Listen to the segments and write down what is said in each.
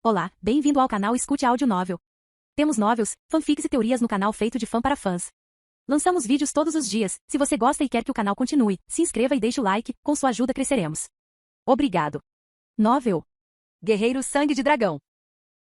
Olá, bem-vindo ao canal Escute Áudio Novel. Temos novels, fanfics e teorias no canal feito de fã para fãs. Lançamos vídeos todos os dias. Se você gosta e quer que o canal continue, se inscreva e deixe o like, com sua ajuda cresceremos. Obrigado. Novel. Guerreiro Sangue de Dragão.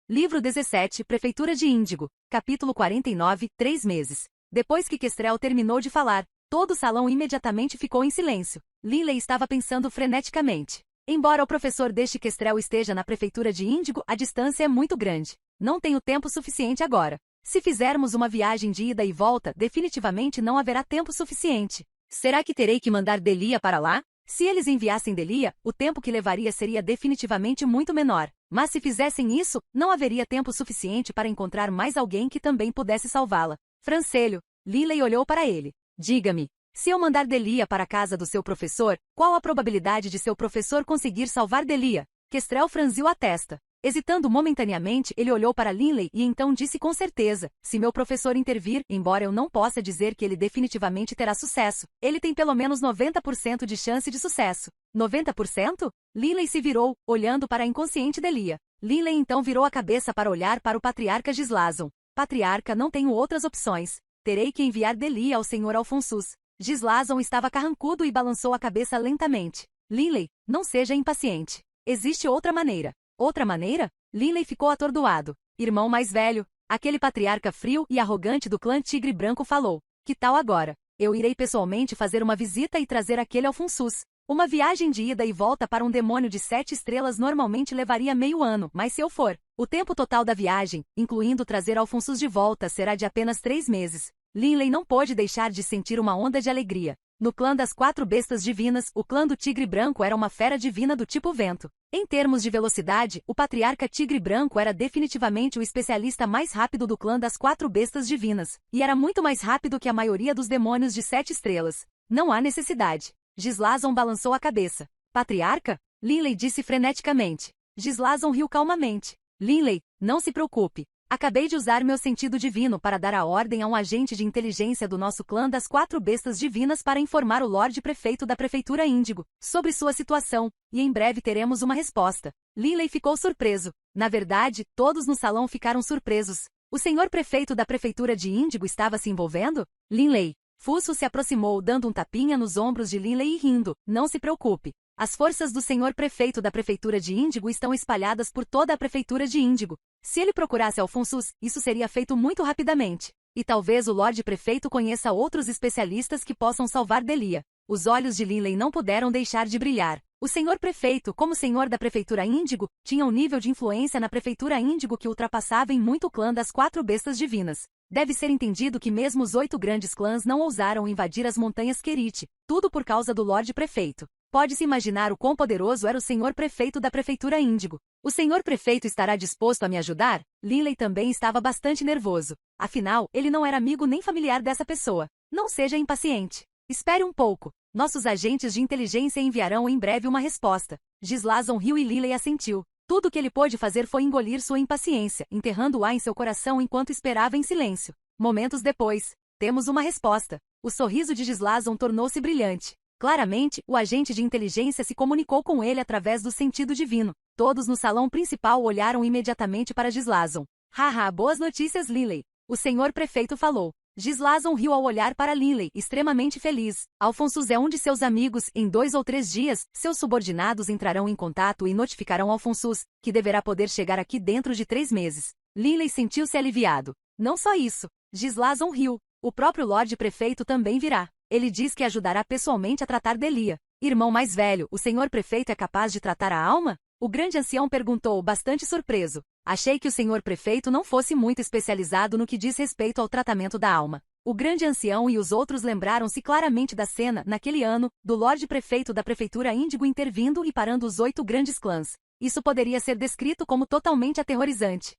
Livro 17, Prefeitura de Índigo. Capítulo 49, 3 meses. Depois que Kestrel terminou de falar, todo o salão imediatamente ficou em silêncio. Linley estava pensando freneticamente. Embora o professor deste Kestrel esteja na prefeitura de Índigo, a distância é muito grande. Não tenho tempo suficiente agora. Se fizermos uma viagem de ida e volta, definitivamente não haverá tempo suficiente. Será que terei que mandar Delia para lá? Se eles enviassem Delia, o tempo que levaria seria definitivamente muito menor. Mas se fizessem isso, não haveria tempo suficiente para encontrar mais alguém que também pudesse salvá-la. Francelho. Linley olhou para ele. Diga-me. Se eu mandar Delia para a casa do seu professor, qual a probabilidade de seu professor conseguir salvar Delia? Kestrel franziu a testa. Hesitando momentaneamente, ele olhou para Linley e então disse com certeza, se meu professor intervir, embora eu não possa dizer que ele definitivamente terá sucesso, ele tem pelo menos 90% de chance de sucesso. 90%? Linley se virou, olhando para a inconsciente Delia. Linley então virou a cabeça para olhar para o patriarca Gislazon. Patriarca, não tenho outras opções. Terei que enviar Delia ao senhor Alfonsus. Gislazon estava carrancudo e balançou a cabeça lentamente. Linley, não seja impaciente. Existe outra maneira. Outra maneira? Linley ficou atordoado. Irmão mais velho, aquele patriarca frio e arrogante do clã Tigre Branco falou. Que tal agora? Eu irei pessoalmente fazer uma visita e trazer aquele Alfonsus. Uma viagem de ida e volta para um demônio de 7 estrelas normalmente levaria meio ano, mas se eu for, o tempo total da viagem, incluindo trazer Alfonsus de volta, será de apenas 3 meses. Linley não pôde deixar de sentir uma onda de alegria. No clã das 4 bestas divinas, o clã do Tigre Branco era uma fera divina do tipo vento. Em termos de velocidade, o patriarca Tigre Branco era definitivamente o especialista mais rápido do clã das 4 bestas divinas, e era muito mais rápido que a maioria dos demônios de 7 estrelas. Não há necessidade. Gislazon balançou a cabeça. Patriarca? Linley disse freneticamente. Gislazon riu calmamente. Linley, não se preocupe. Acabei de usar meu sentido divino para dar a ordem a um agente de inteligência do nosso clã das 4 bestas divinas para informar o Lorde Prefeito da Prefeitura Índigo sobre sua situação, e em breve teremos uma resposta. Linley ficou surpreso. Na verdade, todos no salão ficaram surpresos. O senhor prefeito da Prefeitura de Índigo estava se envolvendo? Linley. Fusso se aproximou dando um tapinha nos ombros de Linley e rindo. Não se preocupe. As forças do senhor prefeito da Prefeitura de Índigo estão espalhadas por toda a Prefeitura de Índigo. Se ele procurasse Alfonsus, isso seria feito muito rapidamente. E talvez o Lorde Prefeito conheça outros especialistas que possam salvar Delia. Os olhos de Linley não puderam deixar de brilhar. O senhor prefeito, como senhor da Prefeitura Índigo, tinha um nível de influência na Prefeitura Índigo que ultrapassava em muito o clã das 4 bestas divinas. Deve ser entendido que mesmo os 8 grandes clãs não ousaram invadir as montanhas Querite, tudo por causa do Lorde Prefeito. Pode-se imaginar o quão poderoso era o senhor prefeito da Prefeitura Índigo. O senhor prefeito estará disposto a me ajudar? Linley também estava bastante nervoso. Afinal, ele não era amigo nem familiar dessa pessoa. Não seja impaciente. Espere um pouco. Nossos agentes de inteligência enviarão em breve uma resposta. Gislazon riu e Linley assentiu. Tudo o que ele pôde fazer foi engolir sua impaciência, enterrando-a em seu coração enquanto esperava em silêncio. Momentos depois, temos uma resposta. O sorriso de Gislazon tornou-se brilhante. Claramente, o agente de inteligência se comunicou com ele através do sentido divino. Todos no salão principal olharam imediatamente para Gislazon. Haha, boas notícias, Linley. O senhor prefeito falou. Gislazon riu ao olhar para Linley, extremamente feliz. Alfonsus é um de seus amigos. Em 2 ou 3 dias, seus subordinados entrarão em contato e notificarão Alfonsus, que deverá poder chegar aqui dentro de 3 meses. Linley sentiu-se aliviado. Não só isso. Gislazon riu. O próprio Lorde Prefeito também virá. Ele diz que ajudará pessoalmente a tratar Delia. Irmão mais velho, o senhor prefeito é capaz de tratar a alma? O grande ancião perguntou, bastante surpreso. Achei que o senhor prefeito não fosse muito especializado no que diz respeito ao tratamento da alma. O grande ancião e os outros lembraram-se claramente da cena, naquele ano, do Lorde Prefeito da Prefeitura Índigo intervindo e parando os 8 grandes clãs. Isso poderia ser descrito como totalmente aterrorizante.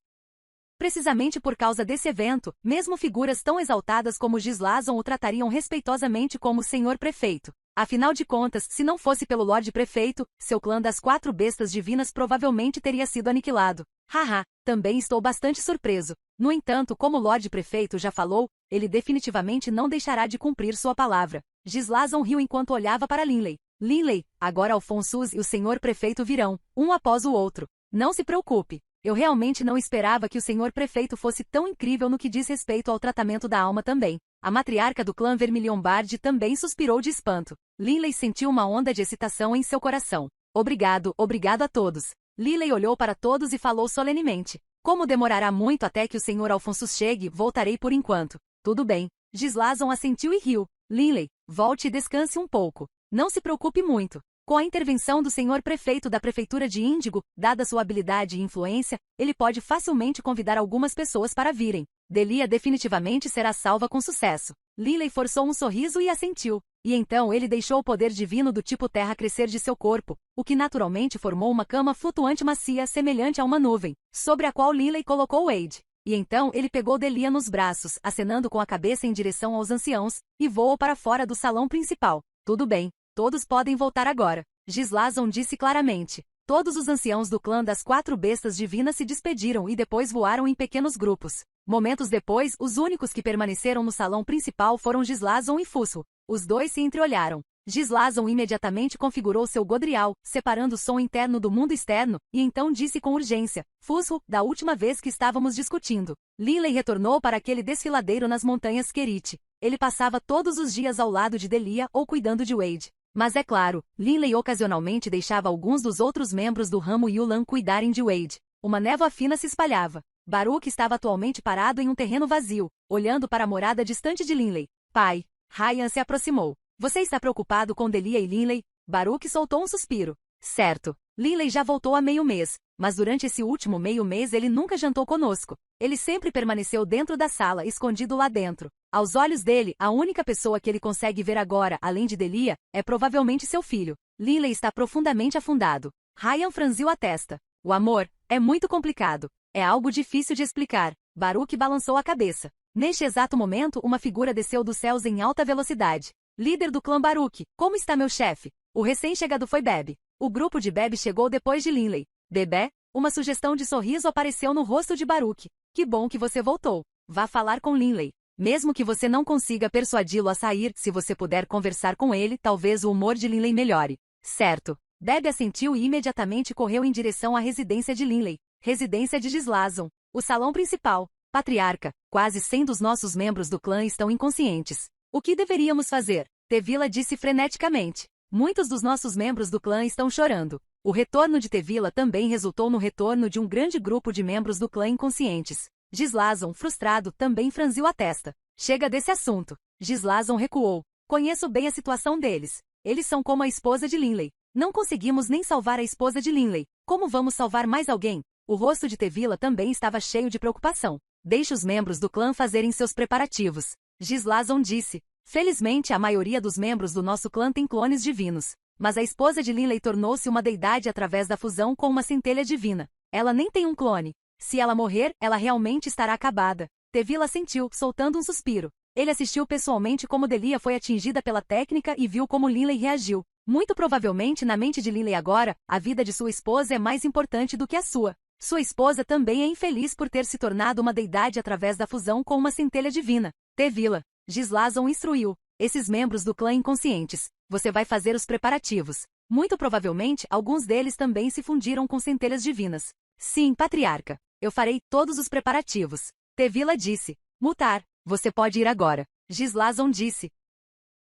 Precisamente por causa desse evento, mesmo figuras tão exaltadas como Gislazon o tratariam respeitosamente como senhor prefeito. Afinal de contas, se não fosse pelo Lorde Prefeito, seu clã das 4 bestas divinas provavelmente teria sido aniquilado. Haha, também estou bastante surpreso. No entanto, como o Lorde Prefeito já falou, ele definitivamente não deixará de cumprir sua palavra. Gislazon riu enquanto olhava para Linley. Linley, agora Alfonsus e o senhor prefeito virão, um após o outro. Não se preocupe. Eu realmente não esperava que o senhor prefeito fosse tão incrível no que diz respeito ao tratamento da alma também. A matriarca do clã Vermilion Bard também suspirou de espanto. Lilei sentiu uma onda de excitação em seu coração. Obrigado a todos. Lilei olhou para todos e falou solenemente. Como demorará muito até que o senhor Alphonsus chegue, voltarei por enquanto. Tudo bem. Gislazon assentiu e riu. Lilei, volte e descanse um pouco. Não se preocupe muito. Com a intervenção do senhor prefeito da prefeitura de Índigo, dada sua habilidade e influência, ele pode facilmente convidar algumas pessoas para virem. Delia definitivamente será salva com sucesso. Lilei forçou um sorriso e assentiu. E então ele deixou o poder divino do tipo terra crescer de seu corpo, o que naturalmente formou uma cama flutuante macia semelhante a uma nuvem, sobre a qual Lilei colocou Wade. E então ele pegou Delia nos braços, acenando com a cabeça em direção aos anciãos, e voou para fora do salão principal. Tudo bem. Todos podem voltar agora. Gislazon disse claramente. Todos os anciãos do clã das 4 bestas divinas se despediram e depois voaram em pequenos grupos. Momentos depois, os únicos que permaneceram no salão principal foram Gislazon e Fusro. Os dois se entreolharam. Gislazon imediatamente configurou seu Godrial, separando o som interno do mundo externo, e então disse com urgência, Fusro, da última vez que estávamos discutindo. Lilei retornou para aquele desfiladeiro nas montanhas Kerit. Ele passava todos os dias ao lado de Delia ou cuidando de Wade. Mas é claro, Lilei ocasionalmente deixava alguns dos outros membros do ramo Yulan cuidarem de Wade. Uma névoa fina se espalhava. Baruch estava atualmente parado em um terreno vazio, olhando para a morada distante de Lilei. Pai, Ryan se aproximou. Você está preocupado com Delia e Lilei? Baruch soltou um suspiro. Certo. Lilei já voltou há meio mês, mas durante esse último meio mês ele nunca jantou conosco. Ele sempre permaneceu dentro da sala, escondido lá dentro. Aos olhos dele, a única pessoa que ele consegue ver agora, além de Delia, é provavelmente seu filho. Lilei está profundamente afundado. Ryan franziu a testa. O amor é muito complicado. É algo difícil de explicar. Baruch balançou a cabeça. Neste exato momento, uma figura desceu dos céus em alta velocidade. Líder do clã Baruch, como está meu chefe? O recém-chegado foi Bebe. O grupo de Bebe chegou depois de Lilei. Bebé? Uma sugestão de sorriso apareceu no rosto de Baruch. Que bom que você voltou. Vá falar com Lilei. Mesmo que você não consiga persuadi-lo a sair, se você puder conversar com ele, talvez o humor de Lilei melhore. Certo. Bebe assentiu e imediatamente correu em direção à residência de Lilei. Residência de Gislazon. O salão principal. Patriarca, quase 100 dos nossos membros do clã estão inconscientes. O que deveríamos fazer? Tevila disse freneticamente. Muitos dos nossos membros do clã estão chorando. O retorno de Tevila também resultou no retorno de um grande grupo de membros do clã inconscientes. Gislazon, frustrado, também franziu a testa. Chega desse assunto. Gislazon recuou. Conheço bem a situação deles. Eles são como a esposa de Lilei. Não conseguimos nem salvar a esposa de Lilei. Como vamos salvar mais alguém? O rosto de Tevila também estava cheio de preocupação. Deixe os membros do clã fazerem seus preparativos. Gislazon disse. Felizmente a maioria dos membros do nosso clã tem clones divinos. Mas a esposa de Lilei tornou-se uma deidade através da fusão com uma centelha divina. Ela nem tem um clone. Se ela morrer, ela realmente estará acabada. Tevila sentiu, soltando um suspiro. Ele assistiu pessoalmente como Delia foi atingida pela técnica e viu como Lilei reagiu. Muito provavelmente na mente de Lilei agora, a vida de sua esposa é mais importante do que a sua. Sua esposa também é infeliz por ter se tornado uma deidade através da fusão com uma centelha divina. Tevila. Gislazon instruiu. Esses membros do clã inconscientes. Você vai fazer os preparativos. Muito provavelmente, alguns deles também se fundiram com centelhas divinas. Sim, patriarca. Eu farei todos os preparativos. Tevila disse. Mutar, você pode ir agora. Gislazon disse.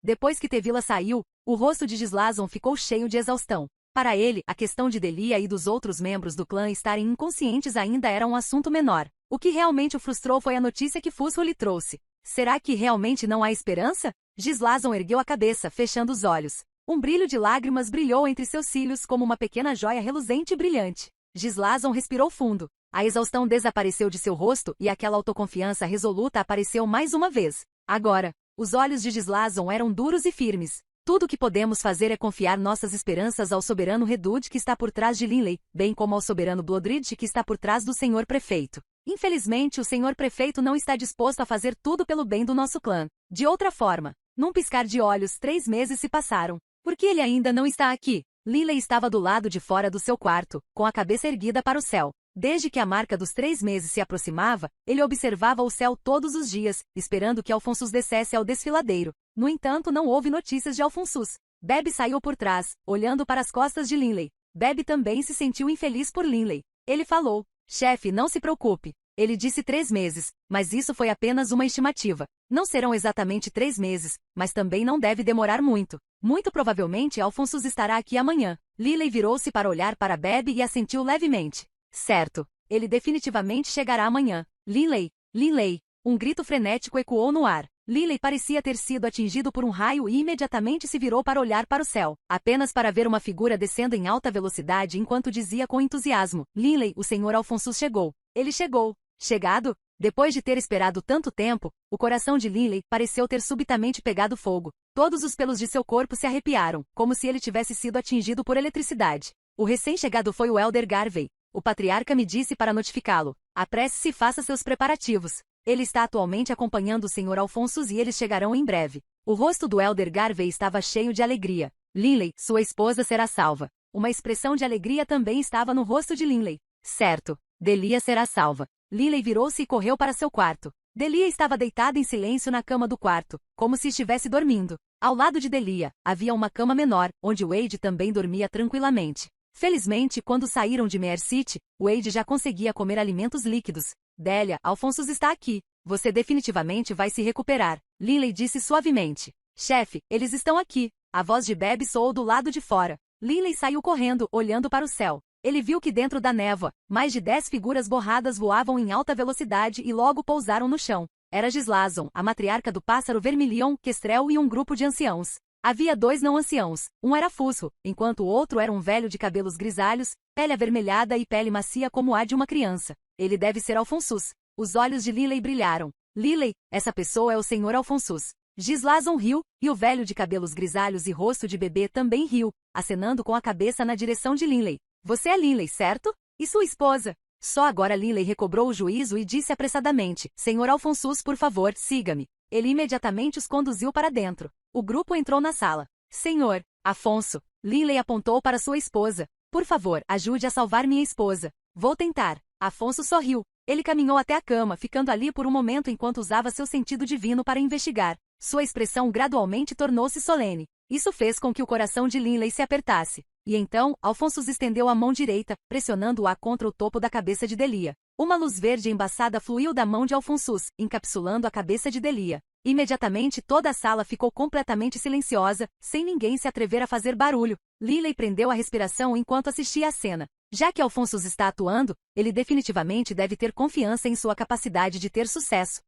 Depois que Tevila saiu, o rosto de Gislazon ficou cheio de exaustão. Para ele, a questão de Delia e dos outros membros do clã estarem inconscientes ainda era um assunto menor. O que realmente o frustrou foi a notícia que Fusro lhe trouxe. Será que realmente não há esperança? Gislazon ergueu a cabeça, fechando os olhos. Um brilho de lágrimas brilhou entre seus cílios como uma pequena joia reluzente e brilhante. Gislazon respirou fundo. A exaustão desapareceu de seu rosto e aquela autoconfiança resoluta apareceu mais uma vez. Agora, os olhos de Gislazon eram duros e firmes. Tudo o que podemos fazer é confiar nossas esperanças ao soberano Redud que está por trás de Lilei, bem como ao soberano Bloodridge que está por trás do senhor prefeito. Infelizmente, o senhor prefeito não está disposto a fazer tudo pelo bem do nosso clã. De outra forma, num piscar de olhos, 3 meses se passaram. Por que ele ainda não está aqui? Lilei estava do lado de fora do seu quarto, com a cabeça erguida para o céu. Desde que a marca dos 3 meses se aproximava, ele observava o céu todos os dias, esperando que Alphonsus descesse ao desfiladeiro. No entanto, não houve notícias de Alphonsus. Bebe saiu por trás, olhando para as costas de Lilei. Bebe também se sentiu infeliz por Lilei. Ele falou. Chefe, não se preocupe. Ele disse 3 meses, mas isso foi apenas uma estimativa. Não serão exatamente 3 meses, mas também não deve demorar muito. Muito provavelmente Alphonsus estará aqui amanhã. Lily virou-se para olhar para Bebe e assentiu levemente. Certo. Ele definitivamente chegará amanhã. Lily! Lily! Um grito frenético ecoou no ar. Lily parecia ter sido atingido por um raio e imediatamente se virou para olhar para o céu, apenas para ver uma figura descendo em alta velocidade enquanto dizia com entusiasmo: Lily, o Sr. Alphonsus chegou. Ele chegou. Chegado? Depois de ter esperado tanto tempo, o coração de Lily pareceu ter subitamente pegado fogo. Todos os pelos de seu corpo se arrepiaram, como se ele tivesse sido atingido por eletricidade. O recém-chegado foi o Elder Garvey. O patriarca me disse para notificá-lo. Apresse-se e faça seus preparativos. Ele está atualmente acompanhando o Sr. Alphonsus e eles chegarão em breve. O rosto do Elder Garvey estava cheio de alegria. Lily, sua esposa será salva. Uma expressão de alegria também estava no rosto de Lily. Certo. Delia será salva. Lily virou-se e correu para seu quarto. Delia estava deitada em silêncio na cama do quarto, como se estivesse dormindo. Ao lado de Delia, havia uma cama menor, onde Wade também dormia tranquilamente. Felizmente, quando saíram de Mare City, Wade já conseguia comer alimentos líquidos. Delia, Alphonsus está aqui. Você definitivamente vai se recuperar. Lily disse suavemente. Chefe, eles estão aqui. A voz de Bebe soou do lado de fora. Lily saiu correndo, olhando para o céu. Ele viu que dentro da névoa, mais de 10 figuras borradas voavam em alta velocidade e logo pousaram no chão. Era Gislazon, a matriarca do pássaro vermilion, Kestrel e um grupo de anciãos. Havia 2 não-anciãos. Um era Fusro, enquanto o outro era um velho de cabelos grisalhos, pele avermelhada e pele macia como a de uma criança. Ele deve ser Alphonsus. Os olhos de Lily brilharam. Lily, essa pessoa é o Sr. Alphonsus. Gislazon riu, e o velho de cabelos grisalhos e rosto de bebê também riu, acenando com a cabeça na direção de Lily. Você é Lily, certo? E sua esposa? Só agora Lily recobrou o juízo e disse apressadamente: Sr. Alphonsus, por favor, siga-me. Ele imediatamente os conduziu para dentro. O grupo entrou na sala. Senhor, Afonso. Lily apontou para sua esposa. Por favor, ajude a salvar minha esposa. Vou tentar. Afonso sorriu. Ele caminhou até a cama, ficando ali por um momento enquanto usava seu sentido divino para investigar. Sua expressão gradualmente tornou-se solene. Isso fez com que o coração de Lily se apertasse. E então, Alphonsus estendeu a mão direita, pressionando-a contra o topo da cabeça de Delia. Uma luz verde embaçada fluiu da mão de Alphonsus, encapsulando a cabeça de Delia. Imediatamente toda a sala ficou completamente silenciosa, sem ninguém se atrever a fazer barulho. Lily prendeu a respiração enquanto assistia à cena. Já que Alphonsus está atuando, ele definitivamente deve ter confiança em sua capacidade de ter sucesso.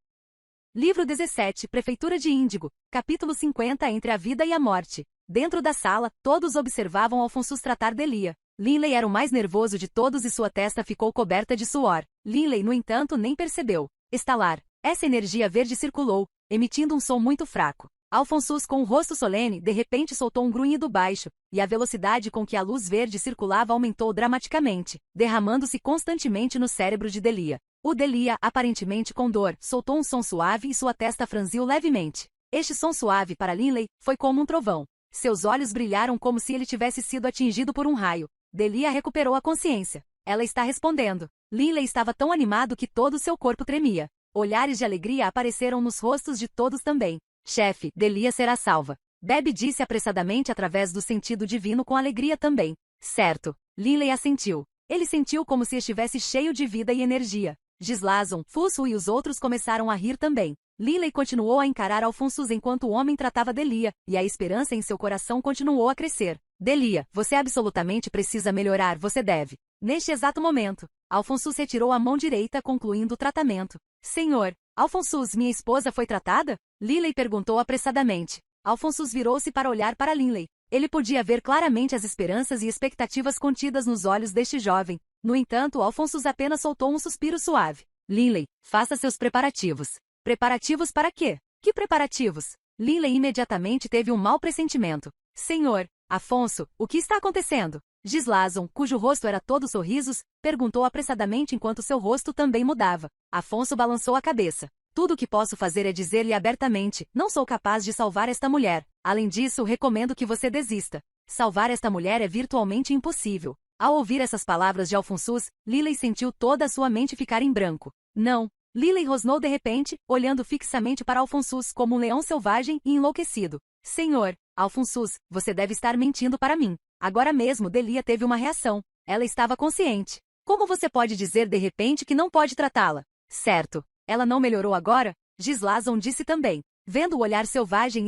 Livro 17, Prefeitura de Índigo, capítulo 50 Entre a Vida e a Morte. Dentro da sala, todos observavam Alphonsus tratar Delia. Lily era o mais nervoso de todos e sua testa ficou coberta de suor. Lily, no entanto, nem percebeu. Estalar. Essa energia verde circulou, emitindo um som muito fraco. Alphonsus, com o rosto solene, de repente soltou um grunhido baixo, e a velocidade com que a luz verde circulava aumentou dramaticamente, derramando-se constantemente no cérebro de Delia. O Delia, aparentemente com dor, soltou um som suave e sua testa franziu levemente. Este som suave para Lily foi como um trovão. Seus olhos brilharam como se ele tivesse sido atingido por um raio. Delia recuperou a consciência. Ela está respondendo. Lily estava tão animado que todo o seu corpo tremia. Olhares de alegria apareceram nos rostos de todos também. Chefe, Delia será salva. Bebe disse apressadamente através do sentido divino com alegria também. Certo. Lily assentiu. Ele sentiu como se estivesse cheio de vida e energia. Gislazon, Fusro e os outros começaram a rir também. Lily continuou a encarar Alphonsus enquanto o homem tratava Delia, e a esperança em seu coração continuou a crescer. Delia, você absolutamente precisa melhorar, você deve. Neste exato momento, Alphonsus retirou a mão direita concluindo o tratamento. Senhor, Alphonsus, minha esposa foi tratada? Lily perguntou apressadamente. Alphonsus virou-se para olhar para Lily. Ele podia ver claramente as esperanças e expectativas contidas nos olhos deste jovem. No entanto, Alphonsus apenas soltou um suspiro suave. Lily, faça seus preparativos. Preparativos para quê? Que preparativos? Lily imediatamente teve um mau pressentimento. Senhor, Afonso, o que está acontecendo? Gislazon, cujo rosto era todo sorrisos, perguntou apressadamente enquanto seu rosto também mudava. Afonso balançou a cabeça. Tudo o que posso fazer é dizer-lhe abertamente, não sou capaz de salvar esta mulher. Além disso, recomendo que você desista. Salvar esta mulher é virtualmente impossível. Ao ouvir essas palavras de Alphonsus, Lily sentiu toda a sua mente ficar em branco. Não. Lily rosnou de repente, olhando fixamente para Alphonsus como um leão selvagem e enlouquecido. Senhor, Alphonsus, você deve estar mentindo para mim. Agora mesmo Delia teve uma reação. Ela estava consciente. Como você pode dizer de repente que não pode tratá-la? Certo. Ela não melhorou agora? Gislason disse também. Vendo o olhar selvagem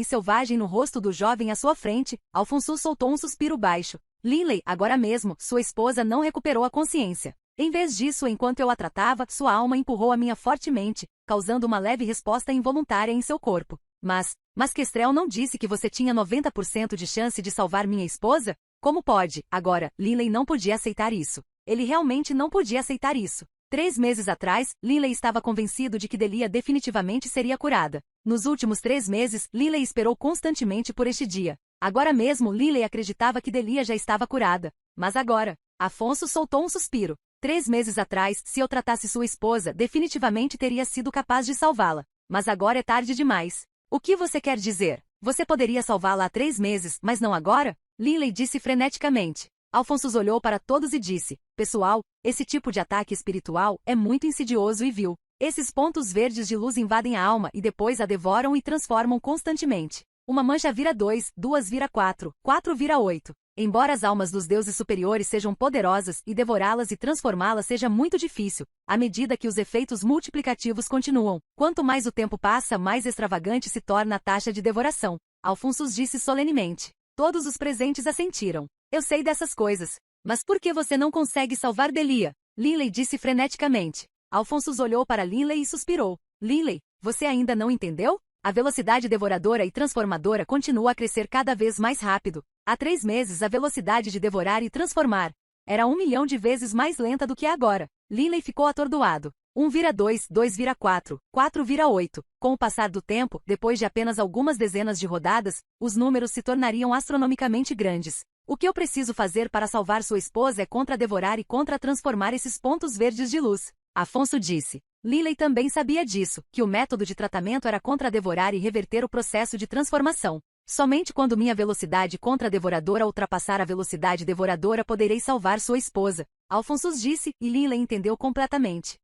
no rosto do jovem à sua frente, Alfonso soltou um suspiro baixo. Linley, agora mesmo, sua esposa não recuperou a consciência. Em vez disso, enquanto eu a tratava, sua alma empurrou a minha fortemente, causando uma leve resposta involuntária em seu corpo. Mas Kestrel não disse que você tinha 90% de chance de salvar minha esposa? Como pode? Agora, Linley não podia aceitar isso. Ele realmente não podia aceitar isso. 3 meses atrás, Linley estava convencido de que Delia definitivamente seria curada. Nos últimos 3 meses, Linley esperou constantemente por este dia. Agora mesmo, Linley acreditava que Delia já estava curada. Mas agora, Afonso soltou um suspiro. 3 meses atrás, se eu tratasse sua esposa, definitivamente teria sido capaz de salvá-la. Mas agora é tarde demais. O que você quer dizer? Você poderia salvá-la há 3 meses, mas não agora? Linley disse freneticamente. Alfonso olhou para todos e disse, pessoal, esse tipo de ataque espiritual é muito insidioso e vil. Esses pontos verdes de luz invadem a alma e depois a devoram e transformam constantemente. Uma mancha vira 2, 2 vira 4, 4 vira 8. Embora as almas dos deuses superiores sejam poderosas e devorá-las e transformá-las seja muito difícil, à medida que os efeitos multiplicativos continuam, quanto mais o tempo passa, mais extravagante se torna a taxa de devoração. Alfonso disse solenemente. Todos os presentes assentiram. Eu sei dessas coisas. Mas por que você não consegue salvar Delia? Linley disse freneticamente. Alfonso olhou para Linley e suspirou. Linley, você ainda não entendeu? A velocidade devoradora e transformadora continua a crescer cada vez mais rápido. Há 3 meses a velocidade de devorar e transformar era 1 milhão de vezes mais lenta do que agora. Linley ficou atordoado. 1 vira 2, 2 vira 4, 4 vira 8. Com o passar do tempo, depois de apenas algumas dezenas de rodadas, os números se tornariam astronomicamente grandes. O que eu preciso fazer para salvar sua esposa é contra-devorar e contra-transformar esses pontos verdes de luz. Afonso disse. Linley também sabia disso, que o método de tratamento era contra-devorar e reverter o processo de transformação. Somente quando minha velocidade contra-devoradora ultrapassar a velocidade devoradora poderei salvar sua esposa. Alfonso disse, e Linley entendeu completamente.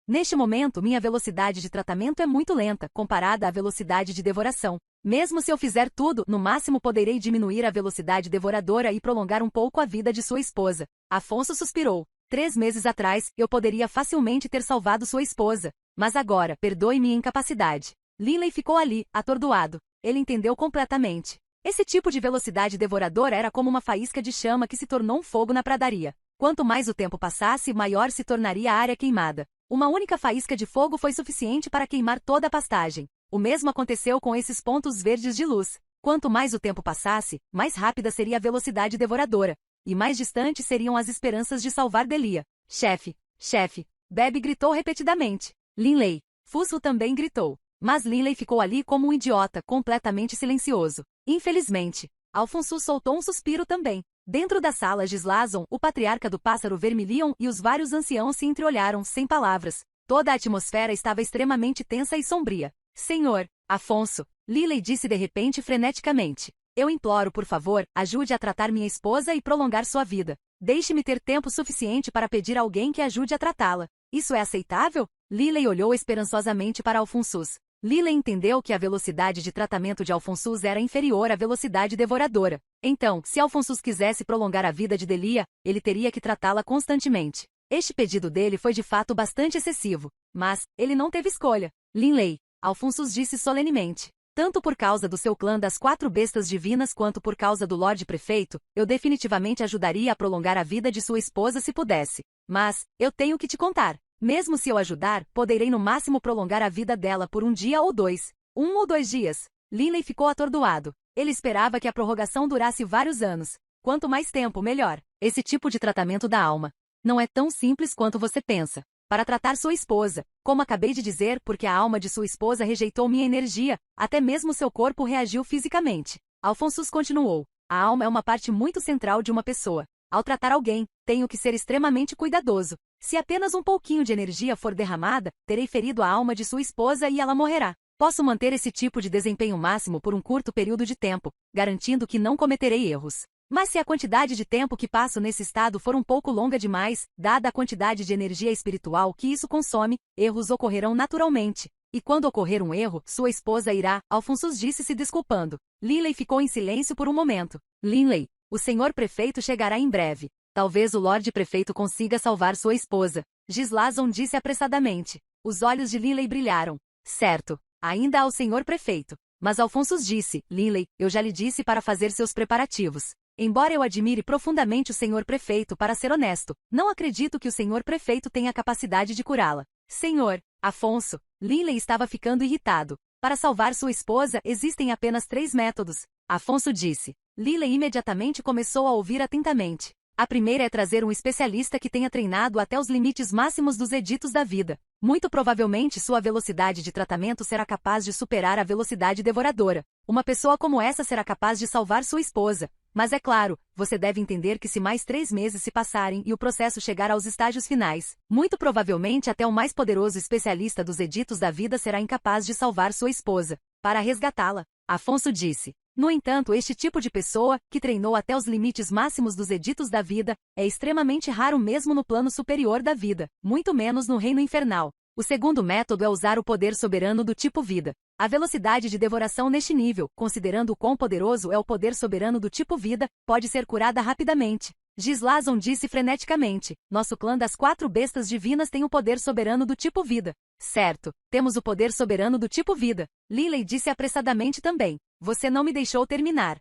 Neste momento, minha velocidade de tratamento é muito lenta, comparada à velocidade de devoração. Mesmo se eu fizer tudo, no máximo poderei diminuir a velocidade devoradora e prolongar um pouco a vida de sua esposa. Afonso suspirou. 3 meses atrás, eu poderia facilmente ter salvado sua esposa. Mas agora, perdoe minha incapacidade. Linley ficou ali, atordoado. Ele entendeu completamente. Esse tipo de velocidade devoradora era como uma faísca de chama que se tornou um fogo na pradaria. Quanto mais o tempo passasse, maior se tornaria a área queimada. Uma única faísca de fogo foi suficiente para queimar toda a pastagem. O mesmo aconteceu com esses pontos verdes de luz. Quanto mais o tempo passasse, mais rápida seria a velocidade devoradora. E mais distantes seriam as esperanças de salvar Delia. Chefe, chefe, Bebe gritou repetidamente. Linley. Fusso também gritou. Mas Linley ficou ali como um idiota, completamente silencioso. Infelizmente, Alfonso soltou um suspiro também. Dentro da sala Gislason, o patriarca do pássaro vermilion e os vários anciãos se entreolharam, sem palavras. Toda a atmosfera estava extremamente tensa e sombria. Senhor, Afonso, Linley disse de repente freneticamente. Eu imploro, por favor, ajude a tratar minha esposa e prolongar sua vida. Deixe-me ter tempo suficiente para pedir a alguém que ajude a tratá-la. Isso é aceitável? Linley olhou esperançosamente para Alfonso. Linley entendeu que a velocidade de tratamento de Alfonso era inferior à velocidade devoradora. Então, se Alfonso quisesse prolongar a vida de Delia, ele teria que tratá-la constantemente. Este pedido dele foi de fato bastante excessivo. Mas, ele não teve escolha. Linley, Alfonso disse solenemente. Tanto por causa do seu clã das 4 bestas divinas quanto por causa do Lorde Prefeito, eu definitivamente ajudaria a prolongar a vida de sua esposa se pudesse. Mas, eu tenho que te contar. Mesmo se eu ajudar, poderei no máximo prolongar a vida dela por 1 dia ou 2. 1 ou 2 dias. Linley ficou atordoado. Ele esperava que a prorrogação durasse vários anos. Quanto mais tempo, melhor. Esse tipo de tratamento da alma não é tão simples quanto você pensa. Para tratar sua esposa, como acabei de dizer, porque a alma de sua esposa rejeitou minha energia, até mesmo seu corpo reagiu fisicamente. Alfonso continuou. A alma é uma parte muito central de uma pessoa. Ao tratar alguém, tenho que ser extremamente cuidadoso. Se apenas um pouquinho de energia for derramada, terei ferido a alma de sua esposa e ela morrerá. Posso manter esse tipo de desempenho máximo por um curto período de tempo, garantindo que não cometerei erros. Mas se a quantidade de tempo que passo nesse estado for um pouco longa demais, dada a quantidade de energia espiritual que isso consome, erros ocorrerão naturalmente. E quando ocorrer um erro, sua esposa irá, Alfonso disse se desculpando. Linley ficou em silêncio por um momento. Linley, o senhor prefeito chegará em breve. Talvez o Lorde Prefeito consiga salvar sua esposa. Gislason disse apressadamente. Os olhos de Linley brilharam. Certo, ainda há o Senhor Prefeito. Mas Alphonsus disse, Linley, eu já lhe disse para fazer seus preparativos. Embora eu admire profundamente o Senhor Prefeito, para ser honesto, não acredito que o Senhor Prefeito tenha a capacidade de curá-la. Senhor, Afonso, Linley estava ficando irritado. Para salvar sua esposa, existem apenas 3 métodos. Afonso disse. Linley imediatamente começou a ouvir atentamente. A primeira é trazer um especialista que tenha treinado até os limites máximos dos editos da vida. Muito provavelmente sua velocidade de tratamento será capaz de superar a velocidade devoradora. Uma pessoa como essa será capaz de salvar sua esposa. Mas é claro, você deve entender que se mais 3 meses se passarem e o processo chegar aos estágios finais, muito provavelmente até o mais poderoso especialista dos editos da vida será incapaz de salvar sua esposa. Para resgatá-la, Afonso disse. No entanto, este tipo de pessoa, que treinou até os limites máximos dos editos da vida, é extremamente raro mesmo no plano superior da vida, muito menos no reino infernal. O segundo método é usar o poder soberano do tipo vida. A velocidade de devoração neste nível, considerando o quão poderoso é o poder soberano do tipo vida, pode ser curada rapidamente. Gislason disse freneticamente, nosso clã das 4 bestas divinas tem o poder soberano do tipo vida. Certo, temos o poder soberano do tipo vida. Linley disse apressadamente também. Você não me deixou terminar.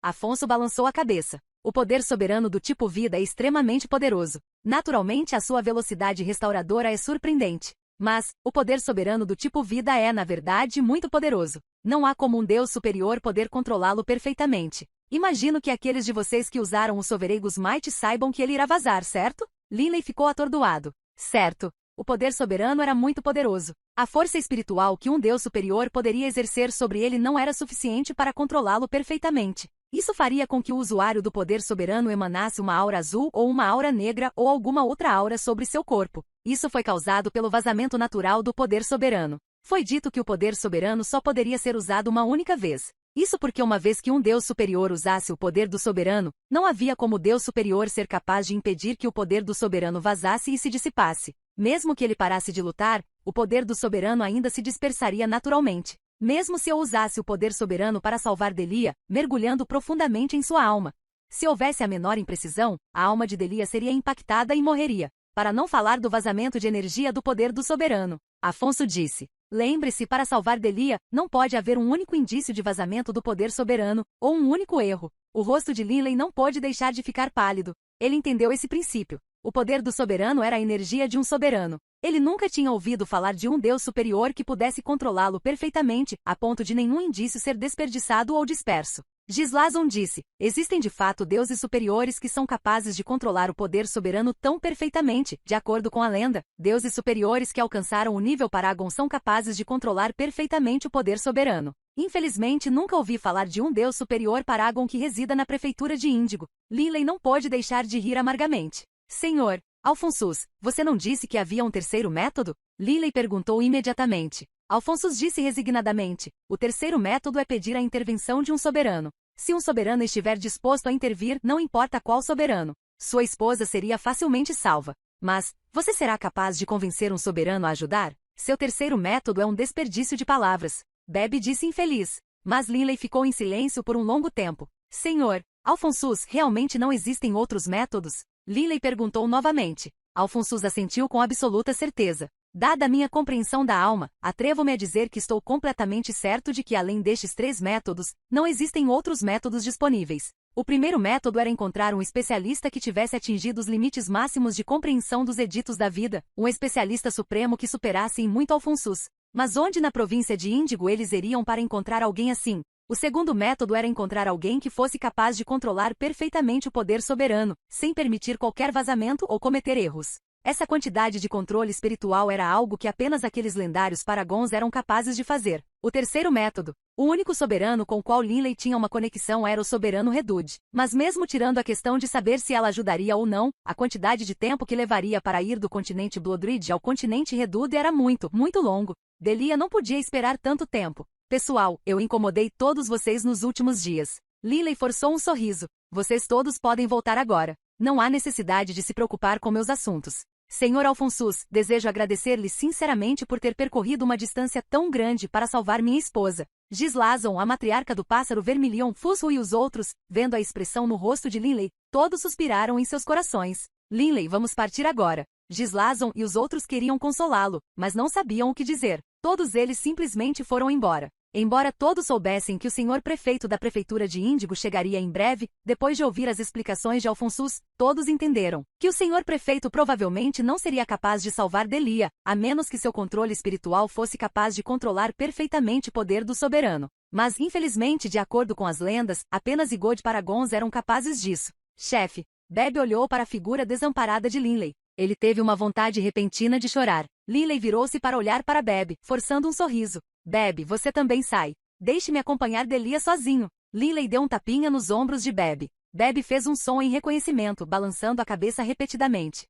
Afonso balançou a cabeça. O poder soberano do tipo vida é extremamente poderoso. Naturalmente, a sua velocidade restauradora é surpreendente. Mas, o poder soberano do tipo vida é, na verdade, muito poderoso. Não há como um Deus superior poder controlá-lo perfeitamente. Imagino que aqueles de vocês que usaram o Sovereigos Might saibam que ele irá vazar, certo? Linley ficou atordoado. Certo. O poder soberano era muito poderoso. A força espiritual que um Deus superior poderia exercer sobre ele não era suficiente para controlá-lo perfeitamente. Isso faria com que o usuário do poder soberano emanasse uma aura azul ou uma aura negra ou alguma outra aura sobre seu corpo. Isso foi causado pelo vazamento natural do poder soberano. Foi dito que o poder soberano só poderia ser usado uma única vez. Isso porque uma vez que um Deus superior usasse o poder do soberano, não havia como Deus superior ser capaz de impedir que o poder do soberano vazasse e se dissipasse. Mesmo que ele parasse de lutar, o poder do soberano ainda se dispersaria naturalmente. Mesmo se eu usasse o poder soberano para salvar Delia, mergulhando profundamente em sua alma. Se houvesse a menor imprecisão, a alma de Delia seria impactada e morreria. Para não falar do vazamento de energia do poder do soberano. Afonso disse. Lembre-se, para salvar Delia, não pode haver um único indício de vazamento do poder soberano, ou um único erro. O rosto de Linley não pôde deixar de ficar pálido. Ele entendeu esse princípio. O poder do soberano era a energia de um soberano. Ele nunca tinha ouvido falar de um Deus superior que pudesse controlá-lo perfeitamente, a ponto de nenhum indício ser desperdiçado ou disperso. Gislason disse, existem de fato deuses superiores que são capazes de controlar o poder soberano tão perfeitamente, de acordo com a lenda, deuses superiores que alcançaram o nível Paragon são capazes de controlar perfeitamente o poder soberano. Infelizmente nunca ouvi falar de um deus superior Paragon que resida na prefeitura de Índigo. Linley não pôde deixar de rir amargamente. Senhor, Alphonsus, você não disse que havia um terceiro método? Linley perguntou imediatamente. Alphonsus disse resignadamente, o terceiro método é pedir a intervenção de um soberano. Se um soberano estiver disposto a intervir, não importa qual soberano, sua esposa seria facilmente salva. Mas, você será capaz de convencer um soberano a ajudar? Seu terceiro método é um desperdício de palavras. Bebe disse infeliz. Mas Linley ficou em silêncio por um longo tempo. Senhor, Alphonsus, realmente não existem outros métodos? Linley perguntou novamente. Alphonsus assentiu com absoluta certeza. Dada a minha compreensão da alma, atrevo-me a dizer que estou completamente certo de que além destes 3 métodos, não existem outros métodos disponíveis. O primeiro método era encontrar um especialista que tivesse atingido os limites máximos de compreensão dos editos da vida, um especialista supremo que superasse em muito Alphonsus. Mas onde na província de Índigo eles iriam para encontrar alguém assim? O segundo método era encontrar alguém que fosse capaz de controlar perfeitamente o poder soberano, sem permitir qualquer vazamento ou cometer erros. Essa quantidade de controle espiritual era algo que apenas aqueles lendários Paragons eram capazes de fazer. O terceiro método, o único soberano com o qual Linley tinha uma conexão era o soberano Redud. Mas mesmo tirando a questão de saber se ela ajudaria ou não, a quantidade de tempo que levaria para ir do continente Bloodridge ao continente Redud era muito, muito longo. Delia não podia esperar tanto tempo. Pessoal, eu incomodei todos vocês nos últimos dias. Linley forçou um sorriso. Vocês todos podem voltar agora. Não há necessidade de se preocupar com meus assuntos. Senhor Alphonsus, desejo agradecer-lhe sinceramente por ter percorrido uma distância tão grande para salvar minha esposa. Gislazon, a matriarca do pássaro vermilion, Fusro e os outros, vendo a expressão no rosto de Linley, todos suspiraram em seus corações. Linley, vamos partir agora. Gislazon e os outros queriam consolá-lo, mas não sabiam o que dizer. Todos eles simplesmente foram embora. Embora todos soubessem que o senhor prefeito da prefeitura de Índigo chegaria em breve, depois de ouvir as explicações de Alphonsus, todos entenderam que o senhor prefeito provavelmente não seria capaz de salvar Delia, a menos que seu controle espiritual fosse capaz de controlar perfeitamente o poder do soberano. Mas, infelizmente, de acordo com as lendas, apenas Igor de Paragons eram capazes disso. Chefe, Beb olhou para a figura desamparada de Linley. Ele teve uma vontade repentina de chorar. Linley virou-se para olhar para Beb, forçando um sorriso. Beb, você também sai. Deixe-me acompanhar Delia sozinho. Linley deu um tapinha nos ombros de Beb. Beb fez um som em reconhecimento, balançando a cabeça repetidamente.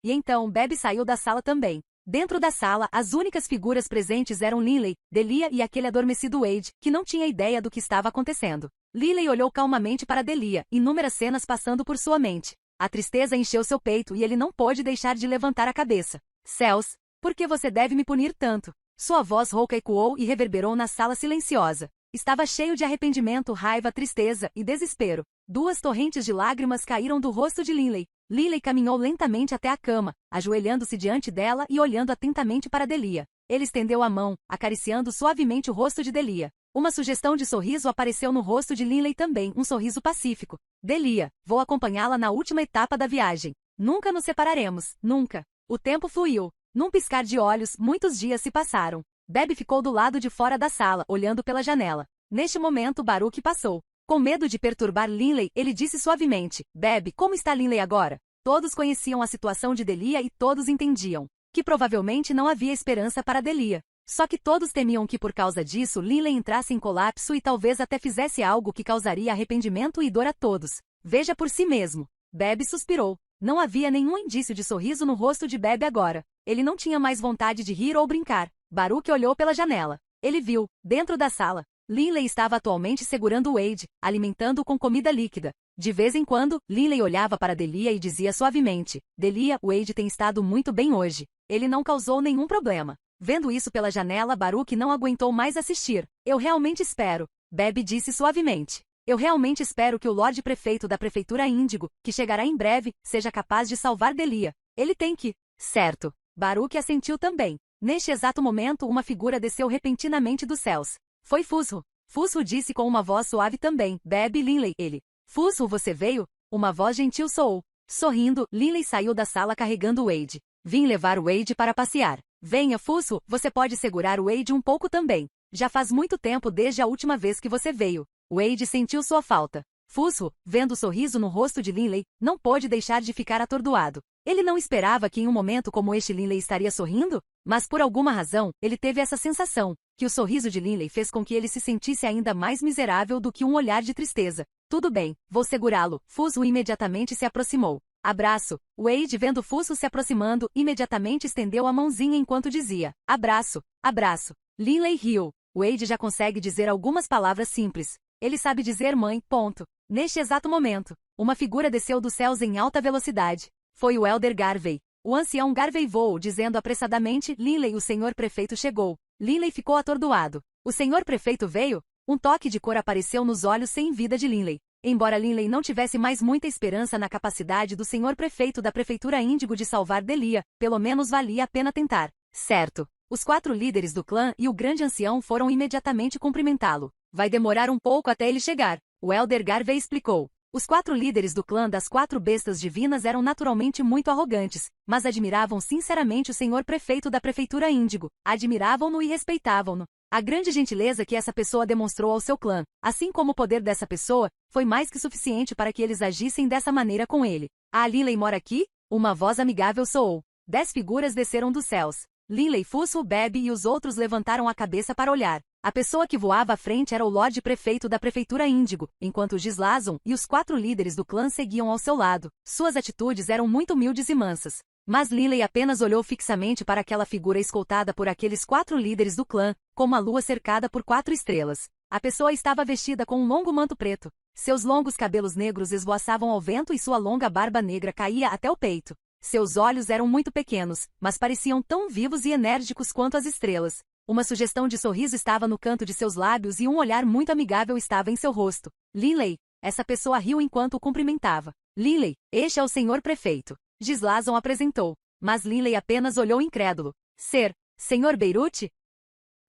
E então Beb saiu da sala também. Dentro da sala, as únicas figuras presentes eram Linley, Delia e aquele adormecido Wade, que não tinha ideia do que estava acontecendo. Linley olhou calmamente para Delia, inúmeras cenas passando por sua mente. A tristeza encheu seu peito e ele não pôde deixar de levantar a cabeça. Céus, por que você deve me punir tanto? Sua voz rouca ecoou e reverberou na sala silenciosa. Estava cheio de arrependimento, raiva, tristeza e desespero. Duas torrentes de lágrimas caíram do rosto de Linley. Linley caminhou lentamente até a cama, ajoelhando-se diante dela e olhando atentamente para Delia. Ele estendeu a mão, acariciando suavemente o rosto de Delia. Uma sugestão de sorriso apareceu no rosto de Linley também, um sorriso pacífico. Delia, vou acompanhá-la na última etapa da viagem. Nunca nos separaremos, nunca. O tempo fluiu. Num piscar de olhos, muitos dias se passaram. Beb ficou do lado de fora da sala, olhando pela janela. Neste momento, Baruch passou. Com medo de perturbar Linley, ele disse suavemente, Beb, como está Linley agora? Todos conheciam a situação de Delia e todos entendiam que provavelmente não havia esperança para Delia. Só que todos temiam que por causa disso Linley entrasse em colapso e talvez até fizesse algo que causaria arrependimento e dor a todos. Veja por si mesmo. Beb suspirou. Não havia nenhum indício de sorriso no rosto de Beb agora. Ele não tinha mais vontade de rir ou brincar. Baruch olhou pela janela. Ele viu, dentro da sala, Linley estava atualmente segurando Wade, alimentando-o com comida líquida. De vez em quando, Linley olhava para Delia e dizia suavemente, Delia, Wade tem estado muito bem hoje. Ele não causou nenhum problema. Vendo isso pela janela, Baruch não aguentou mais assistir. Eu realmente espero, Beb disse suavemente. Eu realmente espero que o Lorde Prefeito da Prefeitura Índigo, que chegará em breve, seja capaz de salvar Delia. Ele tem que. Certo. Baruch assentiu também. Neste exato momento, uma figura desceu repentinamente dos céus. Foi Fusro. Fusro disse com uma voz suave também, Beb e Linley, ele. Fusro, você veio? Uma voz gentil soou. Sorrindo, Linley saiu da sala carregando Wade. Vim levar Wade para passear. Venha, Fusro, você pode segurar Wade um pouco também. Já faz muito tempo desde a última vez que você veio. Wade sentiu sua falta. Fusro, vendo o sorriso no rosto de Linley, não pôde deixar de ficar atordoado. Ele não esperava que em um momento como este Linley estaria sorrindo, mas por alguma razão, ele teve essa sensação, que o sorriso de Linley fez com que ele se sentisse ainda mais miserável do que um olhar de tristeza. Tudo bem, vou segurá-lo. Fusro imediatamente se aproximou. Abraço. Wade, vendo Fusro se aproximando, imediatamente estendeu a mãozinha enquanto dizia, abraço, abraço. Linley riu. Wade já consegue dizer algumas palavras simples. Ele sabe dizer mãe, ponto. Neste exato momento, uma figura desceu dos céus em alta velocidade. Foi o Elder Garvey. O ancião Garvey voou, dizendo apressadamente, Linley, o senhor prefeito chegou. Linley ficou atordoado. O senhor prefeito veio? Um toque de cor apareceu nos olhos sem vida de Linley. Embora Linley não tivesse mais muita esperança na capacidade do senhor prefeito da prefeitura Índigo de salvar Delia, pelo menos valia a pena tentar. Certo. Os 4 líderes do clã e o grande ancião foram imediatamente cumprimentá-lo. Vai demorar um pouco até ele chegar. O Elder Garvey explicou. Os 4 líderes do clã das 4 bestas divinas eram naturalmente muito arrogantes, mas admiravam sinceramente o senhor prefeito da prefeitura Índigo, admiravam-no e respeitavam-no. A grande gentileza que essa pessoa demonstrou ao seu clã, assim como o poder dessa pessoa, foi mais que suficiente para que eles agissem dessa maneira com ele. Ah, Linley mora aqui? Uma voz amigável soou. 10 figuras desceram dos céus. Linley, Fusro, Beb e os outros levantaram a cabeça para olhar. A pessoa que voava à frente era o Lorde Prefeito da Prefeitura Índigo, enquanto Gislazon e os 4 líderes do clã seguiam ao seu lado. Suas atitudes eram muito humildes e mansas. Mas Linley apenas olhou fixamente para aquela figura escoltada por aqueles 4 líderes do clã, como a lua cercada por 4 estrelas. A pessoa estava vestida com um longo manto preto. Seus longos cabelos negros esvoaçavam ao vento e sua longa barba negra caía até o peito. Seus olhos eram muito pequenos, mas pareciam tão vivos e enérgicos quanto as estrelas. Uma sugestão de sorriso estava no canto de seus lábios e um olhar muito amigável estava em seu rosto. Linley. Essa pessoa riu enquanto o cumprimentava. Linley, este é o senhor prefeito. Gislason apresentou. Mas Linley apenas olhou incrédulo. Senhor Beirute?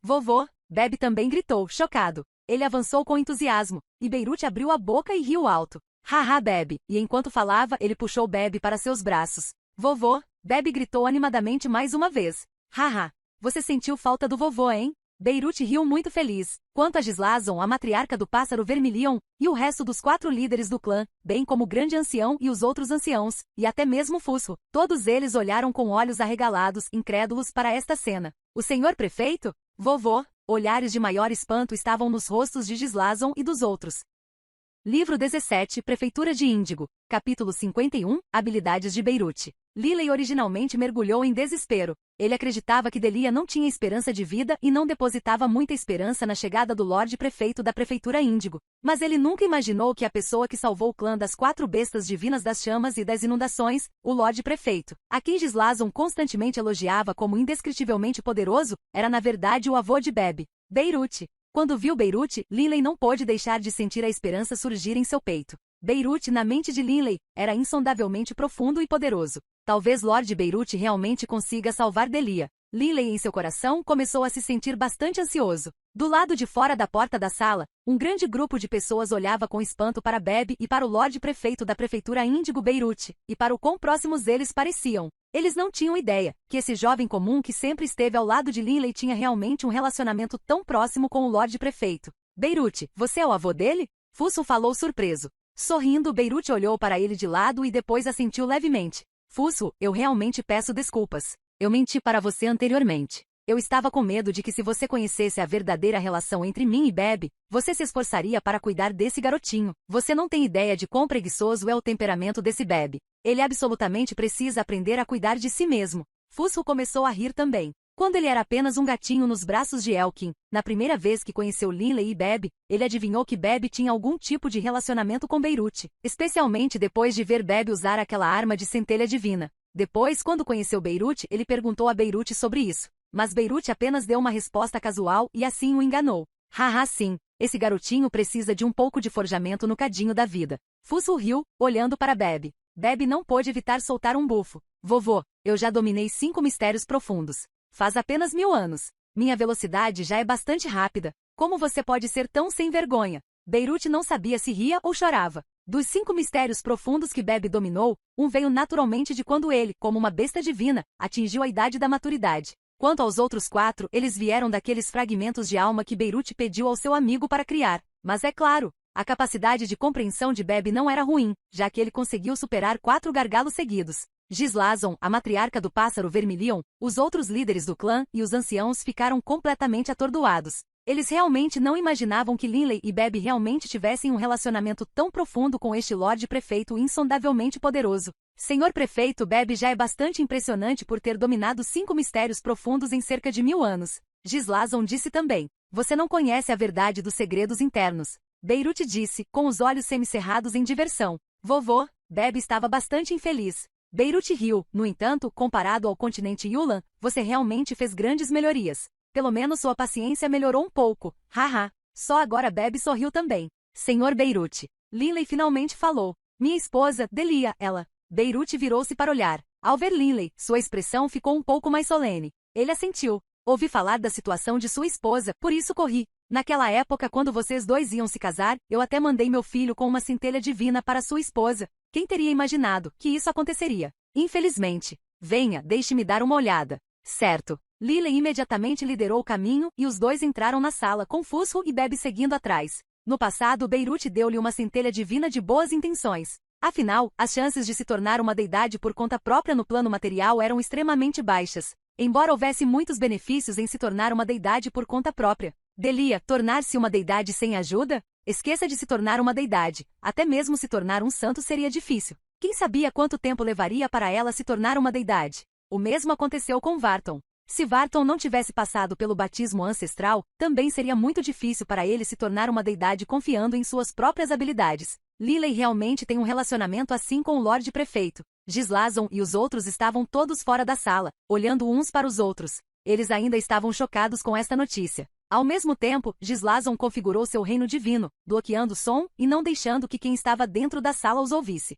Vovô, Bebe também gritou, chocado. Ele avançou com entusiasmo, e Beirute abriu a boca e riu alto. Haha, Bebe, e enquanto falava, ele puxou Bebe para seus braços. Vovô, Bebe gritou animadamente mais uma vez. Haha, você sentiu falta do vovô, hein? Beirute riu muito feliz. Quanto a Gislason, a matriarca do pássaro vermilion, e o resto dos 4 líderes do clã, bem como o grande ancião e os outros anciãos, e até mesmo Fusro, todos eles olharam com olhos arregalados, incrédulos para esta cena. O senhor prefeito? Vovô, olhares de maior espanto estavam nos rostos de Gislason e dos outros. Livro 17, Prefeitura de Índigo. Capítulo 51, Habilidades de Beirute. Liley originalmente mergulhou em desespero. Ele acreditava que Delia não tinha esperança de vida e não depositava muita esperança na chegada do Lorde Prefeito da Prefeitura Índigo. Mas ele nunca imaginou que a pessoa que salvou o clã das 4 bestas divinas das chamas e das inundações, o Lorde Prefeito, a quem Gislason constantemente elogiava como indescritivelmente poderoso, era na verdade o avô de Bebe, Beirute. Quando viu Beirute, Liley não pôde deixar de sentir a esperança surgir em seu peito. Beirute, na mente de Liley, era insondavelmente profundo e poderoso. Talvez Lorde Beirute realmente consiga salvar Delia. Liley, em seu coração, começou a se sentir bastante ansioso. Do lado de fora da porta da sala, um grande grupo de pessoas olhava com espanto para Bebe e para o Lorde Prefeito da Prefeitura Índigo Beirute, e para o quão próximos eles pareciam. Eles não tinham ideia que esse jovem comum que sempre esteve ao lado de Liley tinha realmente um relacionamento tão próximo com o Lorde Prefeito. Beirute, você é o avô dele? Fusro falou surpreso. Sorrindo, Beirute olhou para ele de lado e depois assentiu levemente. Fusro, eu realmente peço desculpas. Eu menti para você anteriormente. Eu estava com medo de que se você conhecesse a verdadeira relação entre mim e Bebe, você se esforçaria para cuidar desse garotinho. Você não tem ideia de quão preguiçoso é o temperamento desse Bebe. Ele absolutamente precisa aprender a cuidar de si mesmo. Fusro começou a rir também. Quando ele era apenas um gatinho nos braços de Elkin, na primeira vez que conheceu Liley e Bebe, ele adivinhou que Bebe tinha algum tipo de relacionamento com Beirute, especialmente depois de ver Bebe usar aquela arma de centelha divina. Depois, quando conheceu Beirute, ele perguntou a Beirute sobre isso, mas Beirute apenas deu uma resposta casual e assim o enganou. Haha, sim, esse garotinho precisa de um pouco de forjamento no cadinho da vida. Fusro riu, olhando para Bebe. Bebe não pôde evitar soltar um bufo. Vovô, eu já dominei 5 mistérios profundos. Faz apenas 1000 anos. Minha velocidade já é bastante rápida. Como você pode ser tão sem vergonha? Beirute não sabia se ria ou chorava. Dos 5 mistérios profundos que Bebe dominou, um veio naturalmente de quando ele, como uma besta divina, atingiu a idade da maturidade. Quanto aos outros 4, eles vieram daqueles fragmentos de alma que Beirute pediu ao seu amigo para criar. Mas é claro, a capacidade de compreensão de Bebe não era ruim, já que ele conseguiu superar 4 gargalos seguidos. Gislason, a matriarca do pássaro vermilion, os outros líderes do clã e os anciãos ficaram completamente atordoados. Eles realmente não imaginavam que Liley e Bebe realmente tivessem um relacionamento tão profundo com este Lorde Prefeito insondavelmente poderoso. Senhor Prefeito, Bebe já é bastante impressionante por ter dominado 5 mistérios profundos em cerca de 1000 anos. Gislason disse também. Você não conhece a verdade dos segredos internos. Beirute disse, com os olhos semicerrados em diversão. Vovô, Bebe estava bastante infeliz. Beirute riu, no entanto, comparado ao continente Yulan, você realmente fez grandes melhorias. Pelo menos sua paciência melhorou um pouco. Haha. Só agora Bebe sorriu também. Senhor Beirute. Liley finalmente falou. Minha esposa, Delia, ela. Beirute virou-se para olhar. Ao ver Liley, sua expressão ficou um pouco mais solene. Ele assentiu. Ouvi falar da situação de sua esposa, por isso corri. Naquela época, quando vocês dois iam se casar, eu até mandei meu filho com uma centelha divina para sua esposa. Quem teria imaginado que isso aconteceria? Infelizmente. Venha, deixe-me dar uma olhada. Certo. Liley imediatamente liderou o caminho e os dois entraram na sala com Fusro e Bebe seguindo atrás. No passado, Beirute deu-lhe uma centelha divina de boas intenções. Afinal, as chances de se tornar uma deidade por conta própria no plano material eram extremamente baixas. Embora houvesse muitos benefícios em se tornar uma deidade por conta própria. Delia, tornar-se uma deidade sem ajuda? Esqueça de se tornar uma deidade. Até mesmo se tornar um santo seria difícil. Quem sabia quanto tempo levaria para ela se tornar uma deidade? O mesmo aconteceu com Varton. Se Varton não tivesse passado pelo batismo ancestral, também seria muito difícil para ele se tornar uma deidade confiando em suas próprias habilidades. Liley realmente tem um relacionamento assim com o Lorde Prefeito. Gislason e os outros estavam todos fora da sala, olhando uns para os outros. Eles ainda estavam chocados com esta notícia. Ao mesmo tempo, Gislazon configurou seu reino divino, bloqueando o som e não deixando que quem estava dentro da sala os ouvisse.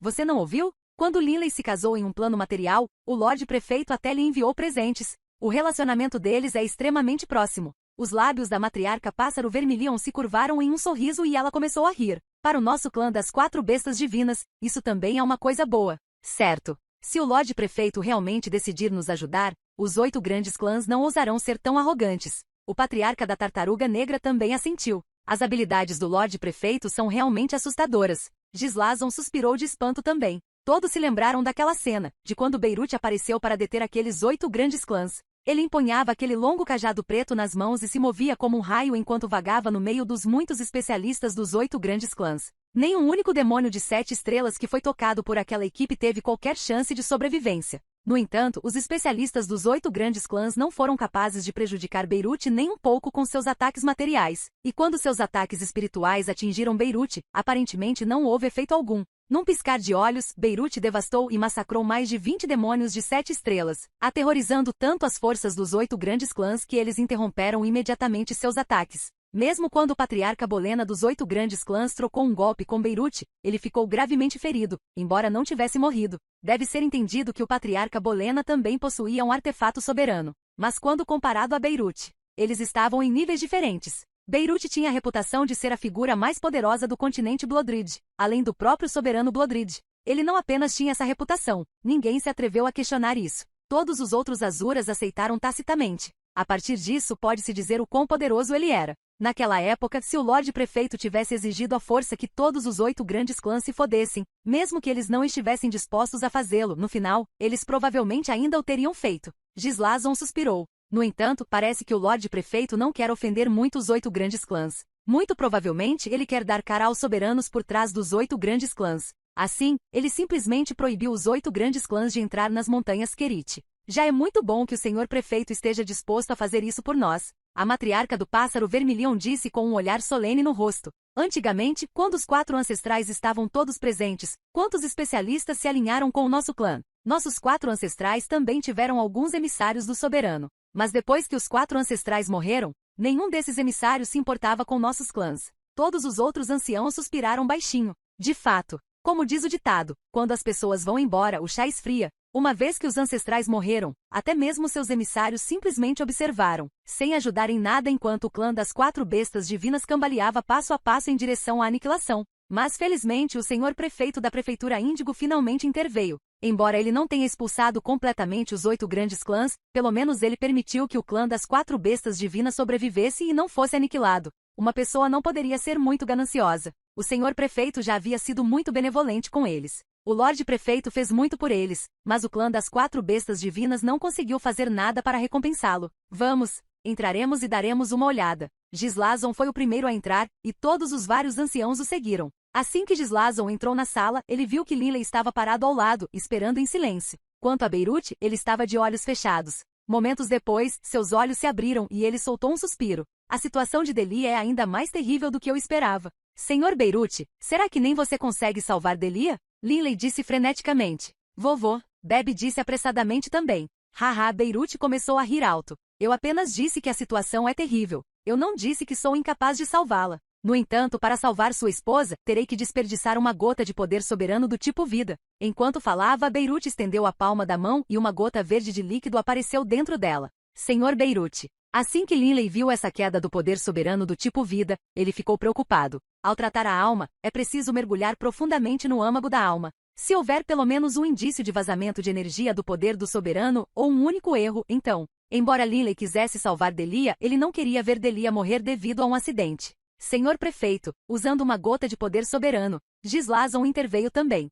Você não ouviu? Quando Linley se casou em um plano material, o Lorde Prefeito até lhe enviou presentes. O relacionamento deles é extremamente próximo. Os lábios da matriarca Pássaro Vermilion se curvaram em um sorriso e ela começou a rir. Para o nosso clã das 4 bestas divinas, isso também é uma coisa boa. Certo. Se o Lorde Prefeito realmente decidir nos ajudar, os 8 grandes clãs não ousarão ser tão arrogantes. O patriarca da Tartaruga Negra também assentiu. As habilidades do Lorde Prefeito são realmente assustadoras. Gislazon suspirou de espanto também. Todos se lembraram daquela cena, de quando Beirute apareceu para deter aqueles 8 grandes clãs. Ele empunhava aquele longo cajado preto nas mãos e se movia como um raio enquanto vagava no meio dos muitos especialistas dos 8 grandes clãs. Nem um único demônio de 7 estrelas que foi tocado por aquela equipe teve qualquer chance de sobrevivência. No entanto, os especialistas dos 8 grandes clãs não foram capazes de prejudicar Beirute nem um pouco com seus ataques materiais, e quando seus ataques espirituais atingiram Beirute, aparentemente não houve efeito algum. Num piscar de olhos, Beirute devastou e massacrou mais de 20 demônios de 7 estrelas, aterrorizando tanto as forças dos 8 grandes clãs que eles interromperam imediatamente seus ataques. Mesmo quando o patriarca Bolena dos 8 grandes clãs trocou um golpe com Beirute, ele ficou gravemente ferido, embora não tivesse morrido. Deve ser entendido que o patriarca Bolena também possuía um artefato soberano. Mas quando comparado a Beirute, eles estavam em níveis diferentes. Beirute tinha a reputação de ser a figura mais poderosa do continente Bloodred, além do próprio soberano Bloodred. Ele não apenas tinha essa reputação, ninguém se atreveu a questionar isso. Todos os outros Azuras aceitaram tacitamente. A partir disso pode-se dizer o quão poderoso ele era. Naquela época, se o Lorde Prefeito tivesse exigido à força que todos os 8 grandes clãs se fodessem, mesmo que eles não estivessem dispostos a fazê-lo, no final, eles provavelmente ainda o teriam feito. Gislazon suspirou. No entanto, parece que o Lorde Prefeito não quer ofender muito os 8 grandes clãs. Muito provavelmente ele quer dar cara aos soberanos por trás dos 8 grandes clãs. Assim, ele simplesmente proibiu os 8 grandes clãs de entrar nas montanhas Kerit. Já é muito bom que o Senhor Prefeito esteja disposto a fazer isso por nós. A matriarca do Pássaro Vermilion disse com um olhar solene no rosto. Antigamente, quando os 4 ancestrais estavam todos presentes, quantos especialistas se alinharam com o nosso clã? Nossos 4 ancestrais também tiveram alguns emissários do soberano. Mas depois que os 4 ancestrais morreram, nenhum desses emissários se importava com nossos clãs. Todos os outros anciãos suspiraram baixinho. De fato, como diz o ditado, quando as pessoas vão embora, o chá esfria. Uma vez que os ancestrais morreram, até mesmo seus emissários simplesmente observaram, sem ajudar em nada enquanto o clã das 4 bestas divinas cambaleava passo a passo em direção à aniquilação. Mas felizmente o senhor prefeito da prefeitura Índigo finalmente interveio. Embora ele não tenha expulsado completamente os 8 grandes clãs, pelo menos ele permitiu que o clã das 4 bestas divinas sobrevivesse e não fosse aniquilado. Uma pessoa não poderia ser muito gananciosa. O senhor prefeito já havia sido muito benevolente com eles. O Lorde Prefeito fez muito por eles, mas o clã das 4 bestas divinas não conseguiu fazer nada para recompensá-lo. Vamos, entraremos e daremos uma olhada. Gislazon foi o primeiro a entrar, e todos os vários anciãos o seguiram. Assim que Gislazon entrou na sala, ele viu que Linley estava parado ao lado, esperando em silêncio. Quanto a Beirute, ele estava de olhos fechados. Momentos depois, seus olhos se abriram e ele soltou um suspiro. A situação de Delia é ainda mais terrível do que eu esperava. Senhor Beirute, será que nem você consegue salvar Delia? Linley disse freneticamente. Vovô, Debbie disse apressadamente também. Haha, Beirute começou a rir alto. Eu apenas disse que a situação é terrível. Eu não disse que sou incapaz de salvá-la. No entanto, para salvar sua esposa, terei que desperdiçar uma gota de poder soberano do tipo vida. Enquanto falava, Beirute estendeu a palma da mão e uma gota verde de líquido apareceu dentro dela. Senhor Beirute. Assim que Linley viu essa queda do poder soberano do tipo vida, ele ficou preocupado. Ao tratar a alma, é preciso mergulhar profundamente no âmago da alma. Se houver pelo menos um indício de vazamento de energia do poder do soberano, ou um único erro, então, embora Linley quisesse salvar Delia, ele não queria ver Delia morrer devido a um acidente. Senhor Prefeito, usando uma gota de poder soberano, Gislazon interveio também.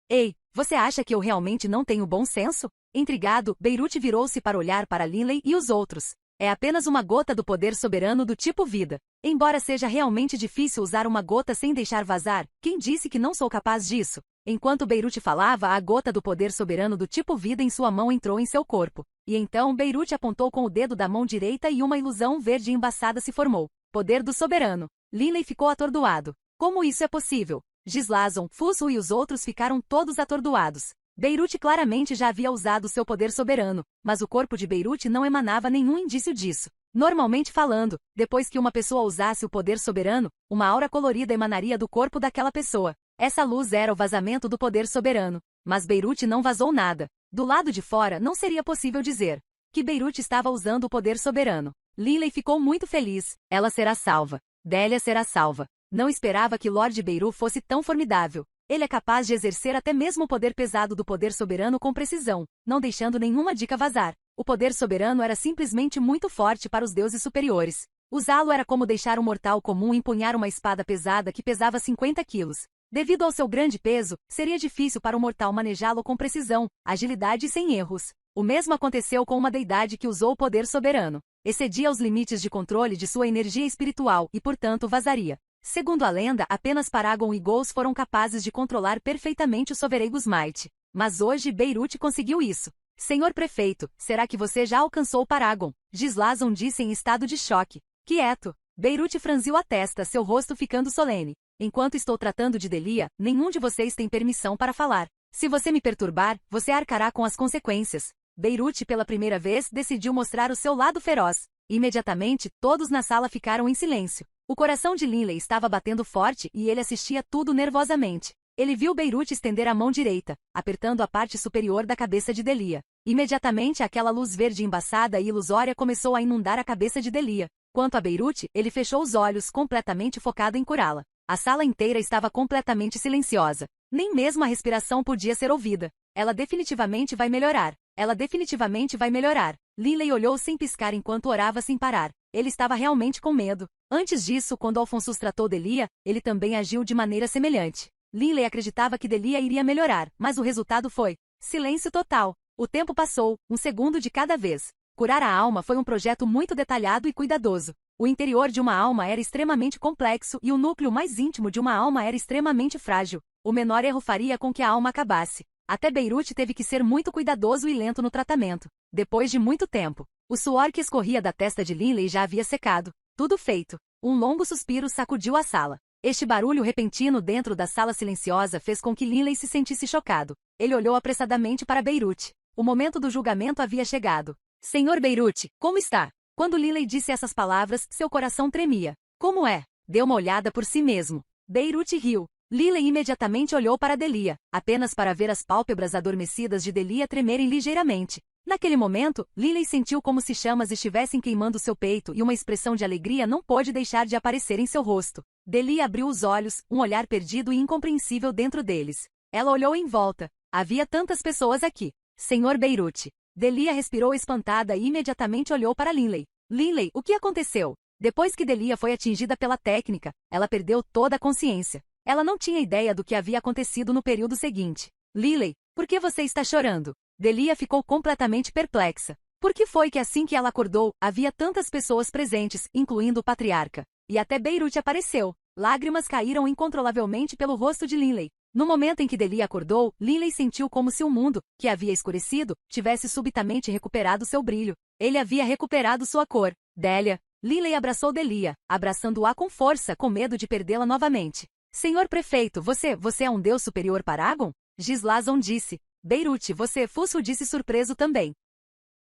Ei, você acha que eu realmente não tenho bom senso? Intrigado, Beirute virou-se para olhar para Linley e os outros. É apenas uma gota do poder soberano do tipo vida. Embora seja realmente difícil usar uma gota sem deixar vazar, quem disse que não sou capaz disso? Enquanto Beirute falava, a gota do poder soberano do tipo vida em sua mão entrou em seu corpo. E então Beirute apontou com o dedo da mão direita e uma ilusão verde embaçada se formou. Poder do soberano. Linley ficou atordoado. Como isso é possível? Gislazon, Fuso e os outros ficaram todos atordoados. Beirute claramente já havia usado seu poder soberano, mas o corpo de Beirute não emanava nenhum indício disso. Normalmente falando, depois que uma pessoa usasse o poder soberano, uma aura colorida emanaria do corpo daquela pessoa. Essa luz era o vazamento do poder soberano. Mas Beirute não vazou nada. Do lado de fora não seria possível dizer que Beirute estava usando o poder soberano. Linley ficou muito feliz. Ela será salva. Délia será salva. Não esperava que Lord Beirut fosse tão formidável. Ele é capaz de exercer até mesmo o poder pesado do poder soberano com precisão, não deixando nenhuma dica vazar. O poder soberano era simplesmente muito forte para os deuses superiores. Usá-lo era como deixar um mortal comum empunhar uma espada pesada que pesava 50 quilos. Devido ao seu grande peso, seria difícil para um mortal manejá-lo com precisão, agilidade e sem erros. O mesmo aconteceu com uma deidade que usou o poder soberano. Excedia os limites de controle de sua energia espiritual e, portanto, vazaria. Segundo a lenda, apenas Paragon e Ghouls foram capazes de controlar perfeitamente o Sovereigus Might. Mas hoje Beirute conseguiu isso. Senhor Prefeito, será que você já alcançou Paragon? Gislazon disse em estado de choque. Quieto. Beirute franziu a testa, seu rosto ficando solene. Enquanto estou tratando de Delia, nenhum de vocês tem permissão para falar. Se você me perturbar, você arcará com as consequências. Beirute pela primeira vez decidiu mostrar o seu lado feroz. Imediatamente, todos na sala ficaram em silêncio. O coração de Linley estava batendo forte e ele assistia tudo nervosamente. Ele viu Beirute estender a mão direita, apertando a parte superior da cabeça de Delia. Imediatamente aquela luz verde embaçada e ilusória começou a inundar a cabeça de Delia. Quanto a Beirute, ele fechou os olhos, completamente focado em curá-la. A sala inteira estava completamente silenciosa. Nem mesmo a respiração podia ser ouvida. Ela definitivamente vai melhorar. Ela definitivamente vai melhorar. Linley olhou sem piscar enquanto orava sem parar. Ele estava realmente com medo. Antes disso, quando Alphonsus tratou Delia, ele também agiu de maneira semelhante. Linley acreditava que Delia iria melhorar, mas o resultado foi silêncio total. O tempo passou, um segundo de cada vez. Curar a alma foi um projeto muito detalhado e cuidadoso. O interior de uma alma era extremamente complexo e o núcleo mais íntimo de uma alma era extremamente frágil. O menor erro faria com que a alma acabasse. Até Beirute teve que ser muito cuidadoso e lento no tratamento. Depois de muito tempo, o suor que escorria da testa de Linley já havia secado. Tudo feito. Um longo suspiro sacudiu a sala. Este barulho repentino dentro da sala silenciosa fez com que Linley se sentisse chocado. Ele olhou apressadamente para Beirute. O momento do julgamento havia chegado. Senhor Beirute, como está? Quando Linley disse essas palavras, seu coração tremia. Como é? Deu uma olhada por si mesmo. Beirute riu. Linley imediatamente olhou para Delia, apenas para ver as pálpebras adormecidas de Delia tremerem ligeiramente. Naquele momento, Linley sentiu como se chamas estivessem queimando seu peito e uma expressão de alegria não pôde deixar de aparecer em seu rosto. Delia abriu os olhos, um olhar perdido e incompreensível dentro deles. Ela olhou em volta. Havia tantas pessoas aqui. Senhor Beirute. Delia respirou espantada e imediatamente olhou para Linley. Linley, o que aconteceu? Depois que Delia foi atingida pela técnica, ela perdeu toda a consciência. Ela não tinha ideia do que havia acontecido no período seguinte. Linley, por que você está chorando? Delia ficou completamente perplexa. Por que foi que assim que ela acordou, havia tantas pessoas presentes, incluindo o patriarca? E até Beirute apareceu. Lágrimas caíram incontrolavelmente pelo rosto de Linley. No momento em que Delia acordou, Linley sentiu como se o mundo, que havia escurecido, tivesse subitamente recuperado seu brilho. Ele havia recuperado sua cor. Délia. Linley abraçou Delia, abraçando-a com força, com medo de perdê-la novamente. Senhor Prefeito, você é um deus superior Paragon? Gislazon disse. Beirute, Fusso disse surpreso também.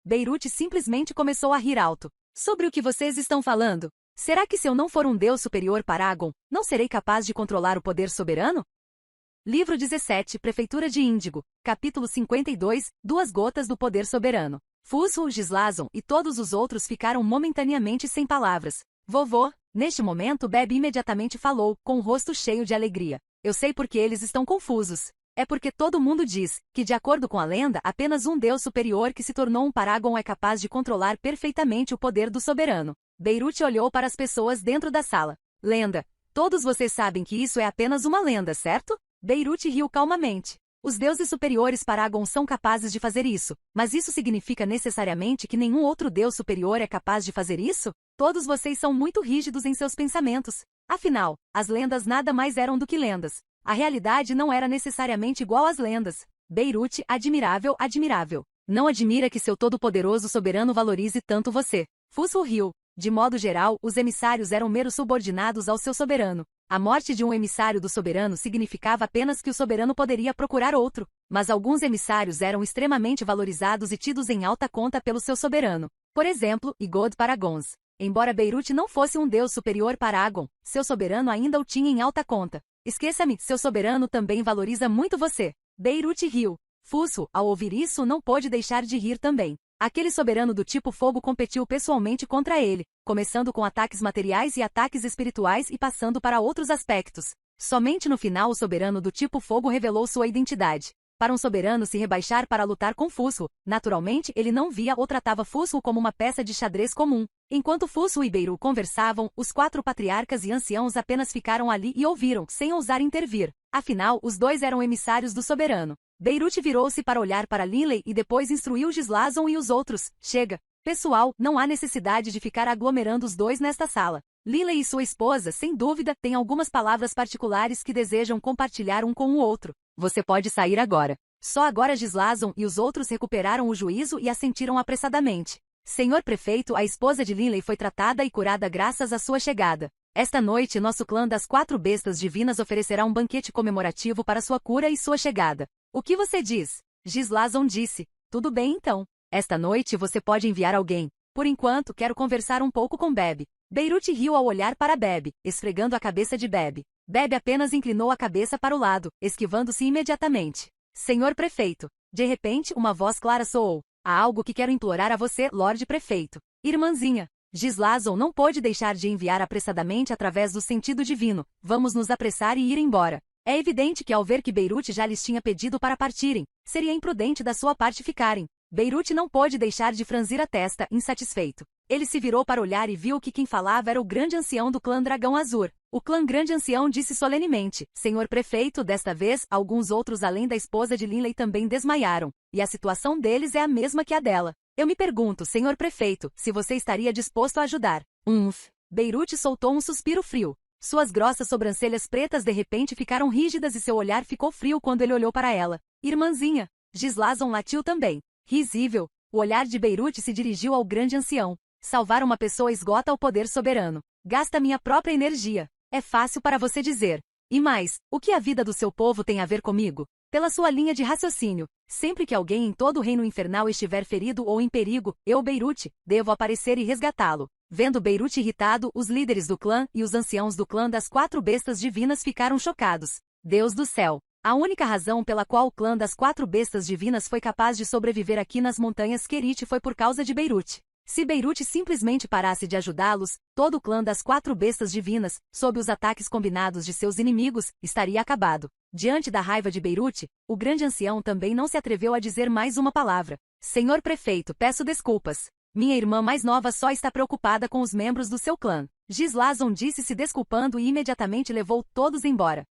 Beirute simplesmente começou a rir alto. Sobre o que vocês estão falando? Será que se eu não for um deus superior Paragon, não serei capaz de controlar o poder soberano? Livro 17, Prefeitura de Índigo, capítulo 52, Duas Gotas do Poder Soberano. Fusso, Gislazon e todos os outros ficaram momentaneamente sem palavras. Vovô, neste momento Bebe imediatamente falou, com o rosto cheio de alegria. Eu sei porque eles estão confusos. É porque todo mundo diz que, de acordo com a lenda, apenas um deus superior que se tornou um Paragon é capaz de controlar perfeitamente o poder do soberano. Beirute olhou para as pessoas dentro da sala. Lenda. Todos vocês sabem que isso é apenas uma lenda, certo? Beirute riu calmamente. Os deuses superiores Paragon são capazes de fazer isso, mas isso significa necessariamente que nenhum outro deus superior é capaz de fazer isso? Todos vocês são muito rígidos em seus pensamentos. Afinal, as lendas nada mais eram do que lendas. A realidade não era necessariamente igual às lendas. Beirute, admirável, admirável. Não admira que seu todo-poderoso soberano valorize tanto você. Fusso riu. De modo geral, os emissários eram meros subordinados ao seu soberano. A morte de um emissário do soberano significava apenas que o soberano poderia procurar outro, mas alguns emissários eram extremamente valorizados e tidos em alta conta pelo seu soberano. Por exemplo, Igod Paragons. Embora Beirute não fosse um deus superior para Agon, seu soberano ainda o tinha em alta conta. Esqueça-me, seu soberano também valoriza muito você. Beirute riu. Fusso, ao ouvir isso, não pôde deixar de rir também. Aquele soberano do tipo fogo competiu pessoalmente contra ele, começando com ataques materiais e ataques espirituais e passando para outros aspectos. Somente no final o soberano do tipo fogo revelou sua identidade. Para um soberano se rebaixar para lutar com Fusso, naturalmente ele não via ou tratava Fusso como uma peça de xadrez comum. Enquanto Fusso e Beirut conversavam, os 4 patriarcas e anciãos apenas ficaram ali e ouviram, sem ousar intervir. Afinal, os dois eram emissários do soberano. Beirut virou-se para olhar para Linley e depois instruiu Gislazon e os outros. Chega. Pessoal, não há necessidade de ficar aglomerando os dois nesta sala. Linley e sua esposa, sem dúvida, têm algumas palavras particulares que desejam compartilhar um com o outro. Você pode sair agora. Só agora Gislazon e os outros recuperaram o juízo e assentiram apressadamente. Senhor prefeito, a esposa de Linley foi tratada e curada graças à sua chegada. Esta noite, nosso clã das 4 bestas divinas oferecerá um banquete comemorativo para sua cura e sua chegada. O que você diz? Gislazon disse. Tudo bem então. Esta noite você pode enviar alguém. Por enquanto, quero conversar um pouco com Bebe. Beirut riu ao olhar para Bebe, esfregando a cabeça de Bebe. Bebe apenas inclinou a cabeça para o lado, esquivando-se imediatamente. Senhor prefeito. De repente, uma voz clara soou. Há algo que quero implorar a você, Lorde Prefeito. Irmãzinha. Gislazon não pôde deixar de enviar apressadamente através do sentido divino. Vamos nos apressar e ir embora. É evidente que ao ver que Beirut já lhes tinha pedido para partirem, seria imprudente da sua parte ficarem. Beirut não pôde deixar de franzir a testa, insatisfeito. Ele se virou para olhar e viu que quem falava era o grande ancião do clã Dragão Azul. O clã Grande Ancião disse solenemente, Senhor Prefeito, desta vez, alguns outros além da esposa de Linley também desmaiaram, e a situação deles é a mesma que a dela. Eu me pergunto, Senhor Prefeito, se você estaria disposto a ajudar. Beirut soltou um suspiro frio. Suas grossas sobrancelhas pretas de repente ficaram rígidas e seu olhar ficou frio quando ele olhou para ela. Irmãzinha. Gislazon latiu também. Risível. O olhar de Beirut se dirigiu ao grande ancião. Salvar uma pessoa esgota o poder soberano. Gasta minha própria energia. É fácil para você dizer. E mais, o que a vida do seu povo tem a ver comigo? Pela sua linha de raciocínio, sempre que alguém em todo o reino infernal estiver ferido ou em perigo, eu, Beirut, devo aparecer e resgatá-lo. Vendo Beirut irritado, os líderes do clã e os anciãos do clã das 4 bestas divinas ficaram chocados. Deus do céu! A única razão pela qual o clã das 4 bestas divinas foi capaz de sobreviver aqui nas montanhas Kerit foi por causa de Beirut. Se Beirut simplesmente parasse de ajudá-los, todo o clã das 4 bestas divinas, sob os ataques combinados de seus inimigos, estaria acabado. Diante da raiva de Beirut, o grande ancião também não se atreveu a dizer mais uma palavra. Senhor prefeito, peço desculpas. Minha irmã mais nova só está preocupada com os membros do seu clã. Gislazon disse se desculpando e imediatamente levou todos embora.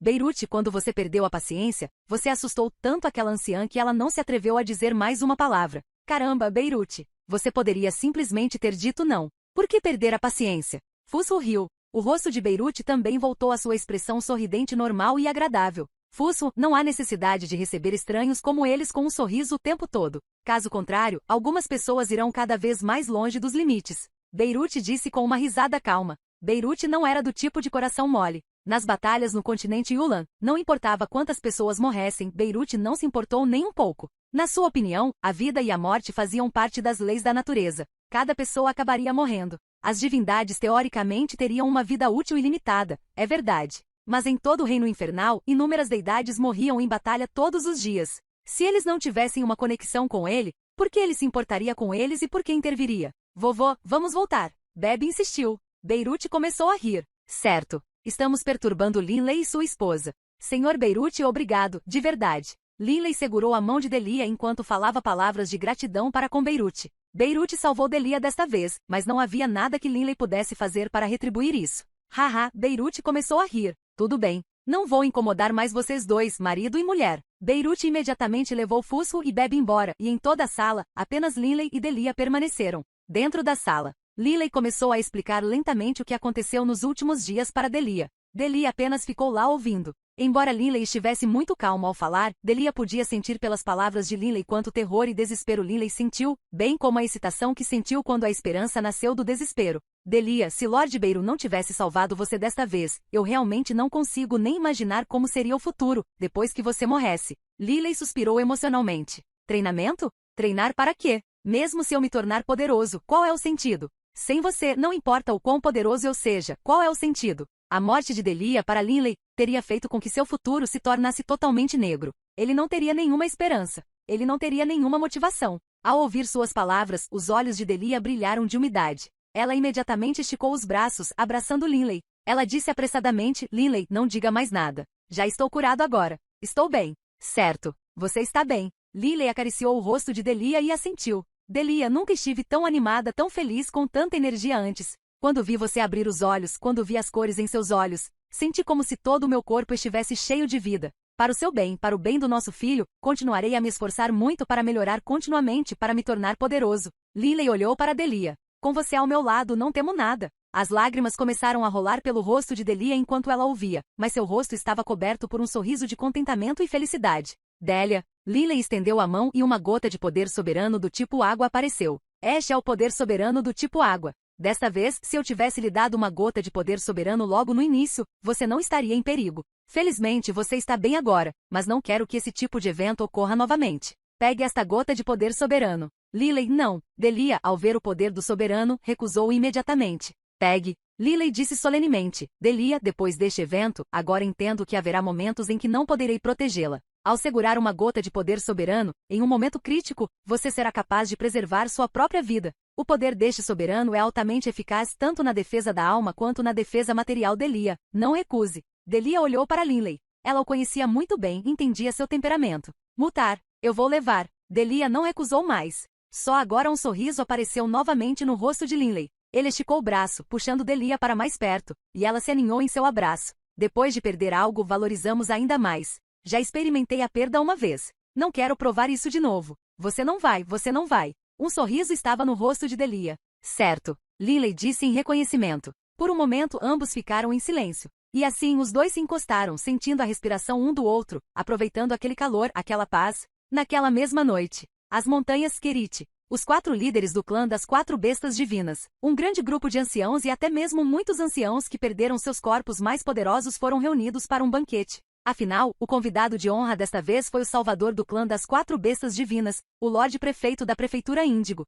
Beirut, quando você perdeu a paciência, você assustou tanto aquela anciã que ela não se atreveu a dizer mais uma palavra. Caramba, Beirut, você poderia simplesmente ter dito não. Por que perder a paciência? Fusso riu. O rosto de Beirut também voltou à sua expressão sorridente normal e agradável. Fusso, não há necessidade de receber estranhos como eles com um sorriso o tempo todo. Caso contrário, algumas pessoas irão cada vez mais longe dos limites. Beirut disse com uma risada calma. Beirut não era do tipo de coração mole. Nas batalhas no continente Yulan, não importava quantas pessoas morressem, Beirut não se importou nem um pouco. Na sua opinião, a vida e a morte faziam parte das leis da natureza. Cada pessoa acabaria morrendo. As divindades teoricamente teriam uma vida útil ilimitada, é verdade. Mas em todo o reino infernal, inúmeras deidades morriam em batalha todos os dias. Se eles não tivessem uma conexão com ele, por que ele se importaria com eles e por que interviria? Vovô, vamos voltar. Bebe insistiu. Beirut começou a rir. Certo. Estamos perturbando Linley e sua esposa. Senhor Beirut, obrigado, de verdade. Linley segurou a mão de Delia enquanto falava palavras de gratidão para com Beirut. Beirut salvou Delia desta vez, mas não havia nada que Linley pudesse fazer para retribuir isso. Haha, Beirut começou a rir. Tudo bem. Não vou incomodar mais vocês dois, marido e mulher. Beirut imediatamente levou Fusso e Bebe embora, e em toda a sala, apenas Linley e Delia permaneceram. Dentro da sala, Linley começou a explicar lentamente o que aconteceu nos últimos dias para Delia. Delia apenas ficou lá ouvindo. Embora Linley estivesse muito calmo ao falar, Delia podia sentir pelas palavras de Linley quanto terror e desespero Linley sentiu, bem como a excitação que sentiu quando a esperança nasceu do desespero. Delia, se Lord Beiro não tivesse salvado você desta vez, eu realmente não consigo nem imaginar como seria o futuro, depois que você morresse. Lily suspirou emocionalmente. Treinamento? Treinar para quê? Mesmo se eu me tornar poderoso, qual é o sentido? Sem você, não importa o quão poderoso eu seja, qual é o sentido? A morte de Delia para Lily teria feito com que seu futuro se tornasse totalmente negro. Ele não teria nenhuma esperança. Ele não teria nenhuma motivação. Ao ouvir suas palavras, os olhos de Delia brilharam de umidade. Ela imediatamente esticou os braços, abraçando Lily. Ela disse apressadamente, Lily, não diga mais nada. Já estou curado agora. Estou bem. Certo. Você está bem. Lily acariciou o rosto de Delia e assentiu. Delia, nunca estive tão animada, tão feliz, com tanta energia antes. Quando vi você abrir os olhos, quando vi as cores em seus olhos, senti como se todo o meu corpo estivesse cheio de vida. Para o seu bem, para o bem do nosso filho, continuarei a me esforçar muito para melhorar continuamente para me tornar poderoso. Lily olhou para Delia. Com você ao meu lado, não temo nada. As lágrimas começaram a rolar pelo rosto de Delia enquanto ela ouvia, mas seu rosto estava coberto por um sorriso de contentamento e felicidade. Delia. Lily estendeu a mão e uma gota de poder soberano do tipo água apareceu. Este é o poder soberano do tipo água. Desta vez, se eu tivesse lhe dado uma gota de poder soberano logo no início, você não estaria em perigo. Felizmente você está bem agora, mas não quero que esse tipo de evento ocorra novamente. Pegue esta gota de poder soberano. Lily, não. Delia, ao ver o poder do soberano, recusou imediatamente. Pegue. Lily disse solenemente. Delia, depois deste evento, agora entendo que haverá momentos em que não poderei protegê-la. Ao segurar uma gota de poder soberano, em um momento crítico, você será capaz de preservar sua própria vida. O poder deste soberano é altamente eficaz tanto na defesa da alma quanto na defesa material Delia. Não recuse. Delia olhou para Lily. Ela o conhecia muito bem e entendia seu temperamento. Mutar. Eu vou levar. Delia não recusou mais. Só agora um sorriso apareceu novamente no rosto de Lily. Ele esticou o braço, puxando Delia para mais perto, e ela se aninhou em seu abraço. Depois de perder algo, valorizamos ainda mais. Já experimentei a perda uma vez. Não quero provar isso de novo. Você não vai, você não vai. Um sorriso estava no rosto de Delia. Certo. Lily disse em reconhecimento. Por um momento ambos ficaram em silêncio. E assim os dois se encostaram, sentindo a respiração um do outro, aproveitando aquele calor, aquela paz. Naquela mesma noite, as montanhas Querite. Os 4 líderes do clã das 4 bestas divinas, um grande grupo de anciãos e até mesmo muitos anciãos que perderam seus corpos mais poderosos foram reunidos para um banquete. Afinal, o convidado de honra desta vez foi o salvador do clã das 4 bestas divinas, o Lorde Prefeito da Prefeitura Índigo.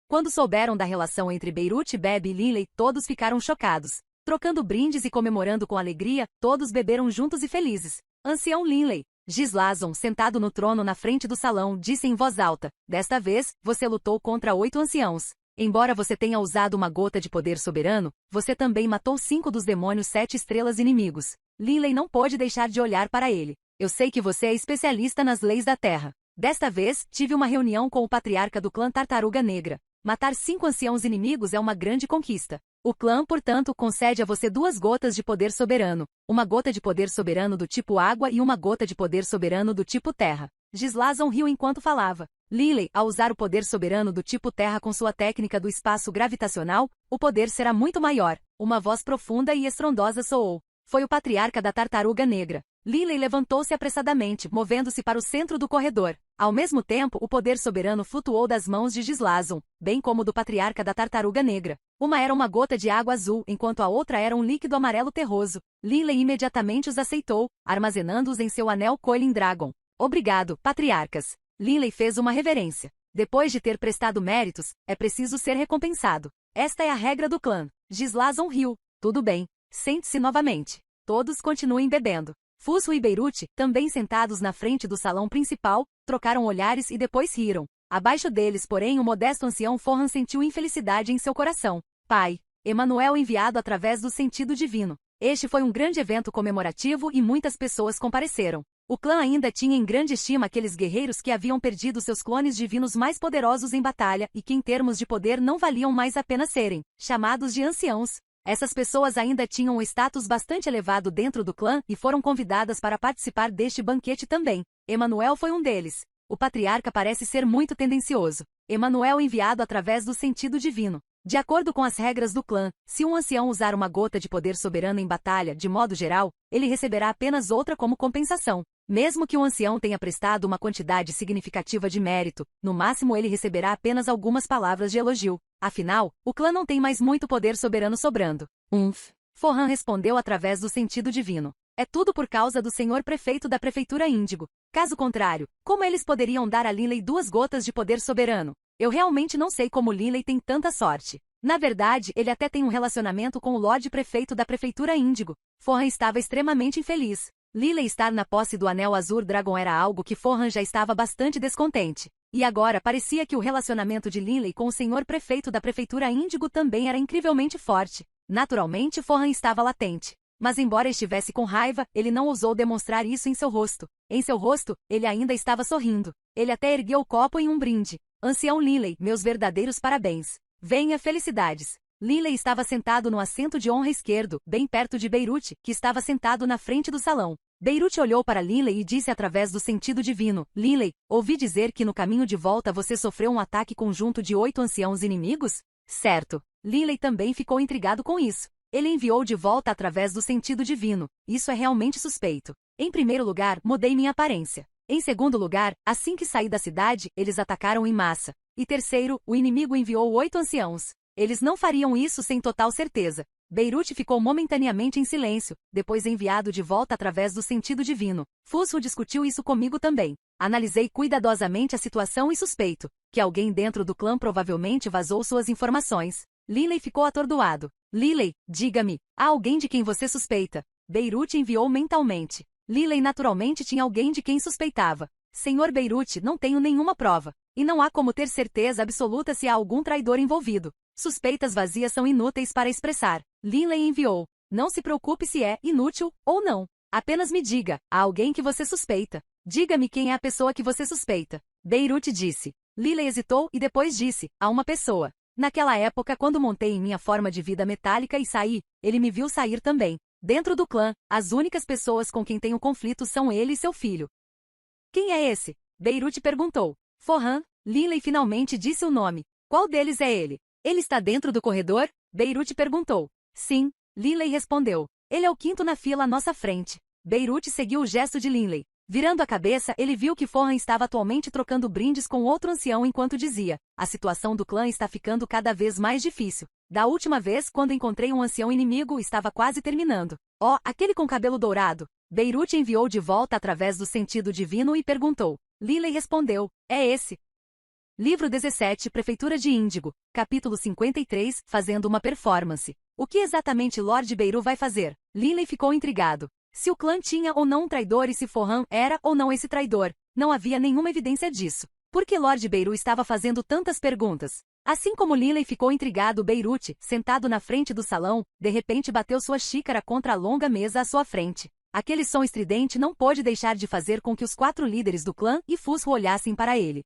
Quando souberam da relação entre Beirute, Bebe e Lily, todos ficaram chocados. Trocando brindes e comemorando com alegria, todos beberam juntos e felizes. Ancião Lily. Gislazon, sentado no trono na frente do salão, disse em voz alta, desta vez, você lutou contra 8 anciãos. Embora você tenha usado uma gota de poder soberano, você também matou 5 dos demônios 7 estrelas inimigos. Lily não pôde deixar de olhar para ele. Eu sei que você é especialista nas leis da terra. Desta vez, tive uma reunião com o patriarca do clã Tartaruga Negra. Matar 5 anciãos inimigos é uma grande conquista. O clã, portanto, concede a você 2 gotas de poder soberano. Uma gota de poder soberano do tipo água e uma gota de poder soberano do tipo terra. Gislazon riu enquanto falava. Lily, ao usar o poder soberano do tipo terra com sua técnica do espaço gravitacional, o poder será muito maior. Uma voz profunda e estrondosa soou. Foi o patriarca da Tartaruga Negra. Lily levantou-se apressadamente, movendo-se para o centro do corredor. Ao mesmo tempo, o poder soberano flutuou das mãos de Gislazon, bem como do patriarca da Tartaruga Negra. Uma era uma gota de água azul, enquanto a outra era um líquido amarelo terroso. Lily imediatamente os aceitou, armazenando-os em seu anel Coiling Dragon. Obrigado, patriarcas. Lily fez uma reverência. Depois de ter prestado méritos, é preciso ser recompensado. Esta é a regra do clã. Gislazon riu. Tudo bem. Sente-se novamente. Todos continuem bebendo. Fusro e Beirute, também sentados na frente do salão principal, trocaram olhares e depois riram. Abaixo deles, porém, o modesto ancião Forran sentiu infelicidade em seu coração. Pai. Emanuel enviado através do sentido divino. Este foi um grande evento comemorativo e muitas pessoas compareceram. O clã ainda tinha em grande estima aqueles guerreiros que haviam perdido seus clones divinos mais poderosos em batalha e que em termos de poder não valiam mais a pena serem chamados de anciãos. Essas pessoas ainda tinham um status bastante elevado dentro do clã e foram convidadas para participar deste banquete também. Emanuel foi um deles. O patriarca parece ser muito tendencioso. Emanuel enviado através do sentido divino. De acordo com as regras do clã, se um ancião usar uma gota de poder soberano em batalha, de modo geral, ele receberá apenas outra como compensação. Mesmo que um ancião tenha prestado uma quantidade significativa de mérito, no máximo ele receberá apenas algumas palavras de elogio. Afinal, o clã não tem mais muito poder soberano sobrando. Forran respondeu através do sentido divino. É tudo por causa do senhor prefeito da prefeitura Índigo. Caso contrário, como eles poderiam dar a Linley 2 gotas de poder soberano? Eu realmente não sei como Linley tem tanta sorte. Na verdade, ele até tem um relacionamento com o Lorde Prefeito da prefeitura Índigo. Forran estava extremamente infeliz. Linley estar na posse do Anel Azur Dragon era algo que Forran já estava bastante descontente. E agora parecia que o relacionamento de Linley com o senhor prefeito da prefeitura Índigo também era incrivelmente forte. Naturalmente, Forran estava latente. Mas embora estivesse com raiva, ele não ousou demonstrar isso em seu rosto. Em seu rosto, ele ainda estava sorrindo. Ele até ergueu o copo em um brinde. Ancião Linley, meus verdadeiros parabéns. Venha, felicidades. Linley estava sentado no assento de honra esquerdo, bem perto de Beirute, que estava sentado na frente do salão. Beirute olhou para Linley e disse através do sentido divino: Linley, ouvi dizer que no caminho de volta você sofreu um ataque conjunto de 8 anciãos inimigos? Certo. Linley também ficou intrigado com isso. Ele enviou de volta através do sentido divino. Isso é realmente suspeito. Em primeiro lugar, mudei minha aparência. Em segundo lugar, assim que saí da cidade, eles atacaram em massa. E terceiro, o inimigo enviou 8 anciãos. Eles não fariam isso sem total certeza. Beirute ficou momentaneamente em silêncio, depois enviado de volta através do sentido divino. Fusro discutiu isso comigo também. Analisei cuidadosamente a situação e suspeito que alguém dentro do clã provavelmente vazou suas informações. Linley ficou atordoado. Linley, diga-me, há alguém de quem você suspeita? Beirute enviou mentalmente. Linley naturalmente tinha alguém de quem suspeitava. Senhor Beirute, não tenho nenhuma prova. E não há como ter certeza absoluta se há algum traidor envolvido. Suspeitas vazias são inúteis para expressar. Linley enviou. Não se preocupe se é inútil ou não. Apenas me diga, há alguém que você suspeita. Diga-me quem é a pessoa que você suspeita. Beirute disse. Linley hesitou e depois disse, há uma pessoa. Naquela época, quando montei em minha forma de vida metálica e saí, ele me viu sair também. Dentro do clã, as únicas pessoas com quem tenho conflito são ele e seu filho. Quem é esse? Beirute perguntou. Forran. Linley finalmente disse o nome. Qual deles é ele? Ele está dentro do corredor? Beirute perguntou. Sim. Linley respondeu. Ele é o 5º na fila à nossa frente. Beirute seguiu o gesto de Linley. Virando a cabeça, ele viu que Forran estava atualmente trocando brindes com outro ancião enquanto dizia: a situação do clã está ficando cada vez mais difícil. Da última vez, quando encontrei um ancião inimigo, estava quase terminando. Oh, aquele com cabelo dourado. Beirute enviou de volta através do sentido divino e perguntou. Linley respondeu: é esse. Livro 17, Prefeitura de Índigo, capítulo 53, fazendo uma performance. O que exatamente Lord Beiru vai fazer? Linley ficou intrigado. Se o clã tinha ou não um traidor e se Forran era ou não esse traidor, não havia nenhuma evidência disso. Por que Lord Beiru estava fazendo tantas perguntas? Assim como Linley ficou intrigado, Beirute, sentado na frente do salão, de repente bateu sua xícara contra a longa mesa à sua frente. Aquele som estridente não pôde deixar de fazer com que os 4 líderes do clã e Fusro olhassem para ele.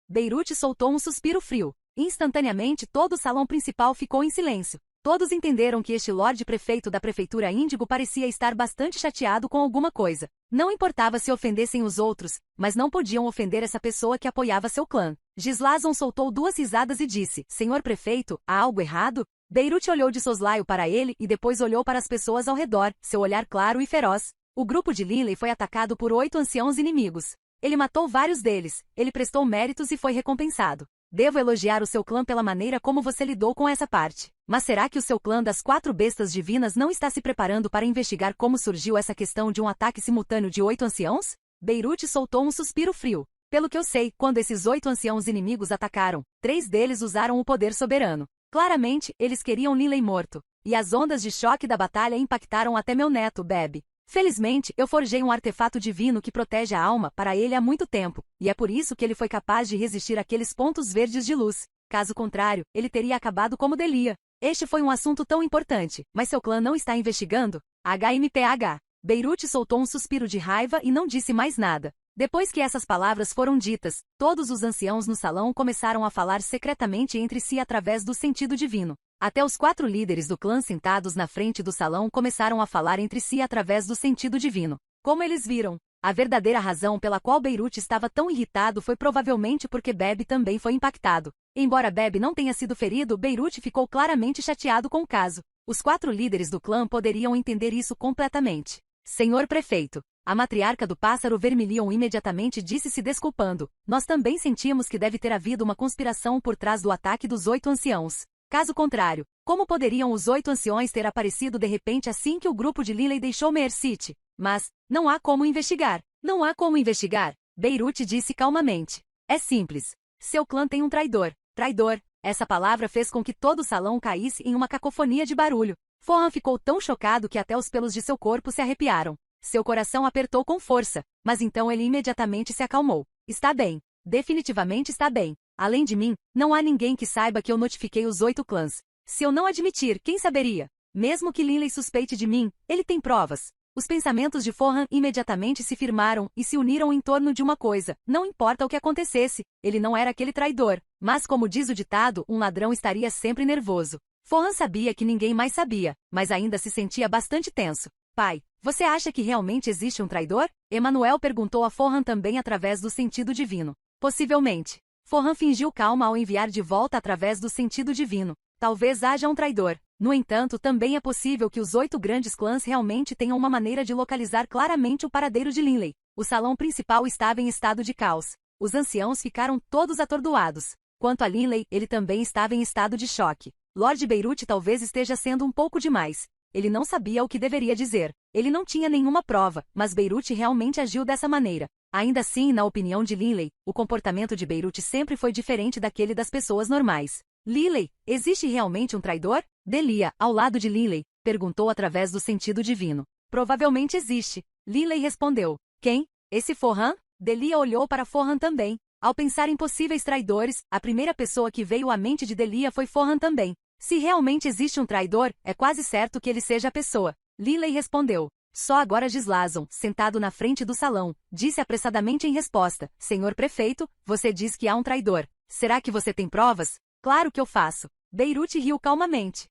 Beirute soltou um suspiro frio. Instantaneamente todo o salão principal ficou em silêncio. Todos entenderam que este Lorde Prefeito da Prefeitura Índigo parecia estar bastante chateado com alguma coisa. Não importava se ofendessem os outros, mas não podiam ofender essa pessoa que apoiava seu clã. Gislazon soltou 2 risadas e disse: Senhor Prefeito, há algo errado? Beirute olhou de soslaio para ele e depois olhou para as pessoas ao redor, seu olhar claro e feroz. O grupo de Linley foi atacado por 8 anciãos inimigos. Ele matou vários deles, ele prestou méritos e foi recompensado. Devo elogiar o seu clã pela maneira como você lidou com essa parte. Mas será que o seu clã das 4 bestas divinas não está se preparando para investigar como surgiu essa questão de um ataque simultâneo de 8 anciãos? Beirute soltou um suspiro frio. Pelo que eu sei, quando esses 8 anciãos inimigos atacaram, 3 deles usaram o poder soberano. Claramente, eles queriam Linley morto. E as ondas de choque da batalha impactaram até meu neto, Beb. Felizmente, eu forjei um artefato divino que protege a alma para ele há muito tempo, e é por isso que ele foi capaz de resistir àqueles pontos verdes de luz. Caso contrário, ele teria acabado como Delia. Este foi um assunto tão importante, mas seu clã não está investigando? HMPH. Beirute soltou um suspiro de raiva e não disse mais nada. Depois que essas palavras foram ditas, todos os anciãos no salão começaram a falar secretamente entre si através do sentido divino. Até os 4 líderes do clã sentados na frente do salão começaram a falar entre si através do sentido divino. Como eles viram, a verdadeira razão pela qual Beirute estava tão irritado foi provavelmente porque Beb também foi impactado. Embora Beb não tenha sido ferido, Beirute ficou claramente chateado com o caso. Os 4 líderes do clã poderiam entender isso completamente. Senhor prefeito, a matriarca do pássaro vermilion imediatamente disse se desculpando. Nós também sentimos que deve ter havido uma conspiração por trás do ataque dos 8 anciãos. Caso contrário, como poderiam os 8 anciões ter aparecido de repente assim que o grupo de Liley deixou Meyer City? Mas, não há como investigar. Não há como investigar, Beirute disse calmamente. É simples. Seu clã tem um traidor. Traidor. Essa palavra fez com que todo o salão caísse em uma cacofonia de barulho. Fohan ficou tão chocado que até os pelos de seu corpo se arrepiaram. Seu coração apertou com força, mas então ele imediatamente se acalmou. Está bem. Definitivamente está bem. Além de mim, não há ninguém que saiba que eu notifiquei os 8 clãs. Se eu não admitir, quem saberia? Mesmo que Liley suspeite de mim, ele tem provas. Os pensamentos de Fohan imediatamente se firmaram e se uniram em torno de uma coisa. Não importa o que acontecesse, ele não era aquele traidor. Mas como diz o ditado, um ladrão estaria sempre nervoso. Fohan sabia que ninguém mais sabia, mas ainda se sentia bastante tenso. Pai, você acha que realmente existe um traidor? Emanuel perguntou a Fohan também através do sentido divino. Possivelmente. Fohan fingiu calma ao enviar de volta através do sentido divino. Talvez haja um traidor. No entanto, também é possível que os 8 grandes clãs realmente tenham uma maneira de localizar claramente o paradeiro de Liley. O salão principal estava em estado de caos. Os anciãos ficaram todos atordoados. Quanto a Liley, ele também estava em estado de choque. Lord Beirute talvez esteja sendo um pouco demais. Ele não sabia o que deveria dizer. Ele não tinha nenhuma prova, mas Beirute realmente agiu dessa maneira. Ainda assim, na opinião de Liley, o comportamento de Beirute sempre foi diferente daquele das pessoas normais. Liley, existe realmente um traidor? Delia, ao lado de Liley, perguntou através do sentido divino. Provavelmente existe. Liley respondeu. Quem? Esse Fohan? Delia olhou para Fohan também. Ao pensar em possíveis traidores, a primeira pessoa que veio à mente de Delia foi Fohan também. Se realmente existe um traidor, é quase certo que ele seja a pessoa. Liley respondeu. Só agora Gislazon, sentado na frente do salão, disse apressadamente em resposta. Senhor prefeito, você diz que há um traidor. Será que você tem provas? Claro que eu faço. Beirute riu calmamente.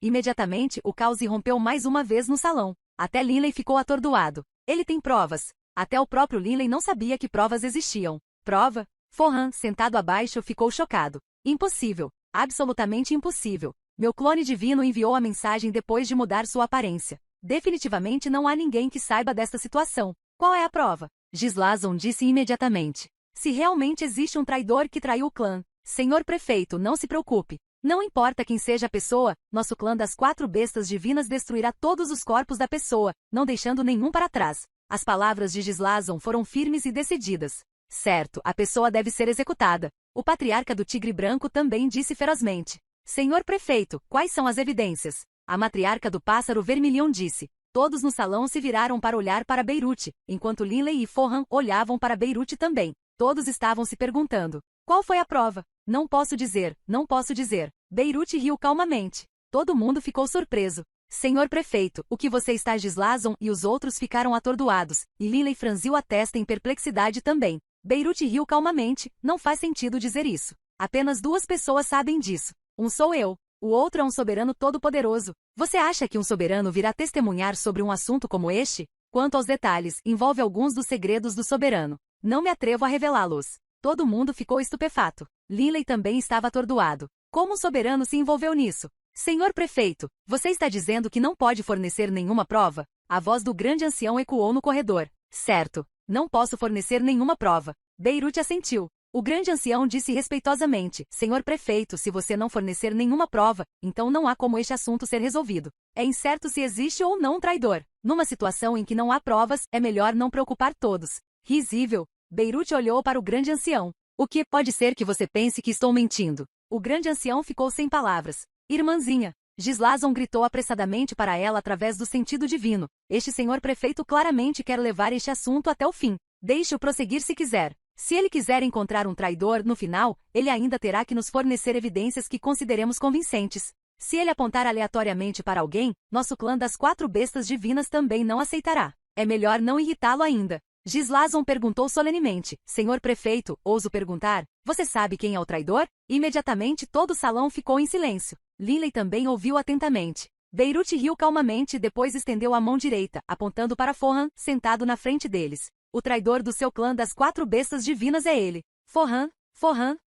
Imediatamente, o caos irrompeu mais uma vez no salão. Até Liley ficou atordoado. Ele tem provas. Até o próprio Liley não sabia que provas existiam. Prova? Fohan, sentado abaixo, ficou chocado. Impossível. Absolutamente impossível. Meu clone divino enviou a mensagem depois de mudar sua aparência. Definitivamente não há ninguém que saiba desta situação. Qual é a prova? Gislazon disse imediatamente. Se realmente existe um traidor que traiu o clã. Senhor prefeito, não se preocupe. Não importa quem seja a pessoa, nosso clã das 4 bestas divinas destruirá todos os corpos da pessoa, não deixando nenhum para trás. As palavras de Gislazon foram firmes e decididas. Certo, a pessoa deve ser executada. O patriarca do tigre branco também disse ferozmente. Senhor prefeito, quais são as evidências? A matriarca do pássaro vermilion disse. Todos no salão se viraram para olhar para Beirute, enquanto Liley e Fohan olhavam para Beirute também. Todos estavam se perguntando. Qual foi a prova? Não posso dizer, não posso dizer. Beirute riu calmamente. Todo mundo ficou surpreso. Senhor prefeito, o que você está? Gislazon e os outros ficaram atordoados, e Liley franziu a testa em perplexidade também. Beirute riu calmamente, não faz sentido dizer isso. Apenas 2 pessoas sabem disso. Um sou eu. O outro é um soberano todo-poderoso. Você acha que um soberano virá testemunhar sobre um assunto como este? Quanto aos detalhes, envolve alguns dos segredos do soberano. Não me atrevo a revelá-los. Todo mundo ficou estupefato. Liley também estava atordoado. Como o soberano se envolveu nisso? Senhor prefeito, você está dizendo que não pode fornecer nenhuma prova? A voz do grande ancião ecoou no corredor. Certo. Não posso fornecer nenhuma prova. Beirute assentiu. O grande ancião disse respeitosamente, Senhor prefeito, se você não fornecer nenhuma prova, então não há como este assunto ser resolvido. É incerto se existe ou não um traidor. Numa situação em que não há provas, é melhor não preocupar todos. Risível. Beirute olhou para o grande ancião. O que pode ser que você pense que estou mentindo? O grande ancião ficou sem palavras. Irmãzinha. Gislazon gritou apressadamente para ela através do sentido divino. Este senhor prefeito claramente quer levar este assunto até o fim. Deixe-o prosseguir se quiser. Se ele quiser encontrar um traidor, no final, ele ainda terá que nos fornecer evidências que consideremos convincentes. Se ele apontar aleatoriamente para alguém, nosso clã das 4 bestas divinas também não aceitará. É melhor não irritá-lo ainda. Gislazon perguntou solenemente. Senhor prefeito, ouso perguntar, você sabe quem é o traidor? Imediatamente todo o salão ficou em silêncio. Liley também ouviu atentamente. Beirute riu calmamente e depois estendeu a mão direita, apontando para Fohan, sentado na frente deles. O traidor do seu clã das 4 bestas divinas é ele. Fohan,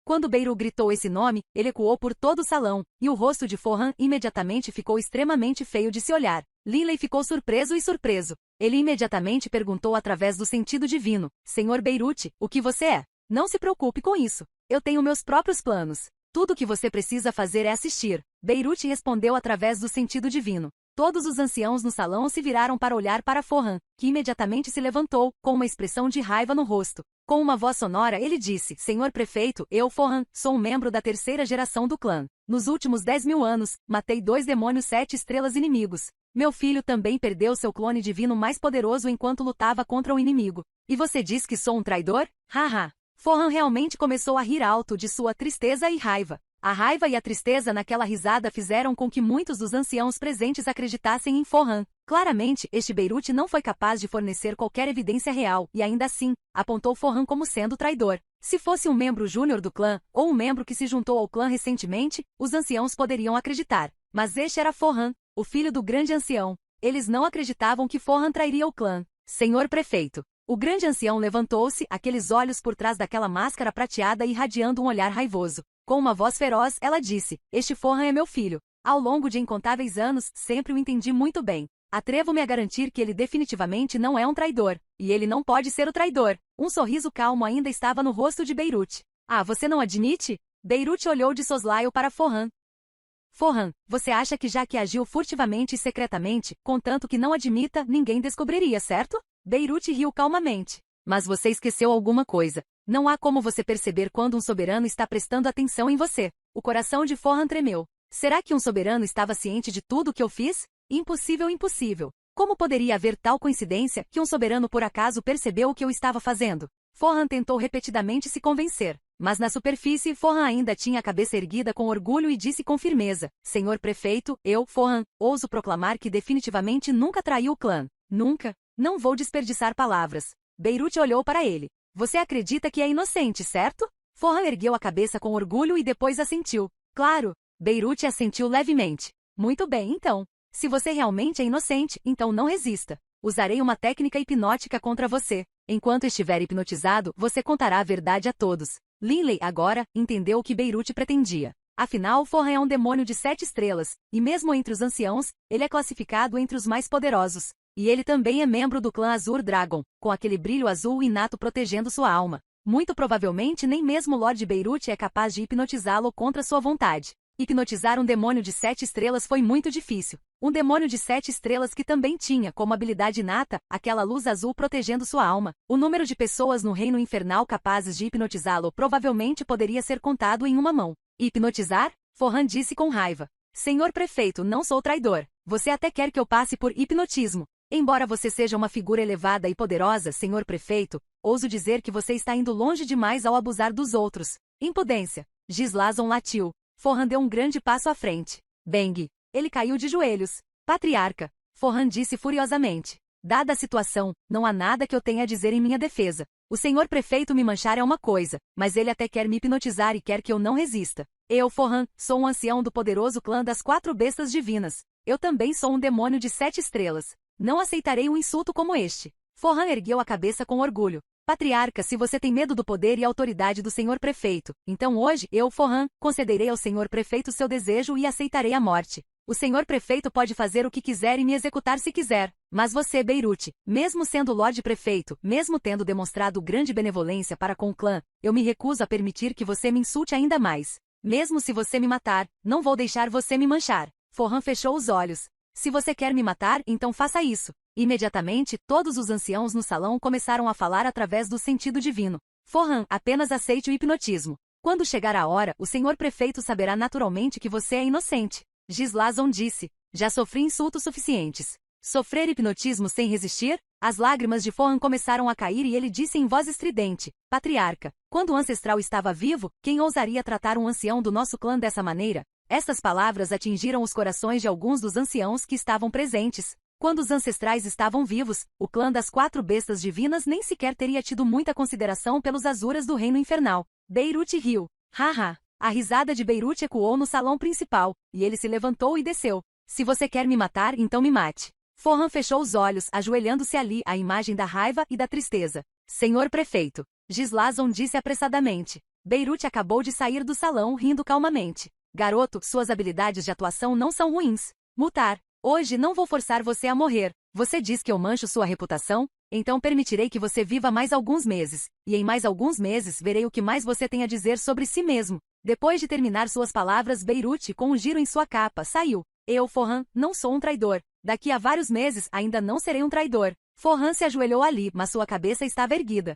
Quando Beirut gritou esse nome, ele ecoou por todo o salão, e o rosto de Forhan imediatamente ficou extremamente feio de se olhar. Linley ficou surpreso e surpreso. Ele imediatamente perguntou através do sentido divino: Senhor Beirut, o que você é? Não se preocupe com isso. Eu tenho meus próprios planos. Tudo o que você precisa fazer é assistir. Beirut respondeu através do sentido divino. Todos os anciãos no salão se viraram para olhar para Forhan, que imediatamente se levantou, com uma expressão de raiva no rosto. Com uma voz sonora ele disse: Senhor prefeito, eu, Forhan, sou um membro da terceira geração do clã. Nos últimos 10.000 anos, matei 2 demônios 7 estrelas inimigos. Meu filho também perdeu seu clone divino mais poderoso enquanto lutava contra o inimigo. E você diz que sou um traidor? Haha. Forhan realmente começou a rir alto de sua tristeza e raiva. A raiva e a tristeza naquela risada fizeram com que muitos dos anciãos presentes acreditassem em Forhan. Claramente, este Beirut não foi capaz de fornecer qualquer evidência real e ainda assim, apontou Forhan como sendo traidor. Se fosse um membro júnior do clã, ou um membro que se juntou ao clã recentemente, os anciãos poderiam acreditar. Mas este era Forhan, o filho do grande ancião. Eles não acreditavam que Forhan trairia o clã. Senhor prefeito. O grande ancião levantou-se, aqueles olhos por trás daquela máscara prateada irradiando um olhar raivoso. Com uma voz feroz, ela disse: Este Forhan é meu filho. Ao longo de incontáveis anos, sempre o entendi muito bem. Atrevo-me a garantir que ele definitivamente não é um traidor. E ele não pode ser o traidor. Um sorriso calmo ainda estava no rosto de Beirut. Ah, você não admite? Beirut olhou de soslaio para Forhan. Forhan, você acha que já que agiu furtivamente e secretamente, contanto que não admita, ninguém descobriria, certo? Beirut riu calmamente. Mas você esqueceu alguma coisa. Não há como você perceber quando um soberano está prestando atenção em você. O coração de Forhan tremeu. Será que um soberano estava ciente de tudo o que eu fiz? Impossível, impossível. Como poderia haver tal coincidência que um soberano por acaso percebeu o que eu estava fazendo? Forhan tentou repetidamente se convencer. Mas na superfície, Forhan ainda tinha a cabeça erguida com orgulho e disse com firmeza: Senhor prefeito, eu, Forhan, ouso proclamar que definitivamente nunca traiu o clã. Nunca. Não vou desperdiçar palavras. Beirut olhou para ele. Você acredita que é inocente, certo? Forhan ergueu a cabeça com orgulho e depois assentiu. Claro. Beirut assentiu levemente. Muito bem, então. Se você realmente é inocente, então não resista. Usarei uma técnica hipnótica contra você. Enquanto estiver hipnotizado, você contará a verdade a todos. Linley, agora, entendeu o que Beirut pretendia. Afinal, Forhan é um demônio de 7 estrelas, e mesmo entre os anciãos, ele é classificado entre os mais poderosos. E ele também é membro do clã Azur Dragon, com aquele brilho azul inato protegendo sua alma. Muito provavelmente nem mesmo Lord Beirut é capaz de hipnotizá-lo contra sua vontade. Hipnotizar um demônio de 7 estrelas foi muito difícil. Um demônio de 7 estrelas que também tinha, como habilidade inata, aquela luz azul protegendo sua alma. O número de pessoas no reino infernal capazes de hipnotizá-lo provavelmente poderia ser contado em uma mão. Hipnotizar? Forhan disse com raiva. Senhor prefeito, não sou traidor. Você até quer que eu passe por hipnotismo. Embora você seja uma figura elevada e poderosa, senhor prefeito, ouso dizer que você está indo longe demais ao abusar dos outros. Impudência. Gislazon latiu. Forhan deu um grande passo à frente. Bang. Ele caiu de joelhos. Patriarca. Forhan disse furiosamente. Dada a situação, não há nada que eu tenha a dizer em minha defesa. O senhor prefeito me manchar é uma coisa, mas ele até quer me hipnotizar e quer que eu não resista. Eu, Forhan, sou um ancião do poderoso clã das 4 bestas divinas. Eu também sou um demônio de 7 estrelas. Não aceitarei um insulto como este. Forhan ergueu a cabeça com orgulho. Patriarca, se você tem medo do poder e autoridade do senhor prefeito, então hoje, eu, Forhan, concederei ao senhor prefeito seu desejo e aceitarei a morte. O senhor prefeito pode fazer o que quiser e me executar se quiser. Mas você, Beirut, mesmo sendo Lorde Prefeito, mesmo tendo demonstrado grande benevolência para com o clã, eu me recuso a permitir que você me insulte ainda mais. Mesmo se você me matar, não vou deixar você me manchar. Forhan fechou os olhos. Se você quer me matar, então faça isso. Imediatamente, todos os anciãos no salão começaram a falar através do sentido divino. Forhan, apenas aceite o hipnotismo. Quando chegar a hora, o senhor prefeito saberá naturalmente que você é inocente. Gislazon disse. Já sofri insultos suficientes. Sofrer hipnotismo sem resistir? As lágrimas de Forhan começaram a cair e ele disse em voz estridente. Patriarca, quando o ancestral estava vivo, quem ousaria tratar um ancião do nosso clã dessa maneira? Estas palavras atingiram os corações de alguns dos anciãos que estavam presentes. Quando os ancestrais estavam vivos, o clã das 4 bestas divinas nem sequer teria tido muita consideração pelos Azuras do reino infernal. Beirut riu. Haha. A risada de Beirut ecoou no salão principal, e ele se levantou e desceu. Se você quer me matar, então me mate. Forhan fechou os olhos, ajoelhando-se ali, a imagem da raiva e da tristeza. Senhor prefeito. Gislazon disse apressadamente. Beirute acabou de sair do salão rindo calmamente. Garoto, suas habilidades de atuação não são ruins. Mutar. Hoje não vou forçar você a morrer. Você diz que eu mancho sua reputação? Então permitirei que você viva mais alguns meses. E em mais alguns meses verei o que mais você tem a dizer sobre si mesmo. Depois de terminar suas palavras, Beirute, com um giro em sua capa, saiu. Eu, Forhan, não sou um traidor. Daqui a vários meses ainda não serei um traidor. Forhan se ajoelhou ali, mas sua cabeça estava erguida.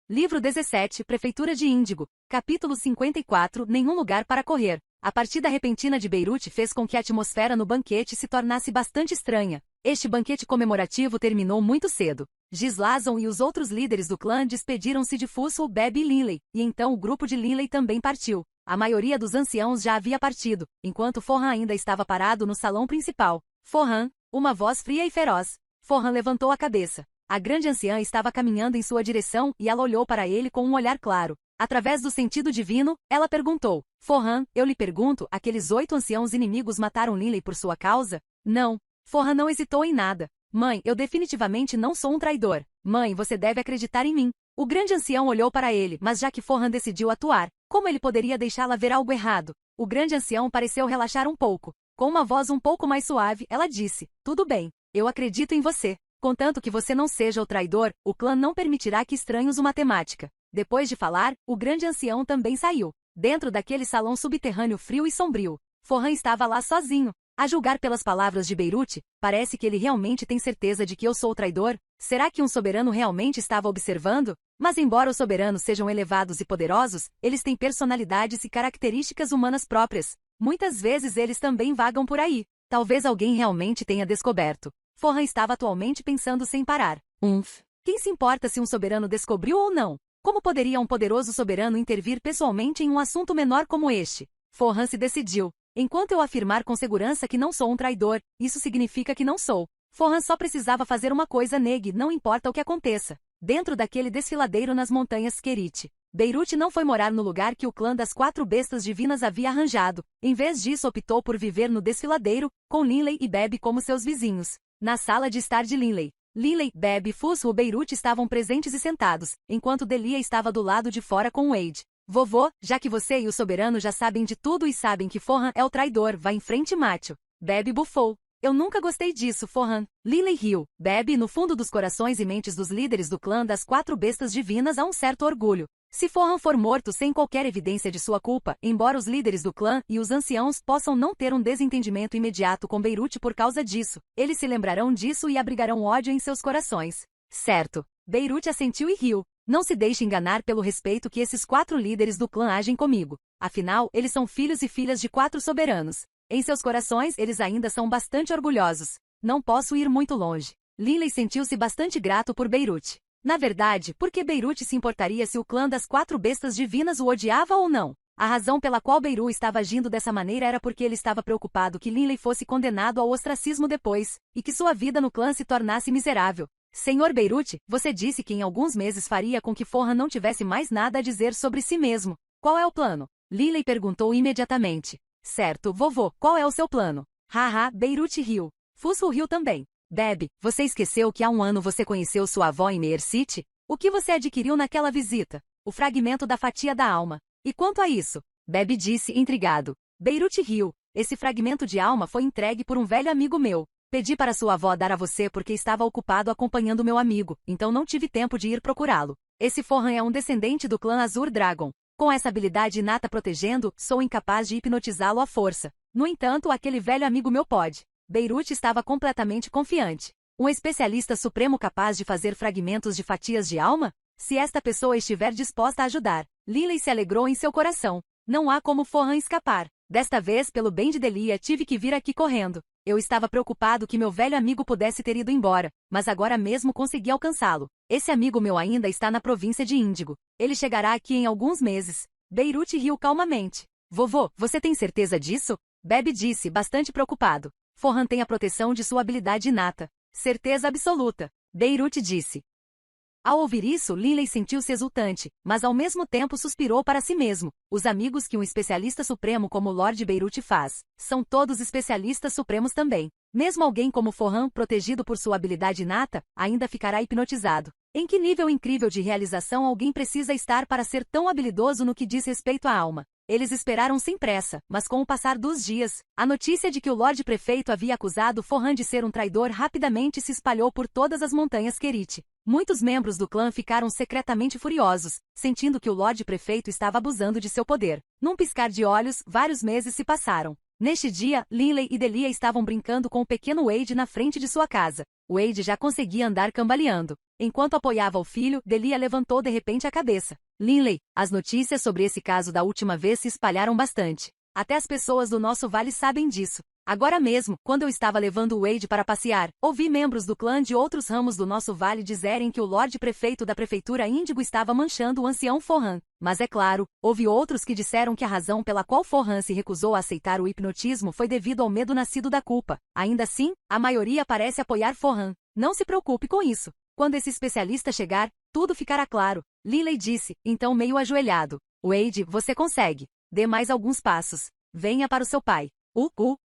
Livro 17, Prefeitura de Índigo. Capítulo 54, Nenhum lugar para correr. A partida repentina de Beirute fez com que a atmosfera no banquete se tornasse bastante estranha. Este banquete comemorativo terminou muito cedo. Gislazon e os outros líderes do clã despediram-se de Fussel, Bebe e Linley, e então o grupo de Linley também partiu. A maioria dos anciãos já havia partido, enquanto Forhan ainda estava parado no salão principal. Forhan, uma voz fria e feroz. Forhan levantou a cabeça. A grande anciã estava caminhando em sua direção e ela olhou para ele com um olhar claro. Através do sentido divino, ela perguntou: Forhan, eu lhe pergunto, aqueles 8 anciãos inimigos mataram Linley por sua causa? Não. Forhan não hesitou em nada. Mãe, eu definitivamente não sou um traidor. Mãe, você deve acreditar em mim. O grande ancião olhou para ele, mas já que Forhan decidiu atuar, como ele poderia deixá-la ver algo errado? O grande ancião pareceu relaxar um pouco. Com uma voz um pouco mais suave, ela disse: Tudo bem, eu acredito em você. Contanto que você não seja o traidor, o clã não permitirá que estranhos o matemática. Depois de falar, o grande ancião também saiu. Dentro daquele salão subterrâneo frio e sombrio, Forhan estava lá sozinho. A julgar pelas palavras de Beirute, parece que ele realmente tem certeza de que eu sou o traidor. Será que um soberano realmente estava observando? Mas embora os soberanos sejam elevados e poderosos, eles têm personalidades e características humanas próprias. Muitas vezes eles também vagam por aí. Talvez alguém realmente tenha descoberto. Forhan estava atualmente pensando sem parar. Quem se importa se um soberano descobriu ou não? Como poderia um poderoso soberano intervir pessoalmente em um assunto menor como este? Forhan se decidiu. Enquanto eu afirmar com segurança que não sou um traidor, isso significa que não sou. Forhan só precisava fazer uma coisa, Neg, não importa o que aconteça. Dentro daquele desfiladeiro nas montanhas Kerit, Beirute não foi morar no lugar que o clã das 4 bestas divinas havia arranjado. Em vez disso, optou por viver no desfiladeiro, com Linley e Bebe como seus vizinhos. Na sala de estar de Linley, Bebe, Fussel e Beirute estavam presentes e sentados, enquanto Delia estava do lado de fora com Wade. Vovô, já que você e o soberano já sabem de tudo e sabem que Forhan é o traidor, vá em frente, Mátio. Bebe bufou. Eu nunca gostei disso, Forhan. Linley riu. Bebe, no fundo dos corações e mentes dos líderes do clã das 4 bestas divinas há um certo orgulho. Se Forhan for morto sem qualquer evidência de sua culpa, embora os líderes do clã e os anciãos possam não ter um desentendimento imediato com Beirute por causa disso, eles se lembrarão disso e abrigarão ódio em seus corações. Certo. Beirute assentiu e riu. Não se deixe enganar pelo respeito que esses 4 líderes do clã agem comigo. Afinal, eles são filhos e filhas de 4 soberanos. Em seus corações, eles ainda são bastante orgulhosos. Não posso ir muito longe. Linley sentiu-se bastante grato por Beirute. Na verdade, por que Beirute se importaria se o clã das 4 bestas divinas o odiava ou não? A razão pela qual Beirute estava agindo dessa maneira era porque ele estava preocupado que Linley fosse condenado ao ostracismo depois, e que sua vida no clã se tornasse miserável. Senhor Beirute, você disse que em alguns meses faria com que Forhan não tivesse mais nada a dizer sobre si mesmo. Qual é o plano? Linley perguntou imediatamente. Certo, vovô, qual é o seu plano? Haha, Beirute riu. Fussel riu também. Bebe, você esqueceu que há um ano você conheceu sua avó em Meir City? O que você adquiriu naquela visita? O fragmento da fatia da alma. E quanto a isso? Bebe disse intrigado. Beirute riu. Esse fragmento de alma foi entregue por um velho amigo meu. Pedi para sua avó dar a você porque estava ocupado acompanhando meu amigo, então não tive tempo de ir procurá-lo. Esse Forhan é um descendente do clã Azur Dragon. Com essa habilidade inata protegendo, sou incapaz de hipnotizá-lo à força. No entanto, aquele velho amigo meu pode. Beirute estava completamente confiante. Um especialista supremo capaz de fazer fragmentos de fatias de alma? Se esta pessoa estiver disposta a ajudar. Linley se alegrou em seu coração. Não há como Forhan escapar. Desta vez, pelo bem de Delia, tive que vir aqui correndo. Eu estava preocupado que meu velho amigo pudesse ter ido embora, mas agora mesmo consegui alcançá-lo. Esse amigo meu ainda está na província de Índigo. Ele chegará aqui em alguns meses. Beirute riu calmamente. Vovô, você tem certeza disso? Bebe disse, bastante preocupado. Forhan tem a proteção de sua habilidade inata. Certeza absoluta. Beirute disse. Ao ouvir isso, Linley sentiu-se exultante, mas ao mesmo tempo suspirou para si mesmo. Os amigos que um especialista supremo como o Lord Beirute faz, são todos especialistas supremos também. Mesmo alguém como Forhan, protegido por sua habilidade inata, ainda ficará hipnotizado. Em que nível incrível de realização alguém precisa estar para ser tão habilidoso no que diz respeito à alma? Eles esperaram sem pressa, mas com o passar dos dias, a notícia de que o Lorde Prefeito havia acusado Forhan de ser um traidor rapidamente se espalhou por todas as montanhas Kerit. Muitos membros do clã ficaram secretamente furiosos, sentindo que o Lorde Prefeito estava abusando de seu poder. Num piscar de olhos, vários meses se passaram. Neste dia, Linley e Delia estavam brincando com o pequeno Wade na frente de sua casa. Wade já conseguia andar cambaleando. Enquanto apoiava o filho, Delia levantou de repente a cabeça. Linley, as notícias sobre esse caso da última vez se espalharam bastante. Até as pessoas do nosso vale sabem disso. Agora mesmo, quando eu estava levando o Wade para passear, ouvi membros do clã de outros ramos do nosso vale dizerem que o Lorde Prefeito da Prefeitura Índigo estava manchando o ancião Forhan. Mas é claro, houve outros que disseram que a razão pela qual Forhan se recusou a aceitar o hipnotismo foi devido ao medo nascido da culpa. Ainda assim, a maioria parece apoiar Forhan. Não se preocupe com isso. Quando esse especialista chegar, tudo ficará claro. Linley disse, então meio ajoelhado. Wade, você consegue. Dê mais alguns passos. Venha para o seu pai.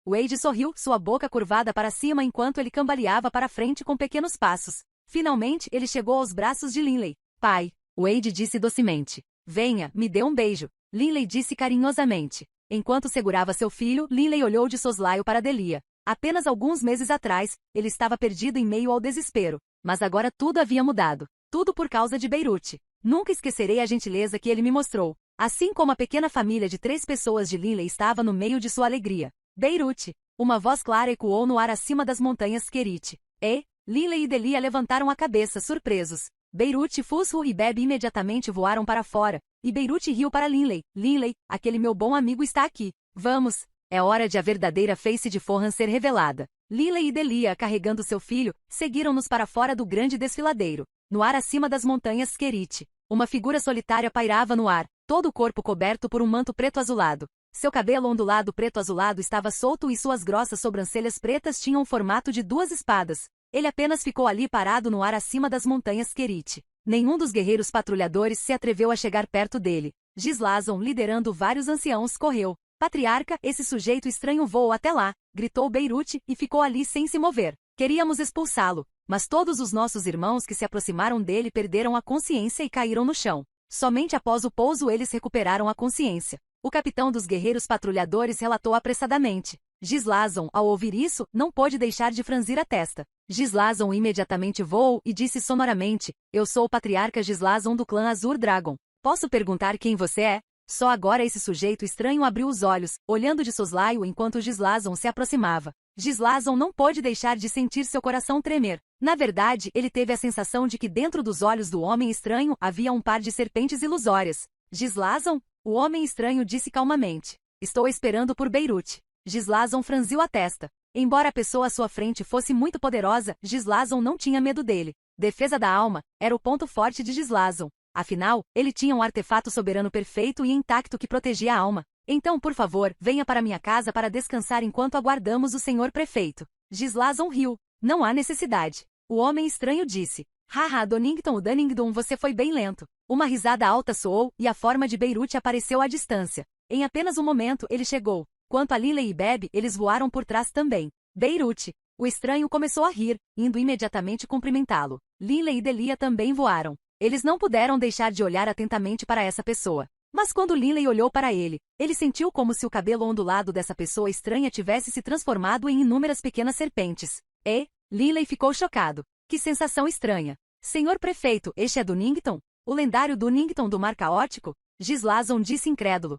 Wade sorriu, sua boca curvada para cima enquanto ele cambaleava para frente com pequenos passos. Finalmente, ele chegou aos braços de Linley. Pai, Wade disse docemente. Venha, me dê um beijo. Linley disse carinhosamente. Enquanto segurava seu filho, Linley olhou de soslaio para Delia. Apenas alguns meses atrás, ele estava perdido em meio ao desespero. Mas agora tudo havia mudado. Tudo por causa de Beirute. Nunca esquecerei a gentileza que ele me mostrou. Assim como a pequena família de 3 pessoas de Linley estava no meio de sua alegria. Beirute. Uma voz clara ecoou no ar acima das montanhas Kerit. Linley e Delia levantaram a cabeça, surpresos. Beirute, Fusro e Beb imediatamente voaram para fora, e Beirute riu para Linley. Linley, aquele meu bom amigo está aqui. Vamos. É hora de a verdadeira face de Forhan ser revelada. Linley e Delia, carregando seu filho, seguiram-nos para fora do grande desfiladeiro. No ar acima das montanhas Kerit, uma figura solitária pairava no ar, todo o corpo coberto por um manto preto azulado. Seu cabelo ondulado preto azulado estava solto e suas grossas sobrancelhas pretas tinham o formato de 2 espadas. Ele apenas ficou ali parado no ar acima das montanhas Kerit. Nenhum dos guerreiros patrulhadores se atreveu a chegar perto dele. Gislazon, liderando vários anciãos, correu. Patriarca, esse sujeito estranho voou até lá, gritou Beirute, e ficou ali sem se mover. Queríamos expulsá-lo, mas todos os nossos irmãos que se aproximaram dele perderam a consciência e caíram no chão. Somente após o pouso eles recuperaram a consciência. O capitão dos guerreiros patrulhadores relatou apressadamente. Gislazon, ao ouvir isso, não pôde deixar de franzir a testa. Gislazon imediatamente voou e disse sonoramente, eu sou o patriarca Gislazon do clã Azur Dragon. Posso perguntar quem você é? Só agora esse sujeito estranho abriu os olhos, olhando de soslaio enquanto Gislazon se aproximava. Gislazon não pôde deixar de sentir seu coração tremer. Na verdade, ele teve a sensação de que dentro dos olhos do homem estranho havia um par de serpentes ilusórias. Gislazon? O homem estranho disse calmamente. Estou esperando por Beirute. Gislazon franziu a testa. Embora a pessoa à sua frente fosse muito poderosa, Gislazon não tinha medo dele. Defesa da alma era o ponto forte de Gislazon. Afinal, ele tinha um artefato soberano perfeito e intacto que protegia a alma. Então, por favor, venha para minha casa para descansar enquanto aguardamos o senhor prefeito. Gislazon riu. Não há necessidade. O homem estranho disse. Haha, Dunnington, você foi bem lento. Uma risada alta soou, e a forma de Beirute apareceu à distância. Em apenas um momento, ele chegou. Quanto a Linley e Beb, eles voaram por trás também. Beirute. O estranho começou a rir, indo imediatamente cumprimentá-lo. Linley e Delia também voaram. Eles não puderam deixar de olhar atentamente para essa pessoa. Mas quando Linley olhou para ele sentiu como se o cabelo ondulado dessa pessoa estranha tivesse se transformado em inúmeras pequenas serpentes. Linley ficou chocado. Que sensação estranha. Senhor prefeito, este é Dunnington? O lendário Dunnington do mar caótico? Gislazon disse incrédulo.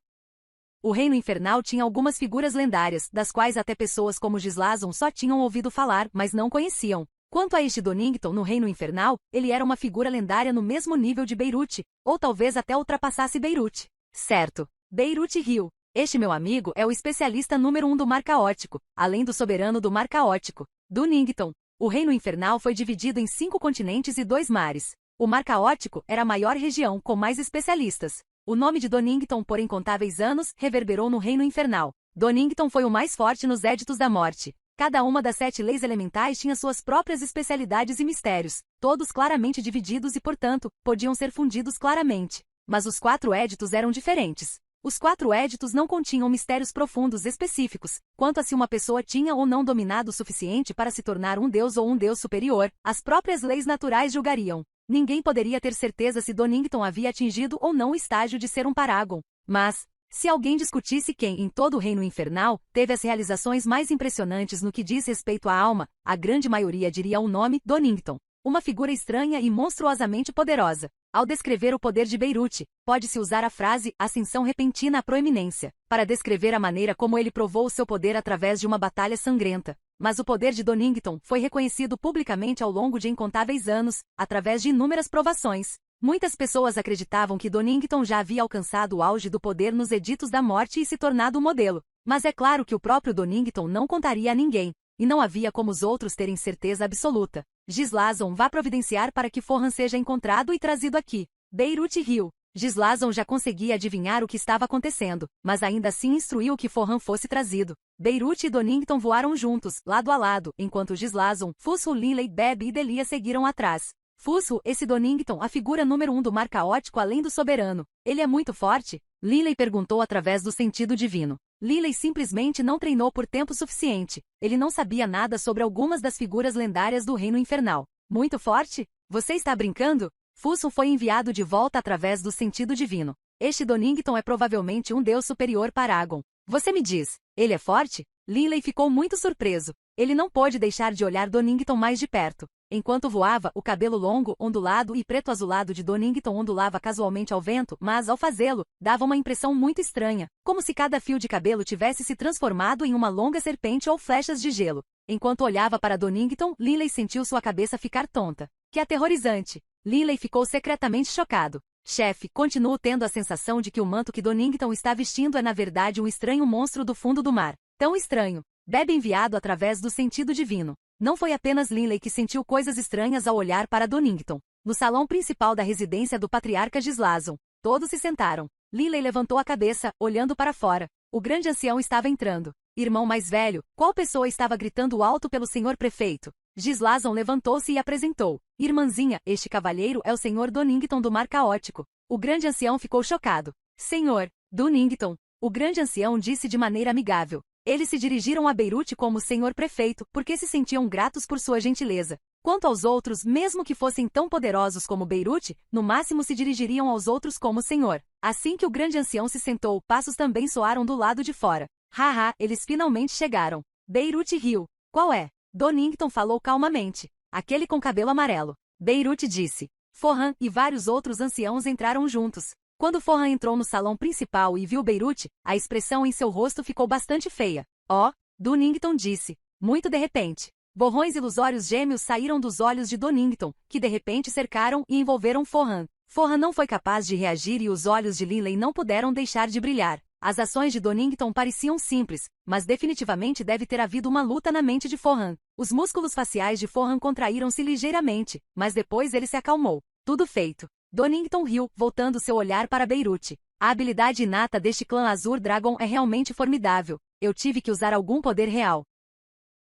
O reino infernal tinha algumas figuras lendárias, das quais até pessoas como Gislazon só tinham ouvido falar, mas não conheciam. Quanto a este Dunnington no reino infernal, ele era uma figura lendária no mesmo nível de Beirute, ou talvez até ultrapassasse Beirute. Certo. Beirute riu. Este meu amigo é o especialista número 1 do mar caótico, além do soberano do mar caótico. Dunnington. O reino infernal foi dividido em 5 continentes e 2 mares. O mar caótico era a maior região com mais especialistas. O nome de Dunnington por incontáveis anos reverberou no reino infernal. Dunnington foi o mais forte nos Éditos da Morte. Cada uma das 7 leis elementais tinha suas próprias especialidades e mistérios, todos claramente divididos e, portanto, podiam ser fundidos claramente. Mas os 4 éditos eram diferentes. Os 4 éditos não continham mistérios profundos específicos, quanto a se uma pessoa tinha ou não dominado o suficiente para se tornar um deus ou um deus superior, as próprias leis naturais julgariam. Ninguém poderia ter certeza se Donington havia atingido ou não o estágio de ser um Paragon. Mas, se alguém discutisse quem, em todo o reino infernal, teve as realizações mais impressionantes no que diz respeito à alma, a grande maioria diria o nome Donington. Uma figura estranha e monstruosamente poderosa. Ao descrever o poder de Beirute, pode-se usar a frase ascensão repentina à proeminência, para descrever a maneira como ele provou o seu poder através de uma batalha sangrenta. Mas o poder de Donington foi reconhecido publicamente ao longo de incontáveis anos, através de inúmeras provações. Muitas pessoas acreditavam que Donington já havia alcançado o auge do poder nos Editos da Morte e se tornado um modelo. Mas é claro que o próprio Donington não contaria a ninguém, e não havia como os outros terem certeza absoluta. Gislazon vá providenciar para que Forhan seja encontrado e trazido aqui. Beirute riu. Gislazon já conseguia adivinhar o que estava acontecendo, mas ainda assim instruiu que Forhan fosse trazido. Beirute e Donington voaram juntos, lado a lado, enquanto Gislazon, Fusro, Linley, Bebe e Delia seguiram atrás. Fusro, esse Donington, a figura número 1 do mar caótico além do soberano. Ele é muito forte? Linley perguntou através do sentido divino. Linley simplesmente não treinou por tempo suficiente. Ele não sabia nada sobre algumas das figuras lendárias do reino infernal. Muito forte? Você está brincando? Fusro foi enviado de volta através do sentido divino. Este Donington é provavelmente um deus superior Paragon. Você me diz, ele é forte? Linley ficou muito surpreso. Ele não pôde deixar de olhar Donington mais de perto. Enquanto voava, o cabelo longo, ondulado e preto-azulado de Donington ondulava casualmente ao vento, mas, ao fazê-lo, dava uma impressão muito estranha, como se cada fio de cabelo tivesse se transformado em uma longa serpente ou flechas de gelo. Enquanto olhava para Donington, Linley sentiu sua cabeça ficar tonta. Que aterrorizante! Linley ficou secretamente chocado. Chefe, continuo tendo a sensação de que o manto que Donington está vestindo é na verdade um estranho monstro do fundo do mar. Tão estranho. Bebe enviado através do sentido divino. Não foi apenas Linley que sentiu coisas estranhas ao olhar para Donington. No salão principal da residência do patriarca Gislazon, todos se sentaram. Linley levantou a cabeça, olhando para fora. O grande ancião estava entrando. Irmão mais velho, qual pessoa estava gritando alto pelo senhor prefeito? Gislazon levantou-se e apresentou. Irmãzinha, este cavalheiro é o senhor Donington do Mar Caótico. O grande ancião ficou chocado. Senhor, Donington, o grande ancião disse de maneira amigável. Eles se dirigiram a Beirute como senhor prefeito, porque se sentiam gratos por sua gentileza. Quanto aos outros, mesmo que fossem tão poderosos como Beirute, no máximo se dirigiriam aos outros como senhor. Assim que o grande ancião se sentou, passos também soaram do lado de fora. Haha, eles finalmente chegaram. Beirute riu. Qual é? Donington falou calmamente. Aquele com cabelo amarelo. Beirute disse. Forhan e vários outros anciãos entraram juntos. Quando Forhan entrou no salão principal e viu Beirute, a expressão em seu rosto ficou bastante feia. Oh, Donington disse. Muito de repente. Borrões ilusórios gêmeos saíram dos olhos de Donington, que de repente cercaram e envolveram Forhan. Forhan não foi capaz de reagir e os olhos de Linley não puderam deixar de brilhar. As ações de Donington pareciam simples, mas definitivamente deve ter havido uma luta na mente de Forhan. Os músculos faciais de Forhan contraíram-se ligeiramente, mas depois ele se acalmou. Tudo feito. Donington riu, voltando seu olhar para Beirute. A habilidade inata deste clã Azur Dragon é realmente formidável. Eu tive que usar algum poder real.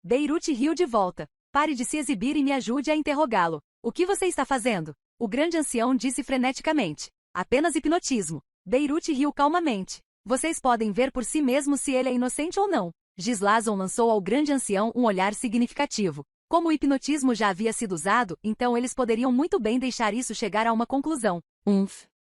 Beirute riu de volta. Pare de se exibir e me ajude a interrogá-lo. O que você está fazendo? O grande ancião disse freneticamente. Apenas hipnotismo. Beirute riu calmamente. Vocês podem ver por si mesmo se ele é inocente ou não. Gislazon lançou ao grande ancião um olhar significativo. Como o hipnotismo já havia sido usado, então eles poderiam muito bem deixar isso chegar a uma conclusão.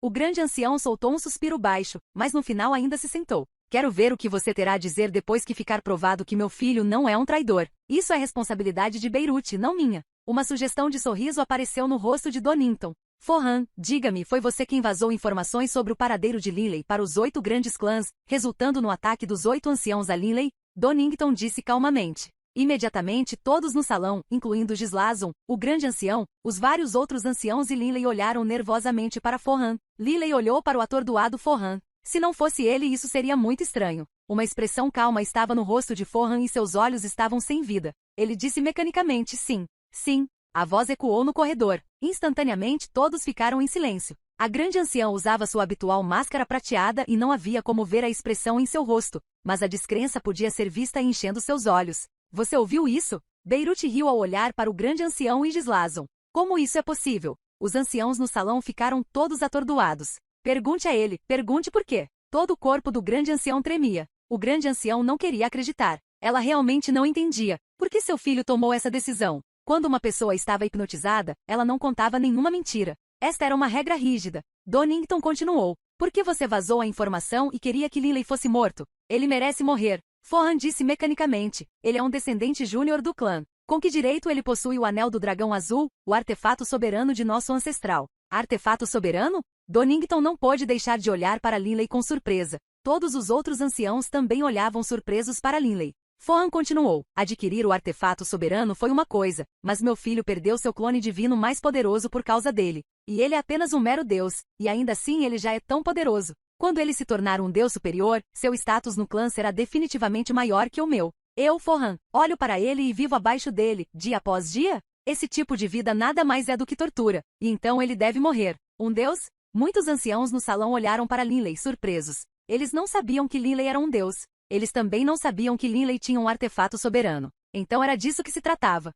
O grande ancião soltou um suspiro baixo, mas no final ainda se sentou. Quero ver o que você terá a dizer depois que ficar provado que meu filho não é um traidor. Isso é responsabilidade de Beirute, não minha. Uma sugestão de sorriso apareceu no rosto de Donington. Forhan, diga-me, foi você quem vazou informações sobre o paradeiro de Linley para os 8 grandes clãs, resultando no ataque dos 8 anciãos a Linley? Donington disse calmamente. Imediatamente todos no salão, incluindo Gislazon, o grande ancião, os vários outros anciãos e Linley olharam nervosamente para Forhan. Linley olhou para o atordoado Forhan. Se não fosse ele, isso seria muito estranho. Uma expressão calma estava no rosto de Forhan e seus olhos estavam sem vida. Ele disse mecanicamente sim. Sim. A voz ecoou no corredor. Instantaneamente todos ficaram em silêncio. A grande anciã usava sua habitual máscara prateada e não havia como ver a expressão em seu rosto, mas a descrença podia ser vista enchendo seus olhos. Você ouviu isso? Beirute riu ao olhar para o grande ancião e Gislazon. Como isso é possível? Os anciãos no salão ficaram todos atordoados. Pergunte a ele, pergunte por quê. Todo o corpo do grande ancião tremia. O grande ancião não queria acreditar. Ela realmente não entendia. Por que seu filho tomou essa decisão? Quando uma pessoa estava hipnotizada, ela não contava nenhuma mentira. Esta era uma regra rígida. Donington continuou. Por que você vazou a informação e queria que Linley fosse morto? Ele merece morrer. Fohan disse mecanicamente. Ele é um descendente júnior do clã. Com que direito ele possui o Anel do Dragão Azul, o artefato soberano de nosso ancestral? Artefato soberano? Donington não pôde deixar de olhar para Linley com surpresa. Todos os outros anciãos também olhavam surpresos para Linley. Fohan continuou. Adquirir o artefato soberano foi uma coisa, mas meu filho perdeu seu clone divino mais poderoso por causa dele. E ele é apenas um mero deus, e ainda assim ele já é tão poderoso. Quando ele se tornar um deus superior, seu status no clã será definitivamente maior que o meu. Eu, Fohan, olho para ele e vivo abaixo dele, dia após dia? Esse tipo de vida nada mais é do que tortura, e então ele deve morrer. Um deus? Muitos anciãos no salão olharam para Linley, surpresos. Eles não sabiam que Linley era um deus. Eles também não sabiam que Linley tinha um artefato soberano. Então era disso que se tratava.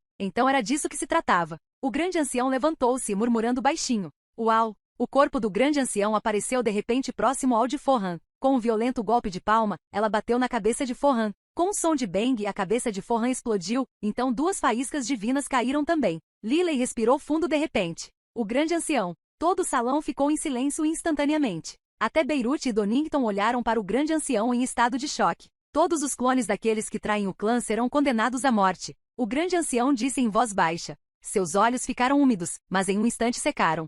O grande ancião levantou-se, murmurando baixinho. Uau! O corpo do grande ancião apareceu de repente próximo ao de Fohan. Com um violento golpe de palma, ela bateu na cabeça de Fohan. Com um som de bang, a cabeça de Fohan explodiu, então duas faíscas divinas caíram também. Linley respirou fundo de repente. O grande ancião. Todo o salão ficou em silêncio instantaneamente. Até Beirute e Donington olharam para o grande ancião em estado de choque. Todos os clones daqueles que traem o clã serão condenados à morte. O grande ancião disse em voz baixa. Seus olhos ficaram úmidos, mas em um instante secaram.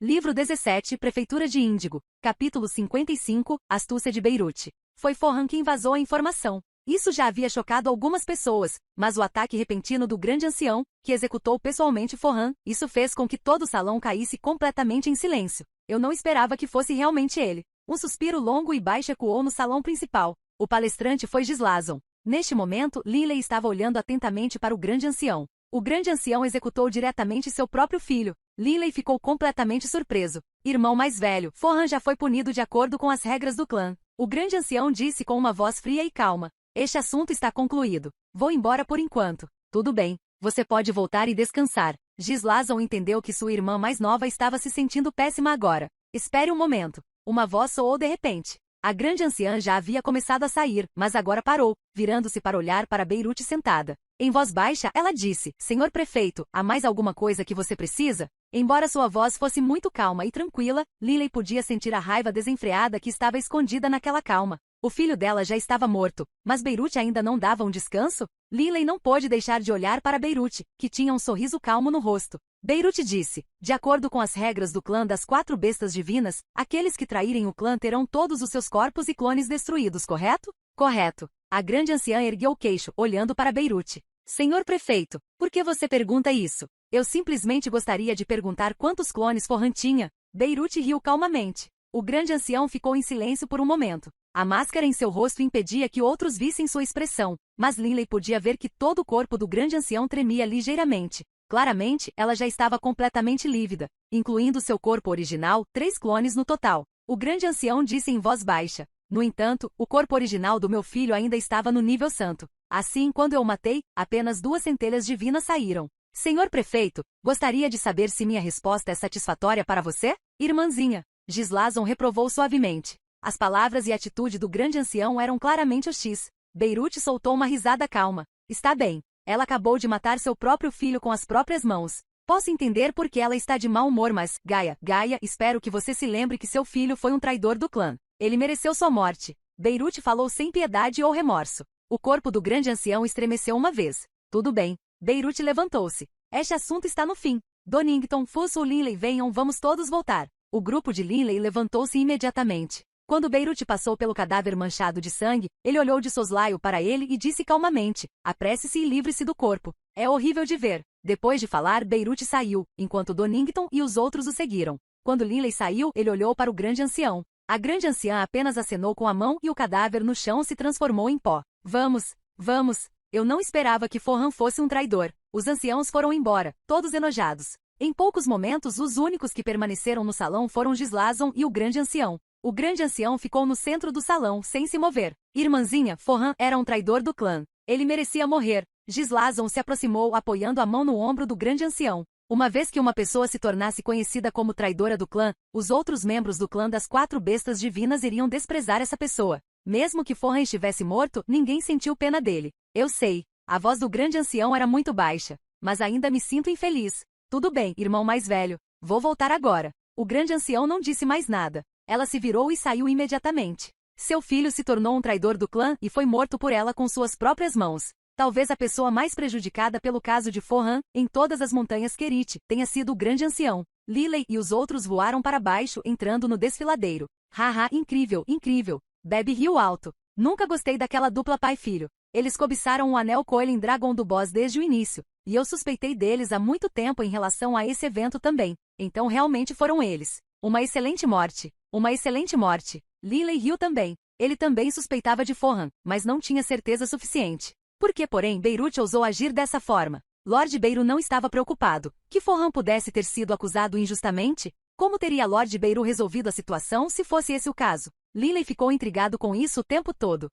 Livro 17, Prefeitura de Índigo. Capítulo 55, Astúcia de Beirute. Foi Fohan quem vazou a informação. Isso já havia chocado algumas pessoas, mas o ataque repentino do grande ancião, que executou pessoalmente Fohan, isso fez com que todo o salão caísse completamente em silêncio. Eu não esperava que fosse realmente ele. Um suspiro longo e baixo ecoou no salão principal. O palestrante foi Gislazon. Neste momento, Linley estava olhando atentamente para o grande ancião. O grande ancião executou diretamente seu próprio filho. Linley ficou completamente surpreso. Irmão mais velho, Fohan já foi punido de acordo com as regras do clã. O grande ancião disse com uma voz fria e calma. Este assunto está concluído. Vou embora por enquanto. Tudo bem. Você pode voltar e descansar. Gislazon entendeu que sua irmã mais nova estava se sentindo péssima agora. Espere um momento. Uma voz soou de repente. A grande anciã já havia começado a sair, mas agora parou, virando-se para olhar para Beirute sentada. Em voz baixa, ela disse, Senhor prefeito, há mais alguma coisa que você precisa? Embora sua voz fosse muito calma e tranquila, Linley podia sentir a raiva desenfreada que estava escondida naquela calma. O filho dela já estava morto, mas Beirute ainda não dava um descanso? Linley não pôde deixar de olhar para Beirute, que tinha um sorriso calmo no rosto. Beirute disse, de acordo com as regras do clã das 4 bestas divinas, aqueles que traírem o clã terão todos os seus corpos e clones destruídos, correto? Correto. A grande anciã ergueu o queixo, olhando para Beirute. Senhor prefeito, por que você pergunta isso? Eu simplesmente gostaria de perguntar quantos clones Fohan tinha. Beirute riu calmamente. O grande ancião ficou em silêncio por um momento. A máscara em seu rosto impedia que outros vissem sua expressão, mas Linley podia ver que todo o corpo do grande ancião tremia ligeiramente. Claramente, ela já estava completamente lívida, incluindo seu corpo original, 3 clones no total. O grande ancião disse em voz baixa. No entanto, o corpo original do meu filho ainda estava no nível santo. Assim, quando eu o matei, apenas 2 centelhas divinas saíram. Senhor prefeito, gostaria de saber se minha resposta é satisfatória para você? Irmãzinha. Gislazon reprovou suavemente. As palavras e a atitude do grande ancião eram claramente hostis. Beirute soltou uma risada calma. Está bem. Ela acabou de matar seu próprio filho com as próprias mãos. Posso entender por que ela está de mau humor, mas, Gaia, espero que você se lembre que seu filho foi um traidor do clã. Ele mereceu sua morte. Beirute falou sem piedade ou remorso. O corpo do grande ancião estremeceu uma vez. Tudo bem. Beirute levantou-se. Este assunto está no fim. Donington, Fusso, Linley, venham, vamos todos voltar. O grupo de Linley levantou-se imediatamente. Quando Beirute passou pelo cadáver manchado de sangue, ele olhou de soslaio para ele e disse calmamente, apresse-se e livre-se do corpo. É horrível de ver. Depois de falar, Beirute saiu, enquanto Donington e os outros o seguiram. Quando Linley saiu, ele olhou para o grande ancião. A grande anciã apenas acenou com a mão e o cadáver no chão se transformou em pó. Vamos, vamos. Eu não esperava que Fohan fosse um traidor. Os anciãos foram embora, todos enojados. Em poucos momentos, os únicos que permaneceram no salão foram Gislazon e o grande ancião. O grande ancião ficou no centro do salão, sem se mover. Irmãzinha, Fohan era um traidor do clã. Ele merecia morrer. Gislazon se aproximou, apoiando a mão no ombro do grande ancião. Uma vez que uma pessoa se tornasse conhecida como traidora do clã, os outros membros do clã das 4 bestas divinas iriam desprezar essa pessoa. Mesmo que Forran estivesse morto, ninguém sentiu pena dele. Eu sei, a voz do grande ancião era muito baixa, mas ainda me sinto infeliz. Tudo bem, irmão mais velho, vou voltar agora. O grande ancião não disse mais nada. Ela se virou e saiu imediatamente. Seu filho se tornou um traidor do clã e foi morto por ela com suas próprias mãos. Talvez a pessoa mais prejudicada pelo caso de Forran, em todas as montanhas Kerit, tenha sido o grande ancião. Lilei e os outros voaram para baixo, entrando no desfiladeiro. Haha, incrível, incrível. Bebe riu alto. Nunca gostei daquela dupla pai-filho. Eles cobiçaram o anel Coiling Dragon do boss desde o início, e eu suspeitei deles há muito tempo em relação a esse evento também. Então realmente foram eles. Uma excelente morte. Uma excelente morte. Lilei riu também. Ele também suspeitava de Forran, mas não tinha certeza suficiente. Por que, porém, Beirut ousou agir dessa forma? Lord Beiru não estava preocupado. Que Forran pudesse ter sido acusado injustamente? Como teria Lord Beiru resolvido a situação se fosse esse o caso? Lilei ficou intrigado com isso o tempo todo.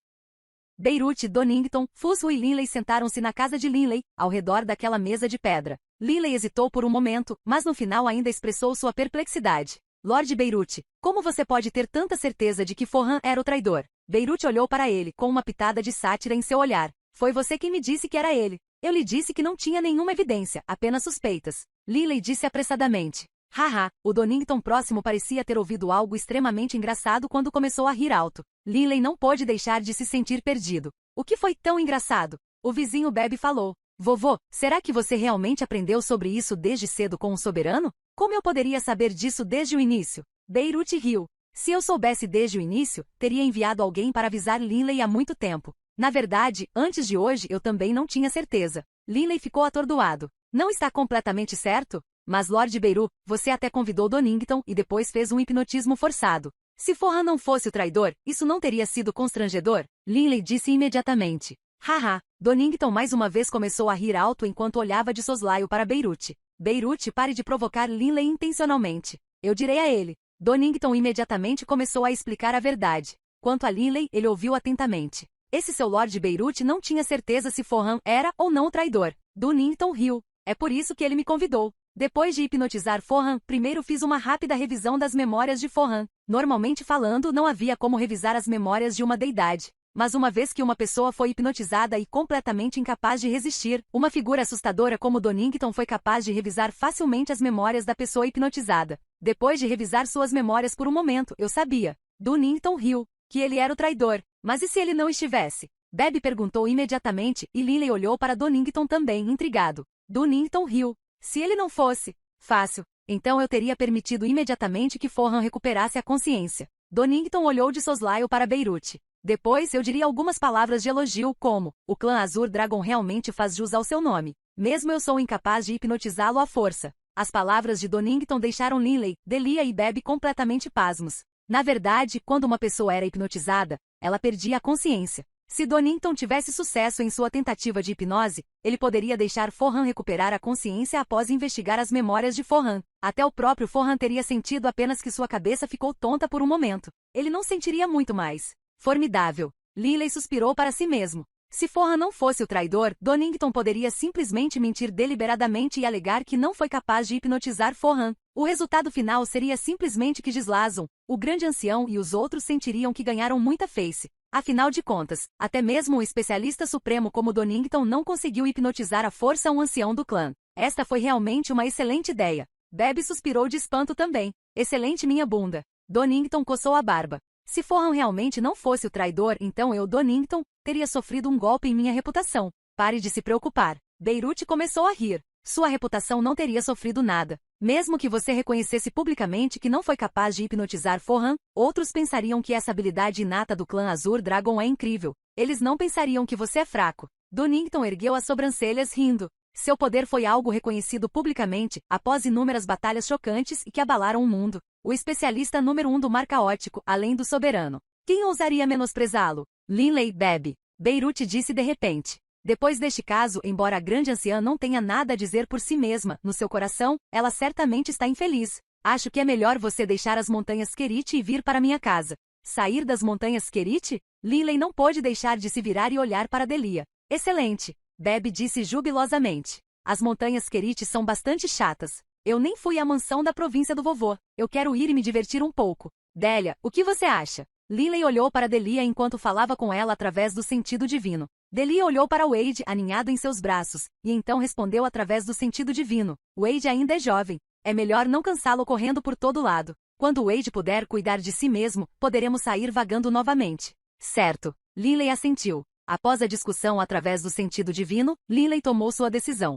Beirut, Donington, Fushu e Lilei sentaram-se na casa de Lilei, ao redor daquela mesa de pedra. Lilei hesitou por um momento, mas no final ainda expressou sua perplexidade. Lord Beirut, como você pode ter tanta certeza de que Forran era o traidor? Beirut olhou para ele, com uma pitada de sátira em seu olhar. Foi você quem me disse que era ele. Eu lhe disse que não tinha nenhuma evidência, apenas suspeitas. Lilei disse apressadamente. Haha, o Donington próximo parecia ter ouvido algo extremamente engraçado quando começou a rir alto. Lilei não pôde deixar de se sentir perdido. O que foi tão engraçado? O vizinho Bebe falou. Vovô, será que você realmente aprendeu sobre isso desde cedo com o soberano? Como eu poderia saber disso desde o início? Beirut riu. Se eu soubesse desde o início, teria enviado alguém para avisar Lilei há muito tempo. Na verdade, antes de hoje eu também não tinha certeza. Lilei ficou atordoado. Não está completamente certo? Mas Lord Beiru, você até convidou Donington e depois fez um hipnotismo forçado. Se Forran não fosse o traidor, isso não teria sido constrangedor? Lilei disse imediatamente. Haha, Donington mais uma vez começou a rir alto enquanto olhava de soslaio para Beirut. Beirut, pare de provocar Lilei intencionalmente. Eu direi a ele. Donington imediatamente começou a explicar a verdade. Quanto a Lilei, ele ouviu atentamente. Esse seu Lord Beirut não tinha certeza se Forran era ou não o traidor. Donington riu. É por isso que ele me convidou. Depois de hipnotizar Forran, primeiro fiz uma rápida revisão das memórias de Forran. Normalmente falando, não havia como revisar as memórias de uma deidade. Mas uma vez que uma pessoa foi hipnotizada e completamente incapaz de resistir, uma figura assustadora como Donington foi capaz de revisar facilmente as memórias da pessoa hipnotizada. Depois de revisar suas memórias por um momento, eu sabia. Donington riu. Que ele era o traidor. Mas e se ele não estivesse? Bebe perguntou imediatamente e Lilei olhou para Donington também, intrigado. Donington riu. Se ele não fosse? Fácil. Então eu teria permitido imediatamente que Forran recuperasse a consciência. Donington olhou de soslaio para Beirut. Depois eu diria algumas palavras de elogio como, o clã Azur Dragon realmente faz jus ao seu nome. Mesmo eu sou incapaz de hipnotizá-lo à força. As palavras de Donington deixaram Lilei, Delia e Bebe completamente pasmos. Na verdade, quando uma pessoa era hipnotizada, ela perdia a consciência. Se Donington tivesse sucesso em sua tentativa de hipnose, ele poderia deixar Forran recuperar a consciência após investigar as memórias de Forran. Até o próprio Forran teria sentido apenas que sua cabeça ficou tonta por um momento. Ele não sentiria muito mais. Formidável. Lilei suspirou para si mesmo. Se Forran não fosse o traidor, Donington poderia simplesmente mentir deliberadamente e alegar que não foi capaz de hipnotizar Forran. O resultado final seria simplesmente que Gislazon, o grande ancião e os outros sentiriam que ganharam muita face. Afinal de contas, até mesmo o especialista supremo como Donington não conseguiu hipnotizar à força um ancião do clã. Esta foi realmente uma excelente ideia. Bebe suspirou de espanto também. Excelente minha bunda. Donington coçou a barba. Se Forran realmente não fosse o traidor, então eu, Donington, teria sofrido um golpe em minha reputação. Pare de se preocupar. Beirut começou a rir. Sua reputação não teria sofrido nada. Mesmo que você reconhecesse publicamente que não foi capaz de hipnotizar Forran, outros pensariam que essa habilidade inata do clã Azur Dragon é incrível. Eles não pensariam que você é fraco. Donington ergueu as sobrancelhas rindo. Seu poder foi algo reconhecido publicamente, após inúmeras batalhas chocantes e que abalaram o mundo. O especialista número 1 do mar caótico, além do soberano. Quem ousaria menosprezá-lo? Lilei Bebe. Beirut disse de repente. Depois deste caso, embora a grande anciã não tenha nada a dizer por si mesma, no seu coração, ela certamente está infeliz. Acho que é melhor você deixar as montanhas Kerit e vir para minha casa. Sair das montanhas Kerit? Lilei não pôde deixar de se virar e olhar para Delia. Excelente! Bebe disse jubilosamente. as montanhas Querite são bastante chatas. Eu nem fui à mansão da província do vovô. Eu quero ir e me divertir um pouco. Delia, o que você acha? Linley olhou para Delia enquanto falava com ela através do sentido divino. Delia olhou para Wade, aninhado em seus braços, e então respondeu através do sentido divino. Wade ainda é jovem. É melhor não cansá-lo correndo por todo lado. Quando Wade puder cuidar de si mesmo, poderemos sair vagando novamente. Certo. Linley assentiu. Após a discussão através do sentido divino, Linley tomou sua decisão.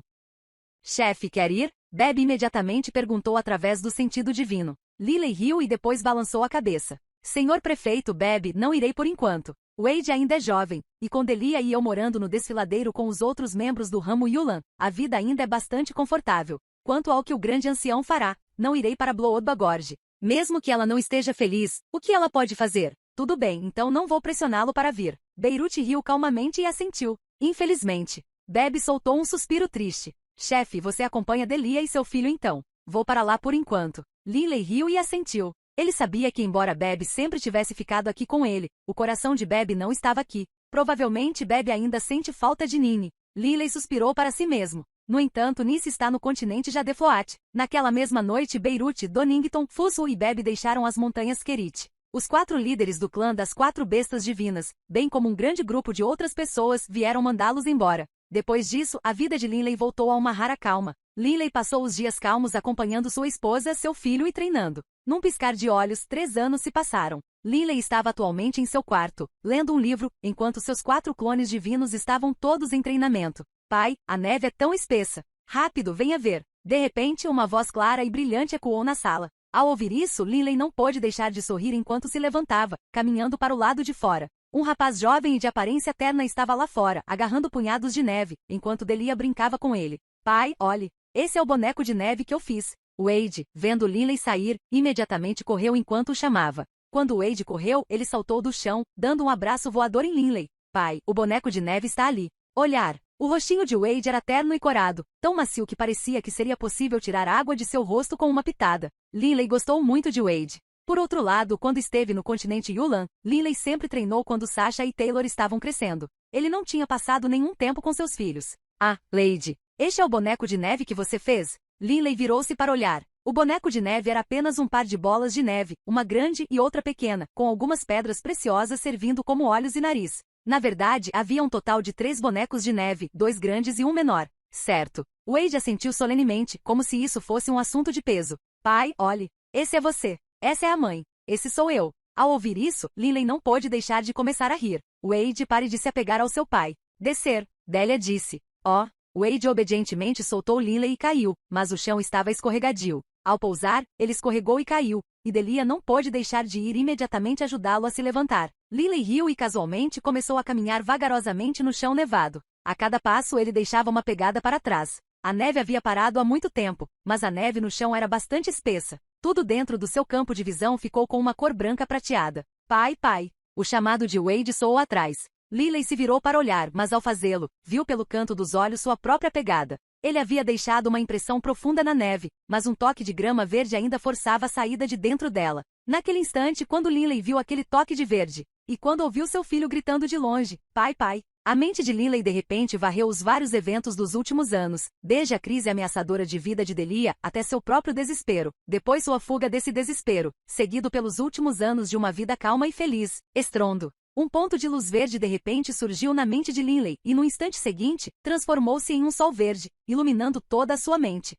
Chefe, quer ir? Beb imediatamente perguntou através do sentido divino. Linley riu e depois balançou a cabeça. Senhor prefeito, Beb, não irei por enquanto. Wade ainda é jovem, e com Delia e eu morando no desfiladeiro com os outros membros do ramo Yulan, a vida ainda é bastante confortável. Quanto ao que o grande ancião fará, não irei para Bloodba Gorge. Mesmo que ela não esteja feliz, o que ela pode fazer? Tudo bem, então não vou pressioná-lo para vir. Beirute riu calmamente e assentiu. Infelizmente. Beb soltou um suspiro triste. Chefe, você acompanha Delia e seu filho então. Vou para lá por enquanto. Linley riu e assentiu. Ele sabia que embora Beb sempre tivesse ficado aqui com ele, o coração de Beb não estava aqui. Provavelmente Beb ainda sente falta de Nini. Linley suspirou para si mesmo. No entanto, Nice está no continente Jadefloat. Naquela mesma noite, Beirute, Donington, Fusu e Beb deixaram as montanhas Querite. Os 4 líderes do clã das 4 bestas divinas, bem como um grande grupo de outras pessoas, vieram mandá-los embora. Depois disso, a vida de Linley voltou a uma rara calma. Linley passou os dias calmos acompanhando sua esposa, seu filho e treinando. Num piscar de olhos, 3 anos se passaram. Linley estava atualmente em seu quarto, lendo um livro, enquanto seus 4 clones divinos estavam todos em treinamento. Pai, a neve é tão espessa. Rápido, venha ver. De repente, uma voz clara e brilhante ecoou na sala. Ao ouvir isso, Linley não pôde deixar de sorrir enquanto se levantava, caminhando para o lado de fora. Um rapaz jovem e de aparência terna estava lá fora, agarrando punhados de neve, enquanto Delia brincava com ele. Pai, olhe. Esse é o boneco de neve que eu fiz. Wade, vendo Linley sair, imediatamente correu enquanto o chamava. Quando Wade correu, ele saltou do chão, dando um abraço voador em Linley. Pai, o boneco de neve está ali. Olhar. O rostinho de Wade era terno e corado, tão macio que parecia que seria possível tirar água de seu rosto com uma pitada. Linley gostou muito de Wade. Por outro lado, quando esteve no continente Yulan, Linley sempre treinou quando Sasha e Taylor estavam crescendo. Ele não tinha passado nenhum tempo com seus filhos. Ah, Lady, este é o boneco de neve que você fez? Linley virou-se para olhar. O boneco de neve era apenas um par de bolas de neve, uma grande e outra pequena, com algumas pedras preciosas servindo como olhos e nariz. Na verdade, havia um total de 3 bonecos de neve, 2 grandes e um menor. Certo. Wade assentiu solenemente, como se isso fosse um assunto de peso. Pai, olhe. Esse é você. Essa é a mãe. Esse sou eu. Ao ouvir isso, Linley não pôde deixar de começar a rir. Wade, pare de se apegar ao seu pai. Descer. Delia disse. Oh. Wade obedientemente soltou Linley e caiu, mas o chão estava escorregadio. Ao pousar, ele escorregou e caiu, e Delia não pôde deixar de ir imediatamente ajudá-lo a se levantar. Linley riu e casualmente começou a caminhar vagarosamente no chão nevado. A cada passo ele deixava uma pegada para trás. A neve havia parado há muito tempo, mas a neve no chão era bastante espessa. Tudo dentro do seu campo de visão ficou com uma cor branca prateada. Pai, pai. O chamado de Wade soou atrás. Linley se virou para olhar, mas ao fazê-lo, viu pelo canto dos olhos sua própria pegada. Ele havia deixado uma impressão profunda na neve, mas um toque de grama verde ainda forçava a saída de dentro dela. Naquele instante, quando Linley viu aquele toque de verde, e quando ouviu seu filho gritando de longe, pai, pai, a mente de Linley de repente varreu os vários eventos dos últimos anos, desde a crise ameaçadora de vida de Delia até seu próprio desespero, depois sua fuga desse desespero, seguido pelos últimos anos de uma vida calma e feliz. Estrondo. Um ponto de luz verde de repente surgiu na mente de Linley e no instante seguinte, transformou-se em um sol verde, iluminando toda a sua mente.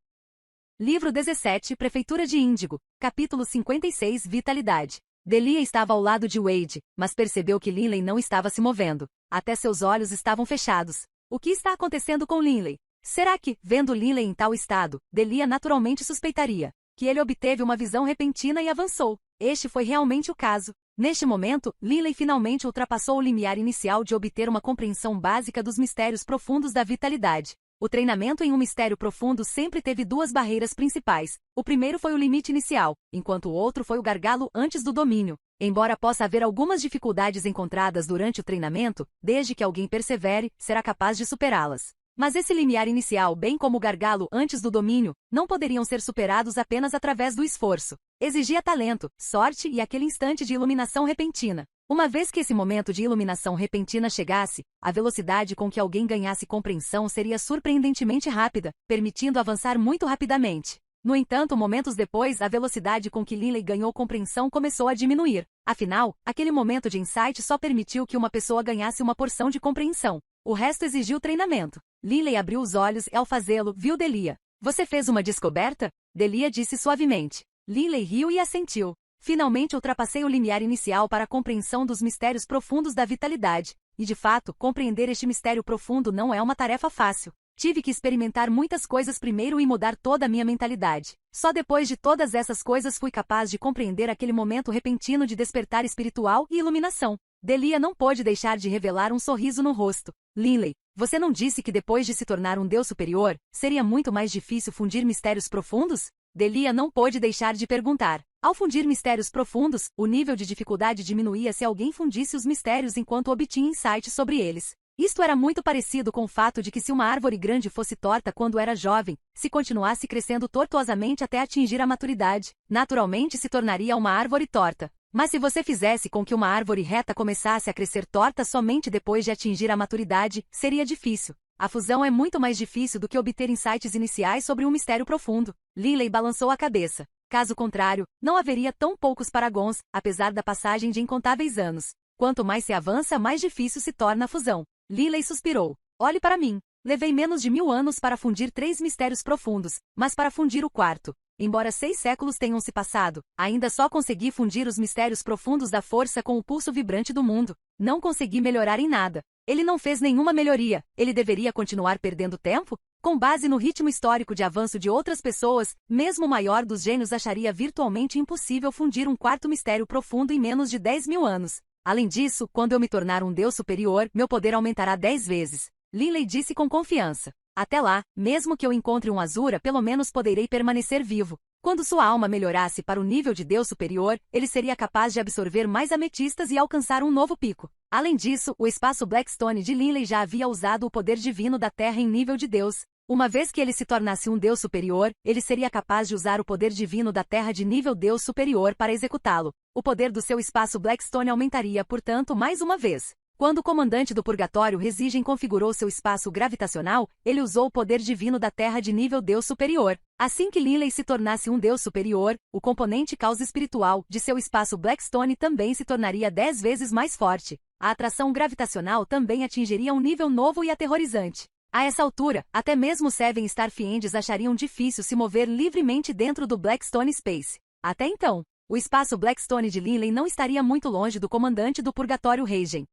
Livro 17, Prefeitura de Índigo, capítulo 56, Vitalidade. Delia estava ao lado de Wade, mas percebeu que Linley não estava se movendo. Até seus olhos estavam fechados. O que está acontecendo com Linley? Será que, vendo Linley em tal estado, Delia naturalmente suspeitaria que ele obteve uma visão repentina e avançou? Este foi realmente o caso. Neste momento, Linley finalmente ultrapassou o limiar inicial de obter uma compreensão básica dos mistérios profundos da vitalidade. O treinamento em um mistério profundo sempre teve 2 barreiras principais. O primeiro foi o limite inicial, enquanto o outro foi o gargalo antes do domínio. Embora possa haver algumas dificuldades encontradas durante o treinamento, desde que alguém persevere, será capaz de superá-las. Mas esse limiar inicial, bem como o gargalo antes do domínio, não poderiam ser superados apenas através do esforço. Exigia talento, sorte e aquele instante de iluminação repentina. Uma vez que esse momento de iluminação repentina chegasse, a velocidade com que alguém ganhasse compreensão seria surpreendentemente rápida, permitindo avançar muito rapidamente. No entanto, momentos depois, a velocidade com que Linley ganhou compreensão começou a diminuir. Afinal, aquele momento de insight só permitiu que uma pessoa ganhasse uma porção de compreensão. O resto exigiu treinamento. Linley abriu os olhos e, ao fazê-lo, viu Delia. Você fez uma descoberta? Delia disse suavemente. Linley riu e assentiu. Finalmente ultrapassei o limiar inicial para a compreensão dos mistérios profundos da vitalidade. E, de fato, compreender este mistério profundo não é uma tarefa fácil. Tive que experimentar muitas coisas primeiro e mudar toda a minha mentalidade. Só depois de todas essas coisas fui capaz de compreender aquele momento repentino de despertar espiritual e iluminação. Delia não pôde deixar de revelar um sorriso no rosto. Linley, você não disse que depois de se tornar um Deus superior, seria muito mais difícil fundir mistérios profundos? Delia não pôde deixar de perguntar. Ao fundir mistérios profundos, o nível de dificuldade diminuía se alguém fundisse os mistérios enquanto obtinha insights sobre eles. Isto era muito parecido com o fato de que se uma árvore grande fosse torta quando era jovem, se continuasse crescendo tortuosamente até atingir a maturidade, naturalmente se tornaria uma árvore torta. Mas se você fizesse com que uma árvore reta começasse a crescer torta somente depois de atingir a maturidade, seria difícil. A fusão é muito mais difícil do que obter insights iniciais sobre um mistério profundo. Linley balançou a cabeça. Caso contrário, não haveria tão poucos paragons, apesar da passagem de incontáveis anos. Quanto mais se avança, mais difícil se torna a fusão. Linley suspirou. Olhe para mim. Levei menos de 1000 anos para fundir 3 mistérios profundos, mas para fundir o quarto. Embora 6 séculos tenham se passado, ainda só consegui fundir os mistérios profundos da força com o pulso vibrante do mundo. Não consegui melhorar em nada. Ele não fez nenhuma melhoria. Ele deveria continuar perdendo tempo? Com base no ritmo histórico de avanço de outras pessoas, mesmo o maior dos gênios acharia virtualmente impossível fundir um quarto mistério profundo em menos de 10.000 anos. Além disso, quando eu me tornar um Deus superior, meu poder aumentará 10 vezes. Linley disse com confiança. Até lá, mesmo que eu encontre um Azura, pelo menos poderei permanecer vivo. Quando sua alma melhorasse para o nível de Deus superior, ele seria capaz de absorver mais ametistas e alcançar um novo pico. Além disso, o espaço Blackstone de Linley já havia usado o poder divino da Terra em nível de Deus. Uma vez que ele se tornasse um Deus superior, ele seria capaz de usar o poder divino da Terra de nível Deus superior para executá-lo. O poder do seu espaço Blackstone aumentaria, portanto, mais uma vez. Quando o comandante do Purgatório Resigen configurou seu espaço gravitacional, ele usou o poder divino da Terra de nível Deus superior. Assim que Linley se tornasse um Deus superior, o componente causa espiritual de seu espaço Blackstone também se tornaria 10 vezes mais forte. A atração gravitacional também atingiria um nível novo e aterrorizante. A essa altura, até mesmo Seven Starfiends achariam difícil se mover livremente dentro do Blackstone Space. Até então, o espaço Blackstone de Linley não estaria muito longe do comandante do Purgatório Resigen.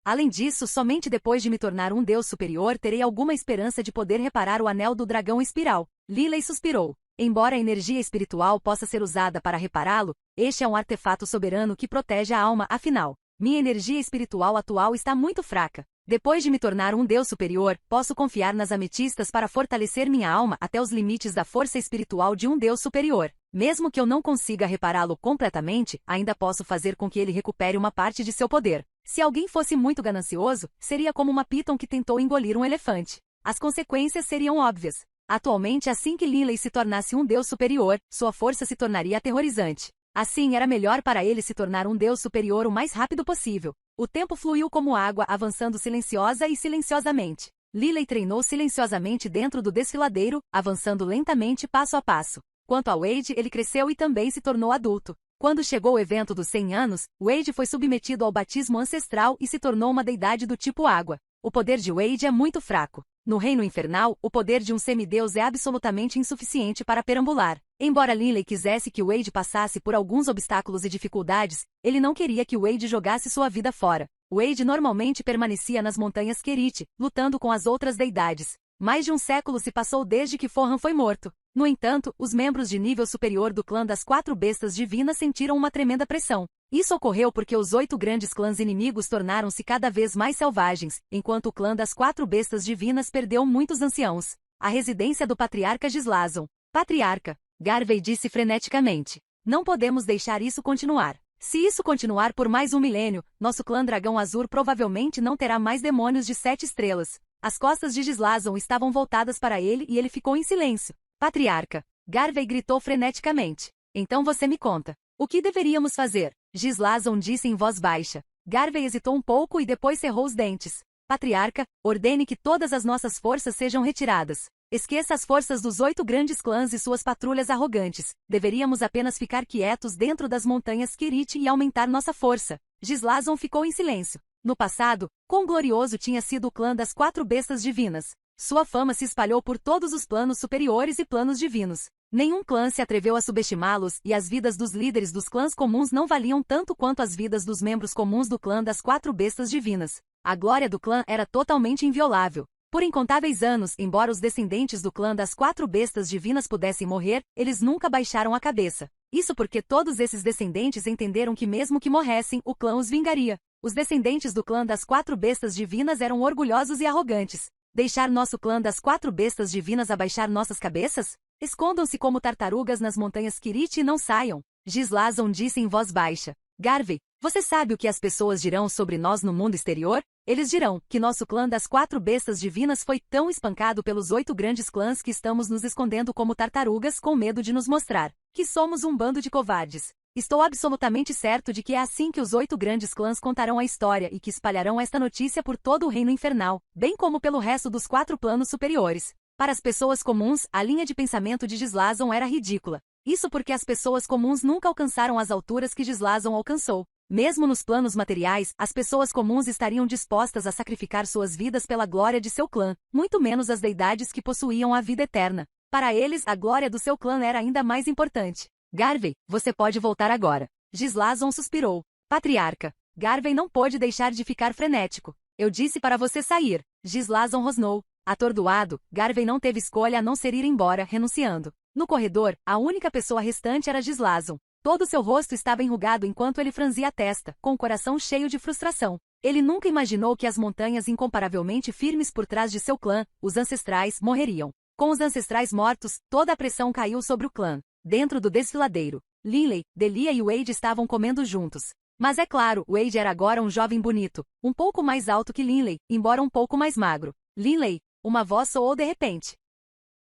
Além disso, somente depois de me tornar um Deus superior terei alguma esperança de poder reparar o anel do dragão espiral. Linley suspirou. Embora a energia espiritual possa ser usada para repará-lo, este é um artefato soberano que protege a alma, afinal. Minha energia espiritual atual está muito fraca. Depois de me tornar um Deus superior, posso confiar nas ametistas para fortalecer minha alma até os limites da força espiritual de um Deus superior. Mesmo que eu não consiga repará-lo completamente, ainda posso fazer com que ele recupere uma parte de seu poder. Se alguém fosse muito ganancioso, seria como uma Python que tentou engolir um elefante. As consequências seriam óbvias. Atualmente, assim que Linley se tornasse um Deus superior, sua força se tornaria aterrorizante. Assim, era melhor para ele se tornar um Deus superior o mais rápido possível. O tempo fluiu como água, avançando silenciosa e silenciosamente. Linley treinou silenciosamente dentro do desfiladeiro, avançando lentamente passo a passo. Quanto a Wade, ele cresceu e também se tornou adulto. Quando chegou o evento dos 100 anos, Wade foi submetido ao batismo ancestral e se tornou uma deidade do tipo água. O poder de Wade é muito fraco. No reino infernal, o poder de um semideus é absolutamente insuficiente para perambular. Embora Linley quisesse que Wade passasse por alguns obstáculos e dificuldades, ele não queria que Wade jogasse sua vida fora. Wade normalmente permanecia nas montanhas Kerit, lutando com as outras deidades. Mais de um século se passou desde que Forran foi morto. No entanto, os membros de nível superior do clã das 4 bestas divinas sentiram uma tremenda pressão. Isso ocorreu porque os 8 grandes clãs inimigos tornaram-se cada vez mais selvagens, enquanto o clã das 4 bestas divinas perdeu muitos anciãos. A residência do patriarca Gislazon. Patriarca, Garvey disse freneticamente. Não podemos deixar isso continuar. Se isso continuar por mais um milênio, nosso clã Dragão Azul provavelmente não terá mais demônios de 7 estrelas. As costas de Gislazon estavam voltadas para ele e ele ficou em silêncio. Patriarca, Garvey gritou freneticamente. Então você me conta. O que deveríamos fazer? Gislason disse em voz baixa. Garvey hesitou um pouco e depois cerrou os dentes. Patriarca, ordene que todas as nossas forças sejam retiradas. Esqueça as forças dos 8 grandes clãs e suas patrulhas arrogantes. Deveríamos apenas ficar quietos dentro das montanhas Kirit e aumentar nossa força. Gislason ficou em silêncio. No passado, quão glorioso tinha sido o clã das 4 bestas divinas. Sua fama se espalhou por todos os planos superiores e planos divinos. Nenhum clã se atreveu a subestimá-los e as vidas dos líderes dos clãs comuns não valiam tanto quanto as vidas dos membros comuns do clã das 4 bestas divinas. A glória do clã era totalmente inviolável. Por incontáveis anos, embora os descendentes do clã das 4 bestas divinas pudessem morrer, eles nunca baixaram a cabeça. Isso porque todos esses descendentes entenderam que mesmo que morressem, o clã os vingaria. Os descendentes do clã das 4 bestas divinas eram orgulhosos e arrogantes. Deixar nosso clã das 4 bestas divinas abaixar nossas cabeças? Escondam-se como tartarugas nas montanhas Kirit e não saiam. Gislason disse em voz baixa. Garvey, você sabe o que as pessoas dirão sobre nós no mundo exterior? Eles dirão que nosso clã das 4 bestas divinas foi tão espancado pelos 8 grandes clãs que estamos nos escondendo como tartarugas com medo de nos mostrar que somos um bando de covardes. Estou absolutamente certo de que é assim que os 8 grandes clãs contarão a história e que espalharão esta notícia por todo o reino infernal, bem como pelo resto dos 4 planos superiores. Para as pessoas comuns, a linha de pensamento de Gislason era ridícula. Isso porque as pessoas comuns nunca alcançaram as alturas que Gislason alcançou. Mesmo nos planos materiais, as pessoas comuns estariam dispostas a sacrificar suas vidas pela glória de seu clã, muito menos as deidades que possuíam a vida eterna. Para eles, a glória do seu clã era ainda mais importante. Garvey, você pode voltar agora. Gislason suspirou. Patriarca. Garvey não pôde deixar de ficar frenético. Eu disse para você sair. Gislason rosnou. Atordoado, Garvey não teve escolha a não ser ir embora, renunciando. No corredor, a única pessoa restante era Gislason. Todo seu rosto estava enrugado enquanto ele franzia a testa, com o coração cheio de frustração. Ele nunca imaginou que as montanhas incomparavelmente firmes por trás de seu clã, os ancestrais, morreriam. Com os ancestrais mortos, toda a pressão caiu sobre o clã. Dentro do desfiladeiro, Linley, Delia e Wade estavam comendo juntos. Mas é claro, Wade era agora um jovem bonito, um pouco mais alto que Linley, embora um pouco mais magro. Linley, uma voz soou de repente.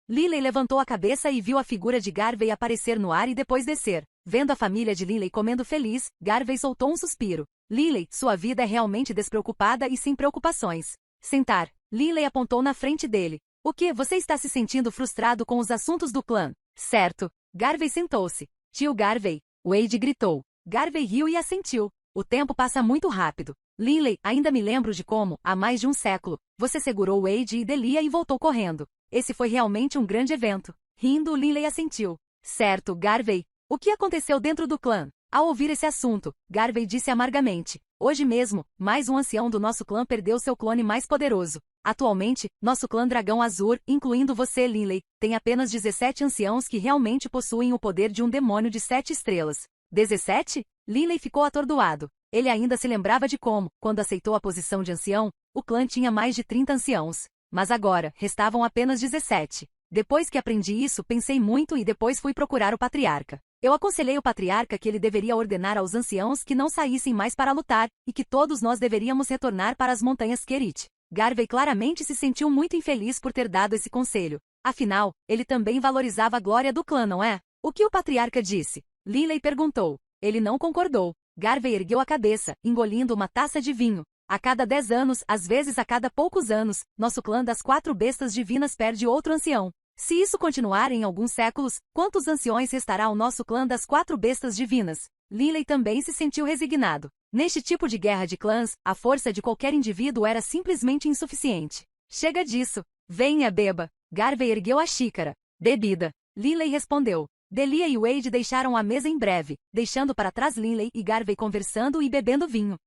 Linley levantou a cabeça e viu a figura de Garvey aparecer no ar e depois descer. Vendo a família de Linley comendo feliz, Garvey soltou um suspiro. Linley, sua vida é realmente despreocupada e sem preocupações. Sentar. Linley apontou na frente dele. O que? Você está se sentindo frustrado com os assuntos do clã? Certo. Garvey sentou-se. Tio Garvey. Wade gritou. Garvey riu e assentiu. O tempo passa muito rápido. Linley, ainda me lembro de como, há mais de um século, você segurou Wade e Delia e voltou correndo. Esse foi realmente um grande evento. Rindo, Linley assentiu. Certo, Garvey. O que aconteceu dentro do clã? Ao ouvir esse assunto, Garvey disse amargamente. Hoje mesmo, mais um ancião do nosso clã perdeu seu clone mais poderoso. Atualmente, nosso clã Dragão Azur, incluindo você, Linley, tem apenas 17 anciãos que realmente possuem o poder de um demônio de 7 estrelas. 17? Linley ficou atordoado. Ele ainda se lembrava de como, quando aceitou a posição de ancião, o clã tinha mais de 30 anciãos. Mas agora, restavam apenas 17. Depois que aprendi isso, pensei muito e depois fui procurar o patriarca. Eu aconselhei o patriarca que ele deveria ordenar aos anciãos que não saíssem mais para lutar, e que todos nós deveríamos retornar para as montanhas Kerit. Garvey claramente se sentiu muito infeliz por ter dado esse conselho. Afinal, ele também valorizava a glória do clã, não é? O que o patriarca disse? Linley perguntou. Ele não concordou. Garvey ergueu a cabeça, engolindo uma taça de vinho. A cada 10 anos, às vezes a cada poucos anos, nosso clã das 4 bestas divinas perde outro ancião. Se isso continuar em alguns séculos, quantos anciões restará ao nosso clã das 4 bestas divinas? Linley também se sentiu resignado. Neste tipo de guerra de clãs, a força de qualquer indivíduo era simplesmente insuficiente. Chega disso. Venha, beba. Garvey ergueu a xícara. Bebida. Linley respondeu. Delia e Wade deixaram a mesa em breve, deixando para trás Linley e Garvey conversando e bebendo vinho.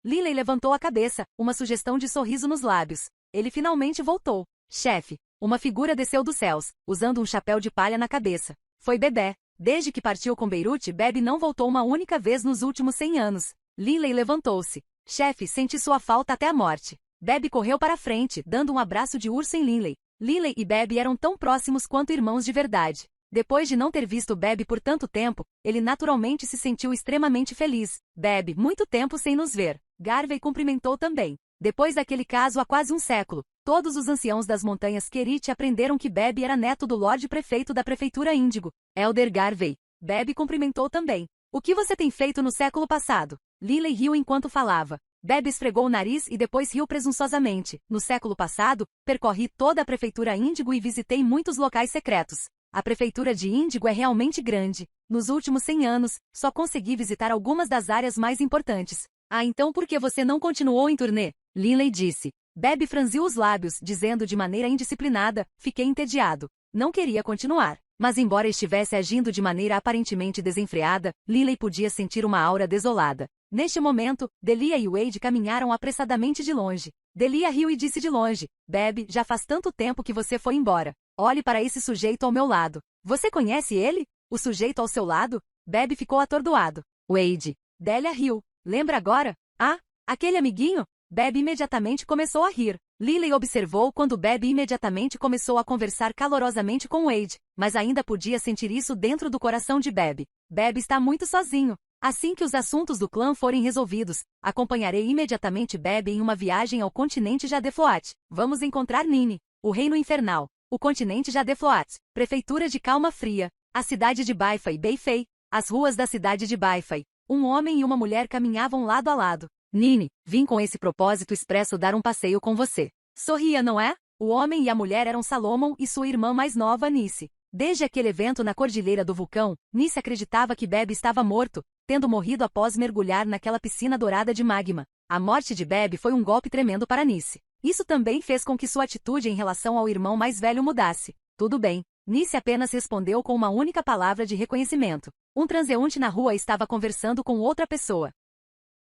Linley levantou a cabeça, uma sugestão de sorriso nos lábios. Ele finalmente voltou. Chefe. Uma figura desceu dos céus, usando um chapéu de palha na cabeça. Foi Bebé. Desde que partiu com Beirute, Bebe não voltou uma única vez nos últimos 100 anos. Linley levantou-se. Chefe, senti sua falta até a morte. Bebe correu para a frente, dando um abraço de urso em Linley. Linley e Bebe eram tão próximos quanto irmãos de verdade. Depois de não ter visto Bebe por tanto tempo, ele naturalmente se sentiu extremamente feliz. Bebe, muito tempo sem nos ver. Garvey cumprimentou também. Depois daquele caso há quase um século, todos os anciãos das montanhas Kerit aprenderam que Bebe era neto do Lorde Prefeito da Prefeitura Índigo, Elder Garvey. Bebe cumprimentou também. O que você tem feito no século passado? Linley riu enquanto falava. Bebe esfregou o nariz e depois riu presunçosamente. No século passado, percorri toda a prefeitura Índigo e visitei muitos locais secretos. A prefeitura de Índigo é realmente grande. Nos últimos 100 anos, só consegui visitar algumas das áreas mais importantes. Ah, então por que você não continuou em turnê? Linley disse. Bebe franziu os lábios, dizendo de maneira indisciplinada, fiquei entediado. Não queria continuar. Mas embora estivesse agindo de maneira aparentemente desenfreada, Linley podia sentir uma aura desolada. Neste momento, Delia e Wade caminharam apressadamente de longe. Delia riu e disse de longe, Bebe, já faz tanto tempo que você foi embora. Olhe para esse sujeito ao meu lado. Você conhece ele? O sujeito ao seu lado? Bebe ficou atordoado. Wade. Delia riu. Lembra agora? Ah, aquele amiguinho? Bebe imediatamente começou a rir. Linley observou quando Bebe imediatamente começou a conversar calorosamente com Wade, mas ainda podia sentir isso dentro do coração de Bebe. Bebe está muito sozinho. Assim que os assuntos do clã forem resolvidos, acompanharei imediatamente Bebe em uma viagem ao continente Jadefloat. Vamos encontrar Nini, o reino infernal, o continente Jadefloat, prefeitura de Calma Fria, a cidade de Baifai Beifei, as ruas da cidade de Baifai. Um homem e uma mulher caminhavam lado a lado. Nini, vim com esse propósito expresso dar um passeio com você. Sorria, não é? O homem e a mulher eram Salomon e sua irmã mais nova, Nice. Desde aquele evento na cordilheira do vulcão, Nice acreditava que Bebe estava morto, tendo morrido após mergulhar naquela piscina dourada de magma. A morte de Bebe foi um golpe tremendo para Nice. Isso também fez com que sua atitude em relação ao irmão mais velho mudasse. Tudo bem. Nice apenas respondeu com uma única palavra de reconhecimento. Um transeunte na rua estava conversando com outra pessoa.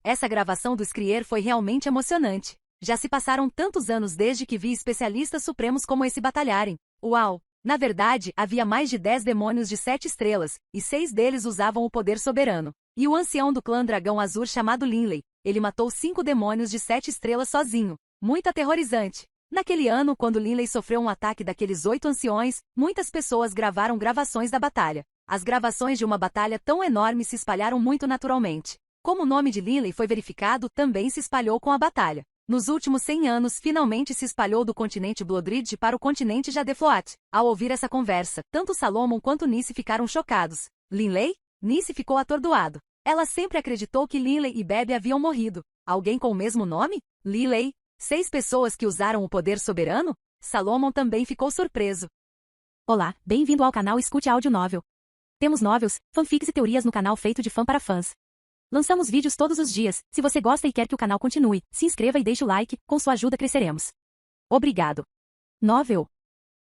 Essa gravação do Skrier foi realmente emocionante. Já se passaram tantos anos desde que vi especialistas supremos como esse batalharem. Uau! Na verdade, havia mais de 10 demônios de 7 estrelas, e 6 deles usavam o poder soberano. E o ancião do clã Dragão Azul chamado Linley, ele matou 5 demônios de 7 estrelas sozinho. Muito aterrorizante. Naquele ano, quando Linley sofreu um ataque daqueles 8 anciões, muitas pessoas gravaram gravações da batalha. As gravações de uma batalha tão enorme se espalharam muito naturalmente. Como o nome de Linley foi verificado, também se espalhou com a batalha. Nos últimos 100 anos, finalmente se espalhou do continente Bloodridge para o continente Jadefloat. Ao ouvir essa conversa, tanto Salomon quanto Nice ficaram chocados. Linley? Nice ficou atordoado. Ela sempre acreditou que Linley e Bebe haviam morrido. Alguém com o mesmo nome? Linley? 6 pessoas que usaram o poder soberano? Salomon também ficou surpreso. Olá, bem-vindo ao canal Escute Áudio Novel. Temos novels, fanfics e teorias no canal feito de fã para fãs. Lançamos vídeos todos os dias. Se você gosta e quer que o canal continue, se inscreva e deixe o like, com sua ajuda cresceremos. Obrigado. Novel.